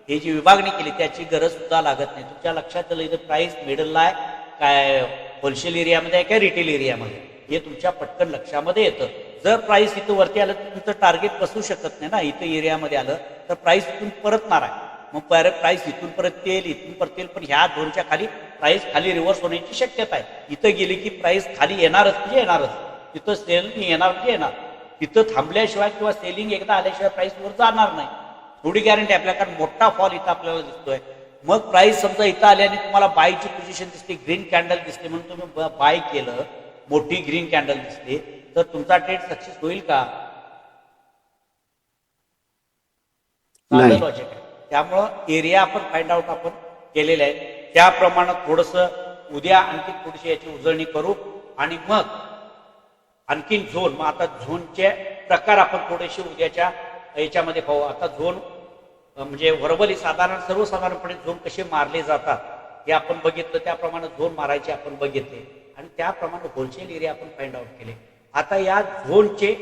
Speaker 1: हे जी विभागणी केली त्याची गरज सुद्धा लागत नाही. तुमच्या लक्षात आलं इथं प्राइस मिडलला आहे काय, होलसेल एरियामध्ये आहे काय रिटेल एरियामध्ये, हे तुमच्या पटकन लक्षामध्ये येतं. जर प्राइस इथं वरती आलं तर तुमचं टार्गेट बसू शकत नाही ना. इथं एरियामध्ये आलं तर प्राइस इथून परत मारा, मग प्राइस इथून परत येईल, इथून परत येईल, पण ह्या झोनच्या खाली प्राइस खाली रिव्हर्स होण्याची शक्यता आहे. इथं गेली की प्राइस खाली येणारच म्हणजे येणारच, तिथं सेल येणार म्हणजे येणार. तिथं थांबल्याशिवाय किंवा सेलिंग एकदा आल्याशिवाय प्राइस वर जाणार नाही, थोडी गॅरंटी आपल्याला, कारण मोठा फॉल इथं आपल्याला दिसतोय. मग प्राइस समजा इथं आली आणि तुम्हाला बायची पोझिशन दिसते, ग्रीन कॅन्डल दिसते म्हणून तुम्ही बाय केलं, मोठी ग्रीन कॅन्डल दिसते, तर तुमचा ट्रेड सक्सेस होईल का,
Speaker 5: नाही.
Speaker 1: लॉजिक आहे. त्यामुळं एरिया आपण फाइंड आउट आपण केलेले आहे, त्याप्रमाणे थोडंसं उद्या आणखी थोडीशी याची उजळणी करू आणि मग आणखीन झोन. मग आता झोनचे प्रकार आपण थोडेसे उद्याच्या याच्यामध्ये पाहू. आता झोन म्हणजे व्हर्बली साधारण सर्वसाधारणपणे झोन कसे मारले जातात हे आपण बघितलं, त्याप्रमाणे झोन मारायचे आपण बघितले आणि त्याप्रमाणे होलसेल एरिया आपण फाइंड आउट केले. आता या झोनचे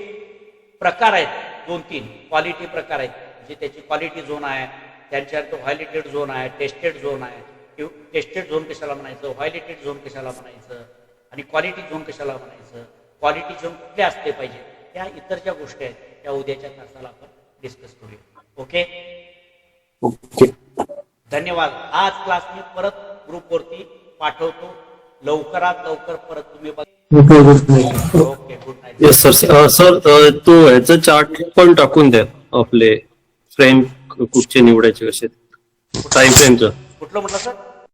Speaker 1: प्रकार आहेत 2-3 क्वालिटी प्रकार आहेत. म्हणजे त्याची क्वालिटी झोन आहे, त्यांच्यानंतर व्हायलेटेड झोन आहे, टेस्टेड झोन आहे. टेस्टेड झोन कशाला म्हणायचं, व्हायलेटेड झोन कशाला म्हणायचं आणि क्वालिटी झोन कशाला म्हणायचं, क्वालिटी झोन कुठले असले पाहिजे, त्या इतर ज्या गोष्टी आहेत त्या उद्याच्या तासाला आपण डिस्कस करूया. Okay,
Speaker 5: okay.
Speaker 1: धन्यवाद. आज क्लास मी परत ग्रुपवरती पाठवतो, लवकरात लवकर परत तुम्ही
Speaker 6: okay, good night.
Speaker 1: Okay, good night.
Speaker 8: Yes sir. Sir तो ह्याचं चार्ट पण टाकून द्या, आपले फ्रेम कुठचे निवडायचे कसे, टाइम फ्रेमचं.
Speaker 1: कुठलं म्हटलं सर,